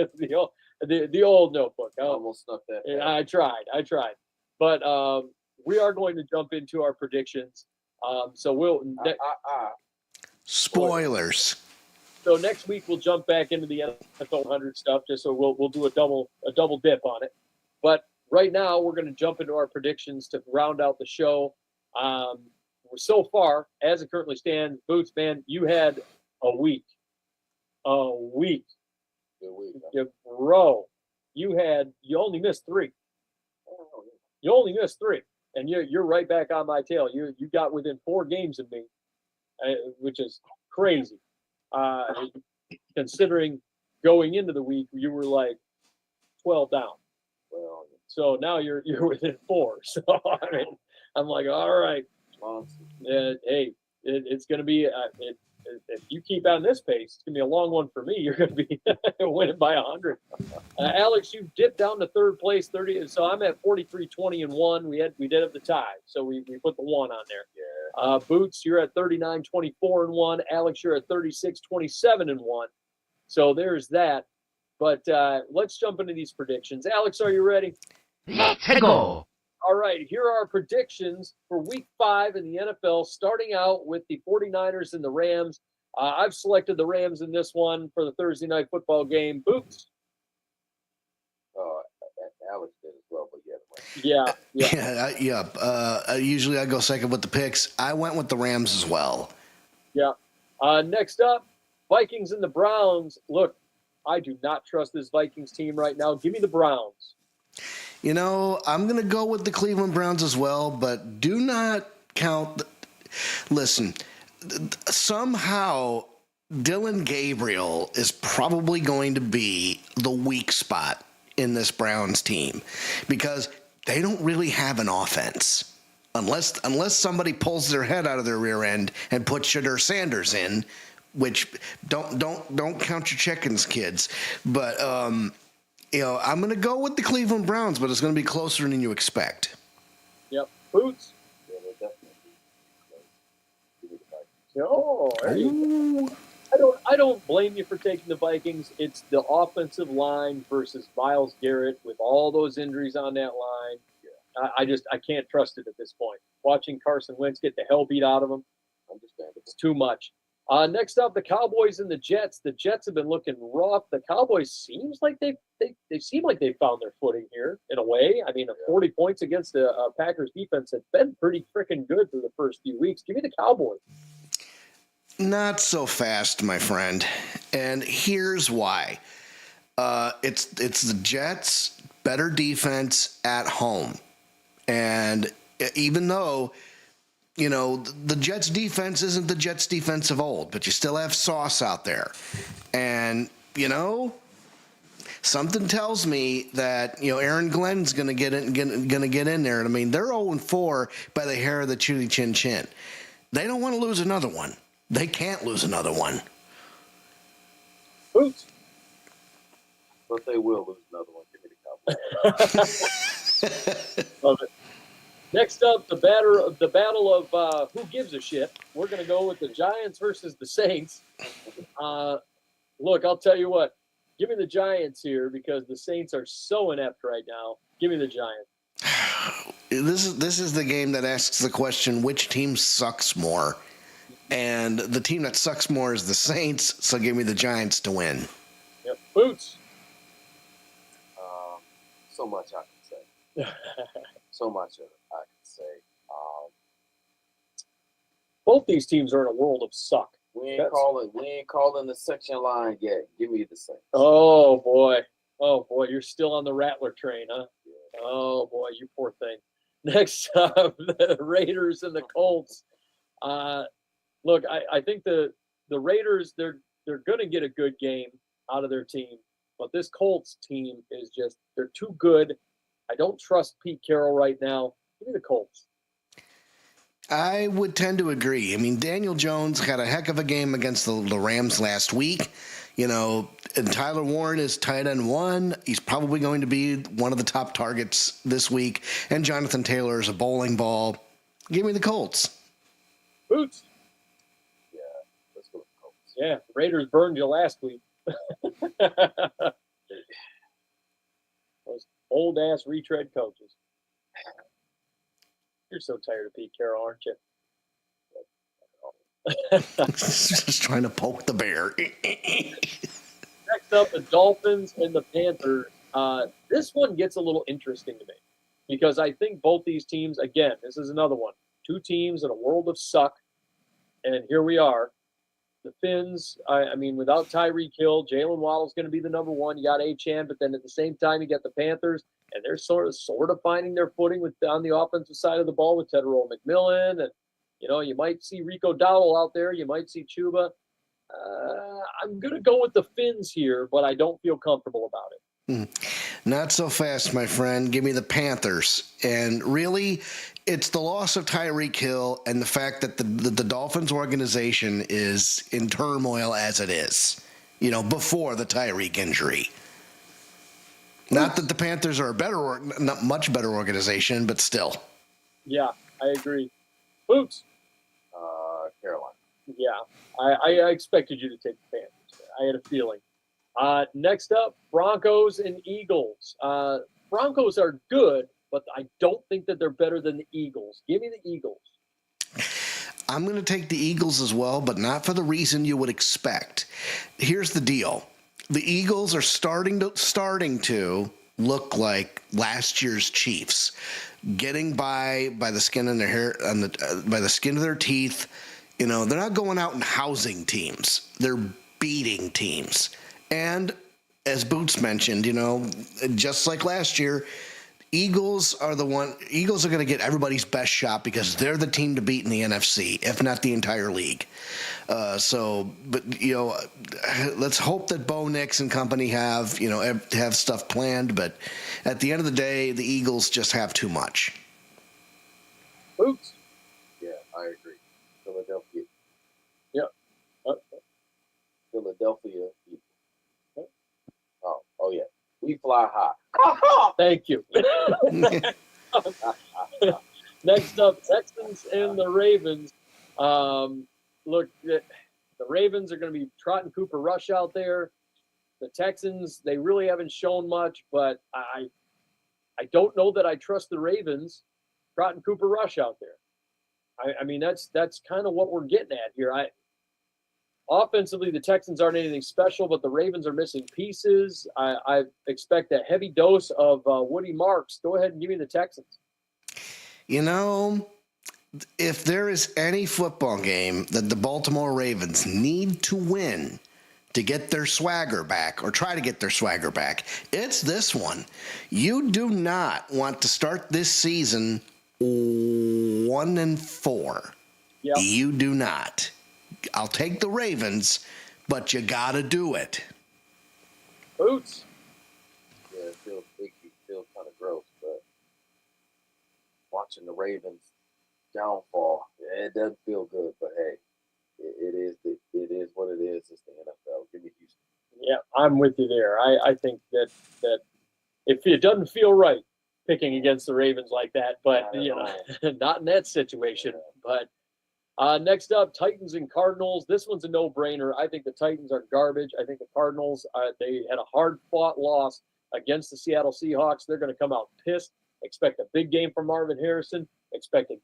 the old notebook. I almost snuck that. Yeah, I tried. But we are going to jump into our predictions. So we'll spoilers. So next week we'll jump back into the NFL 100 stuff, just so we'll do a double dip on it. But right now we're going to jump into our predictions to round out the show. So far, as it currently stands, Boots, man, you had a week. Good week. Yeah, bro, you only missed 3. You only missed 3, and you're right back on my tail. You got within 4 games of me, which is crazy. Considering going into the week, you were like 12 down. Well, so now you're within 4. So I mean, I'm like, all right. Hey, it's going to be if you keep on this pace, it's going to be a long one for me. You're going to be winning by 100. Alex, you dipped down to 3rd place, 30. So I'm at 43, 20, and 1. We did have the tie, so we put the 1 on there. Yeah. Boots, you're at 39, 24, and 1. Alex, you're at 36, 27, and 1. So there's that. But let's jump into these predictions. Alex, are you ready? Let's go. All right, here are our predictions for Week 5 in the NFL, starting out with the 49ers and the Rams. I've selected the Rams in this one for the Thursday night football game. Boots? Alex did as well, but Yeah. Usually I go second with the picks. I went with the Rams as well. Yeah. Next up, Vikings and the Browns. Look, I do not trust this Vikings team right now. Give me the Browns. You know, I'm going to go with the Cleveland Browns as well, but do not count. Listen, somehow Dylan Gabriel is probably going to be the weak spot in this Browns team because they don't really have an offense. Unless somebody pulls their head out of their rear end and puts Shedeur Sanders in, which don't count your chickens, kids. But I'm going to go with the Cleveland Browns, but it's going to be closer than you expect. Yep. Boots? Yeah, they're definitely. Oh, there you go. I don't blame you for taking the Vikings. It's the offensive line versus Myles Garrett with all those injuries on that line. I can't trust it at this point. Watching Carson Wentz get the hell beat out of him, Understandable. It's too much. Next up, the Cowboys and the Jets. The Jets have been looking rough. The Cowboys seems like they seem like they found their footing here in a way. I mean, 40 points against the Packers defense has been pretty freaking good through the first few weeks. Give me the Cowboys. Not so fast, my friend. And here's why. It's the Jets' better defense at home. And even though, the Jets' defense isn't the Jets' defense of old, but you still have Sauce out there. And, something tells me that, Aaron Glenn's going to get in there. And I mean, they're 0-4 by the hair of the chili chin chin. They don't want to lose another one. They can't lose another one. Oops. But they will lose another one. Give me the Cowboys. Love it. Next up, the battle of who gives a shit. We're going to go with the Giants versus the Saints. Look, I'll tell you what. Give me the Giants here because the Saints are so inept right now. Give me the Giants. This is the game that asks the question, which team sucks more? And the team that sucks more is the Saints, so give me the Giants to win. Yep. Boots. So much I can say. So much I can say. Both these teams are in a world of suck. We ain't calling the section line yet. Give me the Saints. Oh boy, you're still on the Rattler train, huh? Yeah. Oh boy, you poor thing. Next up, the Raiders and the Colts. Look, I think the Raiders they're going to get a good game out of their team, but this Colts team is they're too good. I don't trust Pete Carroll right now. Give me the Colts. I would tend to agree. I mean, Daniel Jones had a heck of a game against the Rams last week. And Tyler Warren is tight end 1. He's probably going to be one of the top targets this week. And Jonathan Taylor is a bowling ball. Give me the Colts. Boots. Yeah, let's go with the Colts. Yeah, Raiders burned you last week. Those old-ass retread coaches. You're so tired of Pete Carroll, aren't you? Just trying to poke the bear. Next up, the Dolphins and the Panthers. This one gets a little interesting to me because I think both these teams, again, this is another one. Two teams in a world of suck, and here we are. The Finns, I mean, without Tyreek Hill, Jalen Waddle's going to be the number 1. You got Achane, but then at the same time, you got the Panthers, and they're sort of finding their footing on the offensive side of the ball with Tedrow McMillan, and you might see Rico Dowdle out there, you might see Chuba. I'm going to go with the Finns here, but I don't feel comfortable about it. Not so fast, my friend. Give me the Panthers. And really, it's the loss of Tyreek Hill and the fact that the Dolphins organization is in turmoil as it is, before the Tyreek injury. Not that the Panthers are not much better organization, but still. Yeah, I agree. Boots. Carolina. Yeah, I expected you to take the Panthers. I had a feeling. Next up, Broncos and Eagles. Broncos are good, but I don't think that they're better than the Eagles. Give me the Eagles. I'm going to take the Eagles as well, but not for the reason you would expect. Here's the deal. The Eagles are starting to look like last year's Chiefs, getting by the skin of their hair, by the skin of their teeth. They're not going out and housing teams. They're beating teams. And as Boots mentioned, just like last year, Eagles are going to get everybody's best shot because they're the team to beat in the NFC, if not the entire league. Let's hope that Bo Nix and company have stuff planned. But at the end of the day, the Eagles just have too much. Boots. Yeah, I agree. Philadelphia. Yeah. Philadelphia. Oh yeah. We fly high. Thank you. Next up, Texans and the Ravens. Look, the Ravens are going to be trotting Cooper Rush out there. The Texans, they really haven't shown much, but I don't know that I trust the Ravens trotting Cooper Rush out there. I mean, that's kind of what we're getting at here. Offensively, the Texans aren't anything special, but the Ravens are missing pieces. I expect a heavy dose of Woody Marks. Go ahead and give me the Texans. You know, if there is any football game that the Baltimore Ravens need to win to get their swagger back or try to get their swagger back, it's this one. You do not want to start this season 1-4. Yep. You do not. I'll take the Ravens, but you got to do it. Boots. Yeah, it feels big. It feels kind of gross, but watching the Ravens downfall, it doesn't feel good. But hey, it is what it is. It's the NFL. Give me Houston. Yeah, I'm with you there. I think that if it doesn't feel right picking against the Ravens like that, but not in that situation. But next up, Titans and Cardinals. This one's a no-brainer. I think the Titans are garbage. I think the Cardinals, they had a hard-fought loss against the Seattle Seahawks. They're going to come out pissed. Expect a big game from Marvin Harrison. Expect a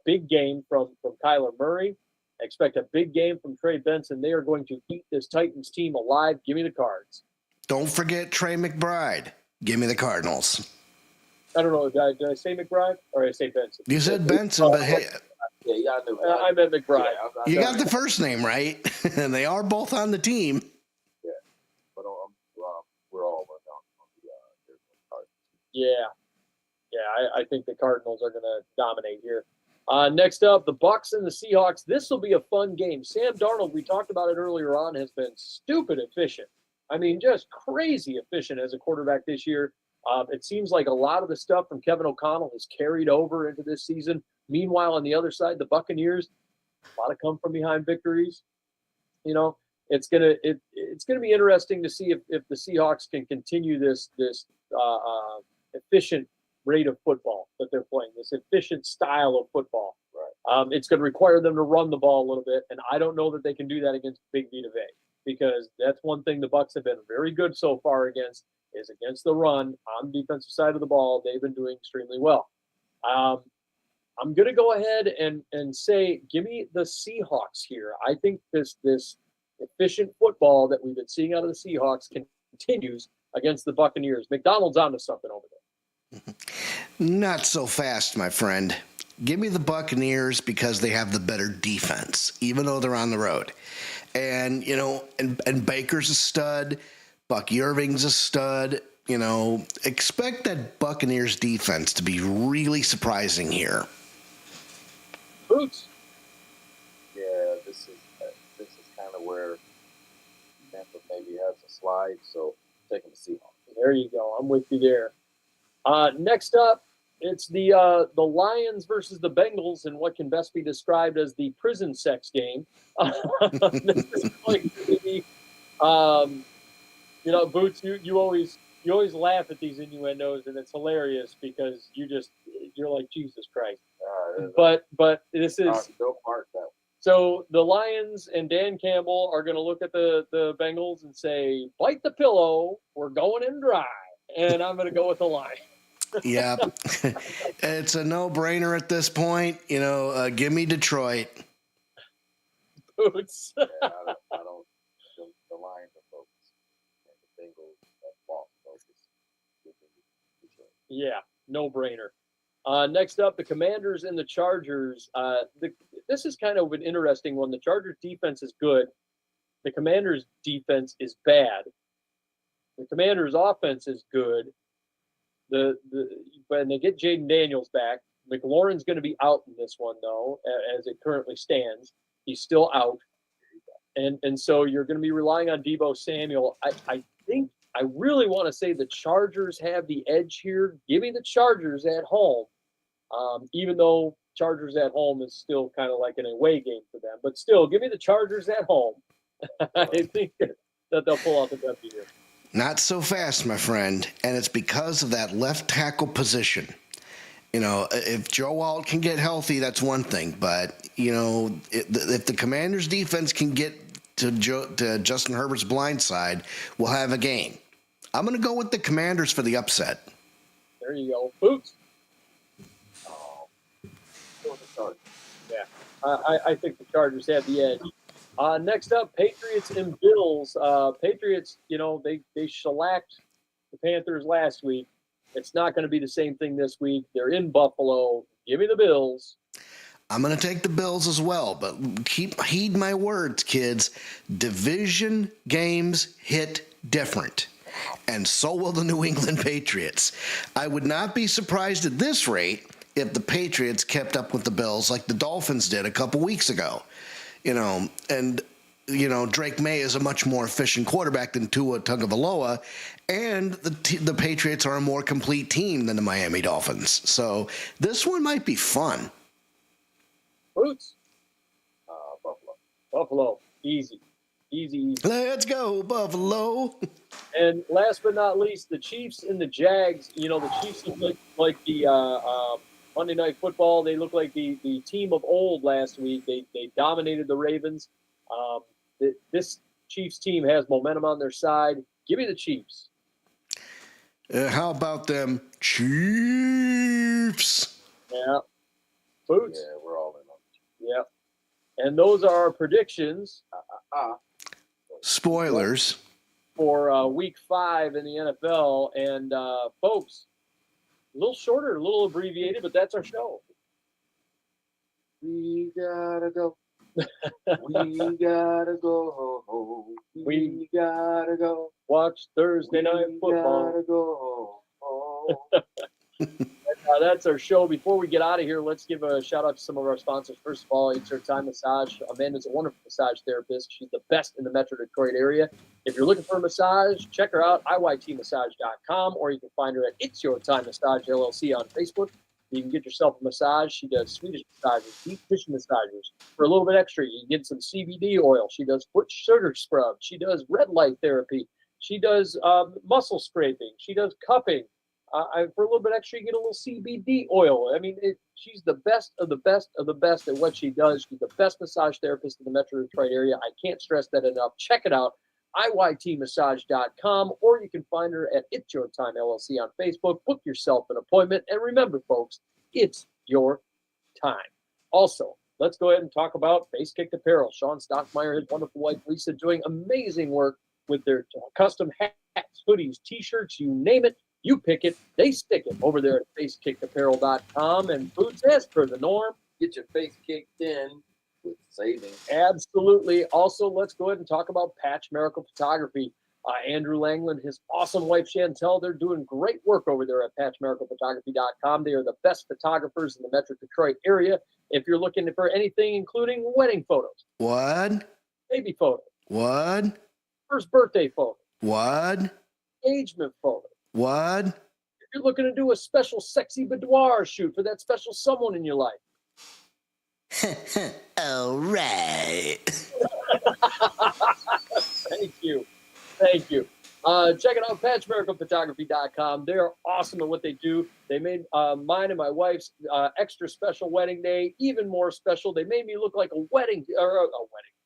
big game from Kyler Murray. Expect a big game from Trey Benson. They are going to eat this Titans team alive. Give me the Cards. Don't forget Trey McBride. Give me the Cardinals. I don't know. Did I say McBride or did I say Benson? You said Benson, but hey, Yeah, I knew. I meant McBride. Yeah, you got the first name right, and they are both on the team. Yeah, but we're all on the Cardinals. Yeah, I think the Cardinals are going to dominate here. Next up, the Bucs and the Seahawks. This will be a fun game. Sam Darnold, we talked about it earlier on, has been stupid efficient. I mean, just crazy efficient as a quarterback this year. It seems like a lot of the stuff from Kevin O'Connell has carried over into this season. Meanwhile, on the other side, the Buccaneers, a lot of come from behind victories. You know, it's gonna be interesting to see if the Seahawks can continue this efficient rate of football that they're playing, this efficient style of football. Right. It's going to require them to run the ball a little bit, and I don't know that they can do that against Big Vita Vea, because that's one thing the Bucs have been very good so far against the run on the defensive side of the ball. They've been doing extremely well. I'm going to go ahead and say, give me the Seahawks here. I think this efficient football that we've been seeing out of the Seahawks continues against the Buccaneers. McDonald's onto something over there. Not so fast, my friend. Give me the Buccaneers because they have the better defense, even though they're on the road. And, and Baker's a stud. Buck Irving's a stud. Expect that Buccaneers defense to be really surprising here. Boots. Yeah, this is kind of where Tampa maybe has a slide. So taking the Seahawks. There you go. I'm with you there. Next up, it's the Lions versus the Bengals in what can best be described as the prison sex game. This is going to be, Boots, you always laugh at these innuendos, and it's hilarious because you're like, Jesus Christ. But this is so the Lions and Dan Campbell are going to look at the Bengals and say, bite the pillow, we're going in dry. And I'm going to go with the Lions. Yeah, it's a no-brainer at this point. Give me Detroit. Boots. Yeah, I don't. The Lions are focused, and the Bengals are false focused. Yeah, no-brainer. Next up, the Commanders and the Chargers. This is kind of an interesting one. The Chargers' defense is good. The Commanders' defense is bad. The Commanders' offense is good. When they get Jaden Daniels back, McLaurin's going to be out in this one, though, as it currently stands. He's still out. And so you're going to be relying on Deebo Samuel. I think I really want to say the Chargers have the edge here. Give me the Chargers at home, even though Chargers at home is still kind of like an away game for them. But still, give me the Chargers at home. I think that they'll pull out the W here. Not so fast, my friend. And it's because of that left tackle position. If Joe Alt can get healthy, that's one thing. But, if the Commanders' defense can get to Justin Herbert's blind side, we'll have a game. I'm going to go with the Commanders for the upset. There you go. Boots. Yeah. I think the Chargers have the edge. Next up, Patriots and Bills. Patriots, they shellacked the Panthers last week. It's not going to be the same thing this week. They're in Buffalo. Give me the Bills. I'm going to take the Bills as well, but heed my words, kids. Division games hit different, and so will the New England Patriots. I would not be surprised at this rate if the Patriots kept up with the Bills like the Dolphins did a couple weeks ago. Drake May is a much more efficient quarterback than Tua Tagovailoa, and the Patriots are a more complete team than the Miami Dolphins. So this one might be fun. Boots. Buffalo. Buffalo. Easy. Let's go, Buffalo. And last but not least, the Chiefs and the Jags. The Chiefs look like the Monday Night Football. They look like the team of old last week. They dominated the Ravens. This Chiefs team has momentum on their side. Give me the Chiefs. How about them Chiefs? Yeah. Boots. Yeah, we're all in on it. Yeah. And those are our predictions. Spoilers. For week 5 in the NFL. And, folks, a little shorter, a little abbreviated, but that's our show. We gotta go. We gotta go. We gotta go. Watch Thursday Night Football. We gotta go. That's our show. Before we get out of here, let's give a shout out to some of our sponsors. First of all, it's her time massage. Amanda's a wonderful massage therapist. She's the best in the Metro Detroit area. If you're looking for a massage, check her out, iytmassage.com, or you can find her at It's Your Time Massage LLC on Facebook. You can get yourself a massage. She does Swedish massages, deep tissue massages. For a little bit extra, you can get some CBD oil. She does foot sugar scrub. She does red light therapy. She does muscle scraping. She does cupping. For a little bit extra, you get a little CBD oil. I mean, she's the best of the best of the best at what she does. She's the best massage therapist in the Metro Detroit area. I can't stress that enough. Check it out, iytmassage.com, or you can find her at It's Your Time LLC on Facebook. Book yourself an appointment. And remember, folks, it's your time. Also, let's go ahead and talk about Face Kicked Apparel. Sean Stockmeyer, his wonderful wife, Lisa, doing amazing work with their custom hats, hoodies, T-shirts, you name it. You pick it, they stick it over there at facekickedapparel.com. And Boots, as per the norm, Get your face kicked in with savings. absolutely. Also, let's go ahead and talk about Patch Miracle Photography. Andrew Langland, his awesome wife Chantel, they're doing great work over there at patchmiraclephotography.com. They are the best photographers in the Metro Detroit area. If you're looking for anything, including wedding photos, What? baby photos, What? first birthday photos, What? engagement photos. What? If you're looking to do a special sexy boudoir shoot for that special someone in your life. All right. Thank you. Check it out, patchmiraclephotography.com. They're awesome at what they do. They made mine and my wife's extra special wedding day even more special. They made me look like a wedding.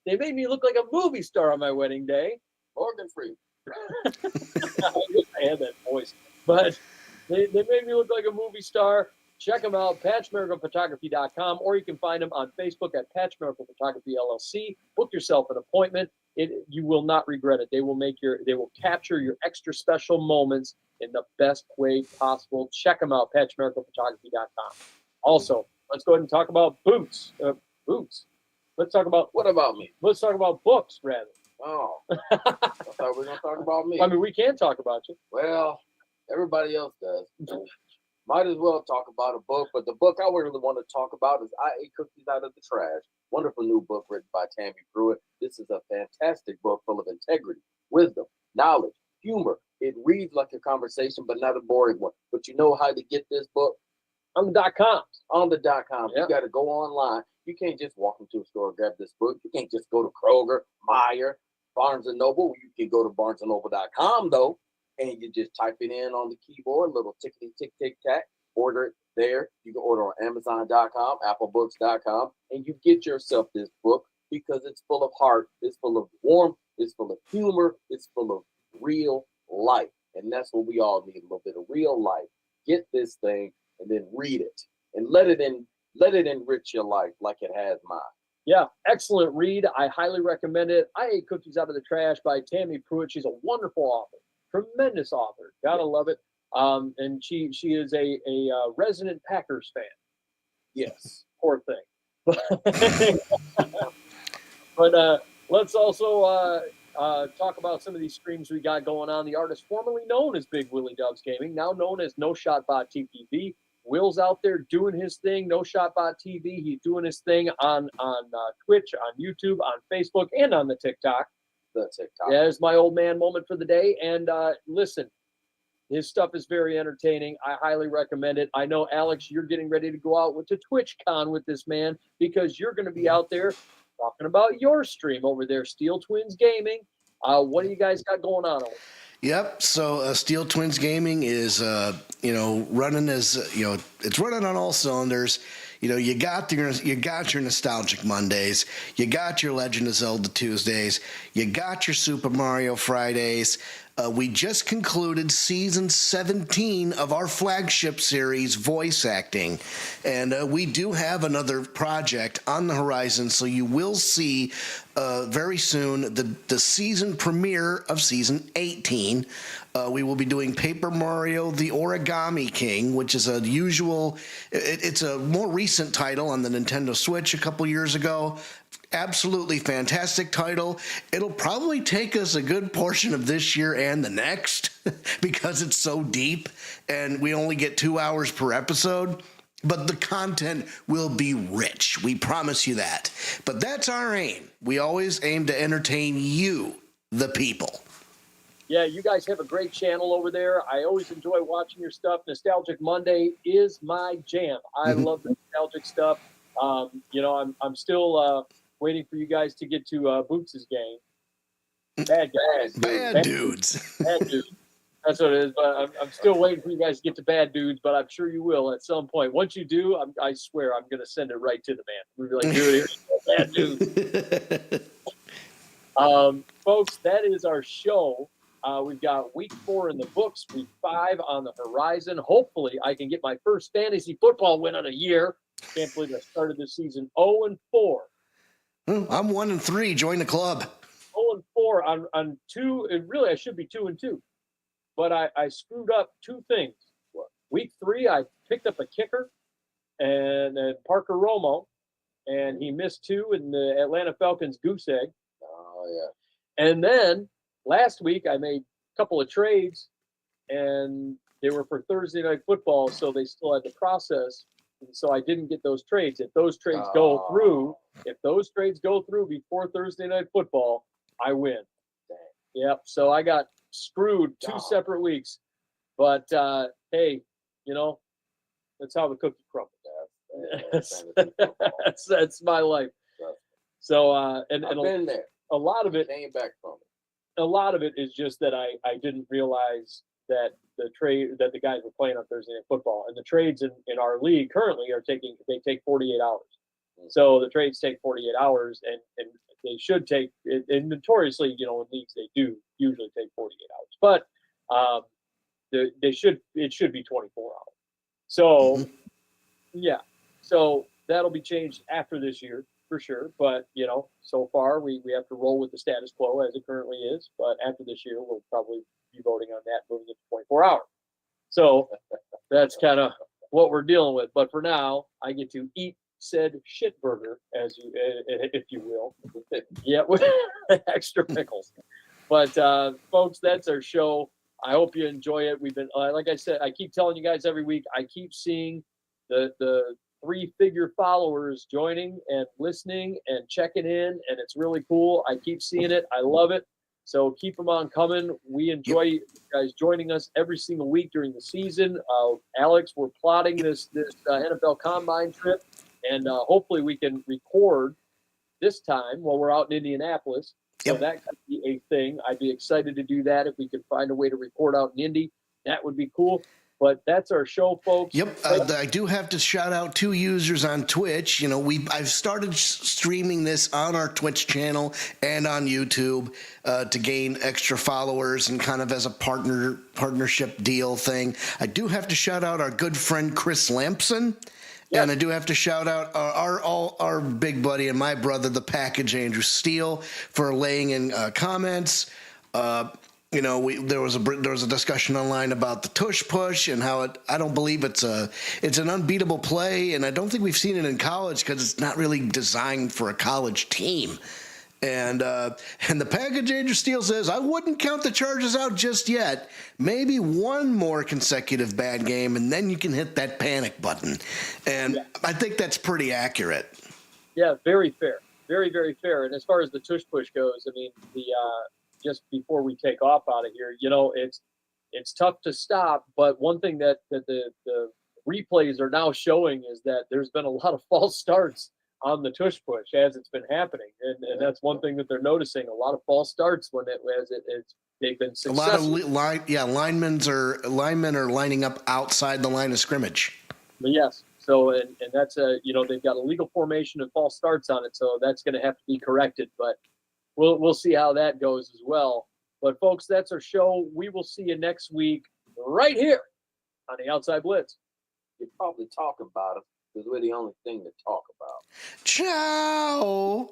They made me look like a movie star on my wedding day. Organ free. I wish I had that voice. But they made me look like a movie star. Check them out, patchmiraclephotography.com, or you can find them on Facebook at Patch Miracle Photography LLC. Book yourself an appointment. You will not regret it. They will capture your extra special moments in the best way possible. Check them out, patchmiraclephotography.com. Also, let's go ahead and talk about boots. Let's talk about What about me? Let's talk about books, rather. Oh, I thought we were going to talk about me. I mean, we can talk about you. Well, everybody else does. Might as well talk about a book, but the book I really want to talk about is I Ate Cookies Out of the Trash. Wonderful new book written by Tammy Pruitt. This is a fantastic book full of integrity, wisdom, knowledge, humor. It reads like a conversation, but not a boring one. But you know how to get this book? On the .com. On the .com. Yep. You got to go online. You can't just walk into a store and grab this book. You can't just go to Kroger, Meijer, Barnes & Noble. You can go to barnesandnoble.com, though, and you just type it in on the keyboard, little tickety tick tick tack, order it there. You can order on Amazon.com, applebooks.com, and you get yourself this book because it's full of heart, it's full of warmth, it's full of humor, it's full of real life. And that's what we all need, a little bit of real life. Get this thing and then read it and let it let it enrich your life like it has mine. Yeah, excellent read. I highly recommend it. I Ate Cookies Out of the Trash by Tammy Pruitt. She's a wonderful author, tremendous author. Gotta love it. And she is a resident Packers fan. Yes. Poor thing. But let's also talk about some of these streams we got going on. The artist formerly known as Big Willie Dubs Gaming, now known as No Shot Bot TPV. Will's out there doing his thing. No Shot Bot TV. He's doing his thing on Twitch, on YouTube, on Facebook, and on the TikTok. The TikTok. There's my old man moment for the day. And listen, his stuff is very entertaining. I highly recommend it. I know, Alex, you're getting ready to go out with the TwitchCon with this man because you're going to be out there talking about your stream over there, Steel Twins Gaming. What do you guys got going on over there? Yep. So Steel Twins Gaming is, running as, it's running on all cylinders. You got your nostalgic Mondays, you got your Legend of Zelda Tuesdays, you got your Super Mario Fridays. We just concluded season 17 of our flagship series, Voice Acting, and we do have another project on the horizon. So you will see very soon the season premiere of season 18. We will be doing Paper Mario: The Origami King, which is it's a more recent title on the Nintendo Switch a couple years ago. Absolutely fantastic title. It'll probably take us a good portion of this year and the next because it's so deep and we only get 2 hours per episode. But the content will be rich. We promise you that. But that's our aim. We always aim to entertain you, the people. Yeah, you guys have a great channel over there. I always enjoy watching your stuff. Nostalgic Monday is my jam. I love the nostalgic stuff. I'm still waiting for you guys to get to Boots' game. Bad guys. Bad dudes. Bad dudes. That's what it is. But I'm still waiting for you guys to get to Bad Dudes, but I'm sure you will at some point. Once you do, I swear I'm going to send it right to the man. We'll be like, dude, here's Bad Dudes. Folks, that is our show. We've got week 4 in the books, week 5 on the horizon. Hopefully, I can get my first fantasy football win of the year. Can't believe I started this season 0-4. I'm 1-3. Join the club. 0-4 on 2. And really, I should be 2-2. But I screwed up 2 things. Week 3, I picked up a kicker and Parker Romo, and he missed 2 in the Atlanta Falcons goose egg. Oh, yeah. And then last week, I made a couple of trades, and they were for Thursday Night Football, so they still had to process. And so I didn't get those trades. If those trades go through before Thursday Night Football, I win. Yep. So I got screwed 2 separate weeks. But hey, that's how the cookie crumbles. That's my life. So and I've been there. A lot of it Came back from it. A lot of it is just that I didn't realize that the guys were playing on Thursday Night Football, and the trades in our league currently they take 48 hours. So the trades take 48 hours, and they should take, and notoriously, in leagues they do usually take 48 hours, but it should be 24 hours. So yeah, so that'll be changed after this year for sure. But so far we have to roll with the status quo as it currently is. But after this year, we'll probably be voting on that moving into 24 hours. So that's kind of what we're dealing with. But for now, I get to eat said shit burger, if you will. Yeah, with extra pickles. But folks, that's our show. I hope you enjoy it. We've been, like I said, I keep telling you guys every week, I keep seeing the 3-figure followers joining and listening and checking in, and it's really cool. I keep seeing it. I love it. So keep them on coming. We enjoy you guys joining us every single week during the season. Alex, we're plotting this NFL Combine trip, and hopefully we can record this time while we're out in Indianapolis. So that could be a thing. I'd be excited to do that if we could find a way to record out in Indy. That would be cool. But that's our show, folks. Yep. I do have to shout out 2 users on Twitch. I've started streaming this on our Twitch channel and on YouTube to gain extra followers and kind of as a partnership deal thing. I do have to shout out our good friend Chris Lampson. Yes. And I do have to shout out our big buddy and my brother, the package, Andrew Steele, for laying in comments. There was a discussion online about the tush push and how I don't believe it's an unbeatable play, and I don't think we've seen it in college because it's not really designed for a college team. And the package Andrew Steele says, I wouldn't count the Chargers out just yet. Maybe one more consecutive bad game, and then you can hit that panic button. And I think that's pretty accurate. Yeah, very fair. Very, very fair. And as far as the tush push goes, I mean, just before we take off out of here, it's tough to stop. But one thing that the replays are now showing is that there's been a lot of false starts on the tush push as it's been happening, and that's one thing that they're noticing. A lot of false starts they've been successful. A lot of linemen are lining up outside the line of scrimmage. But yes, so and that's they've got a legal formation of false starts on it, so that's going to have to be corrected. But we'll see how that goes as well. But folks, that's our show. We will see you next week right here on the Outside Blitz. You probably talk about it because we're the only thing to talk about. Ciao.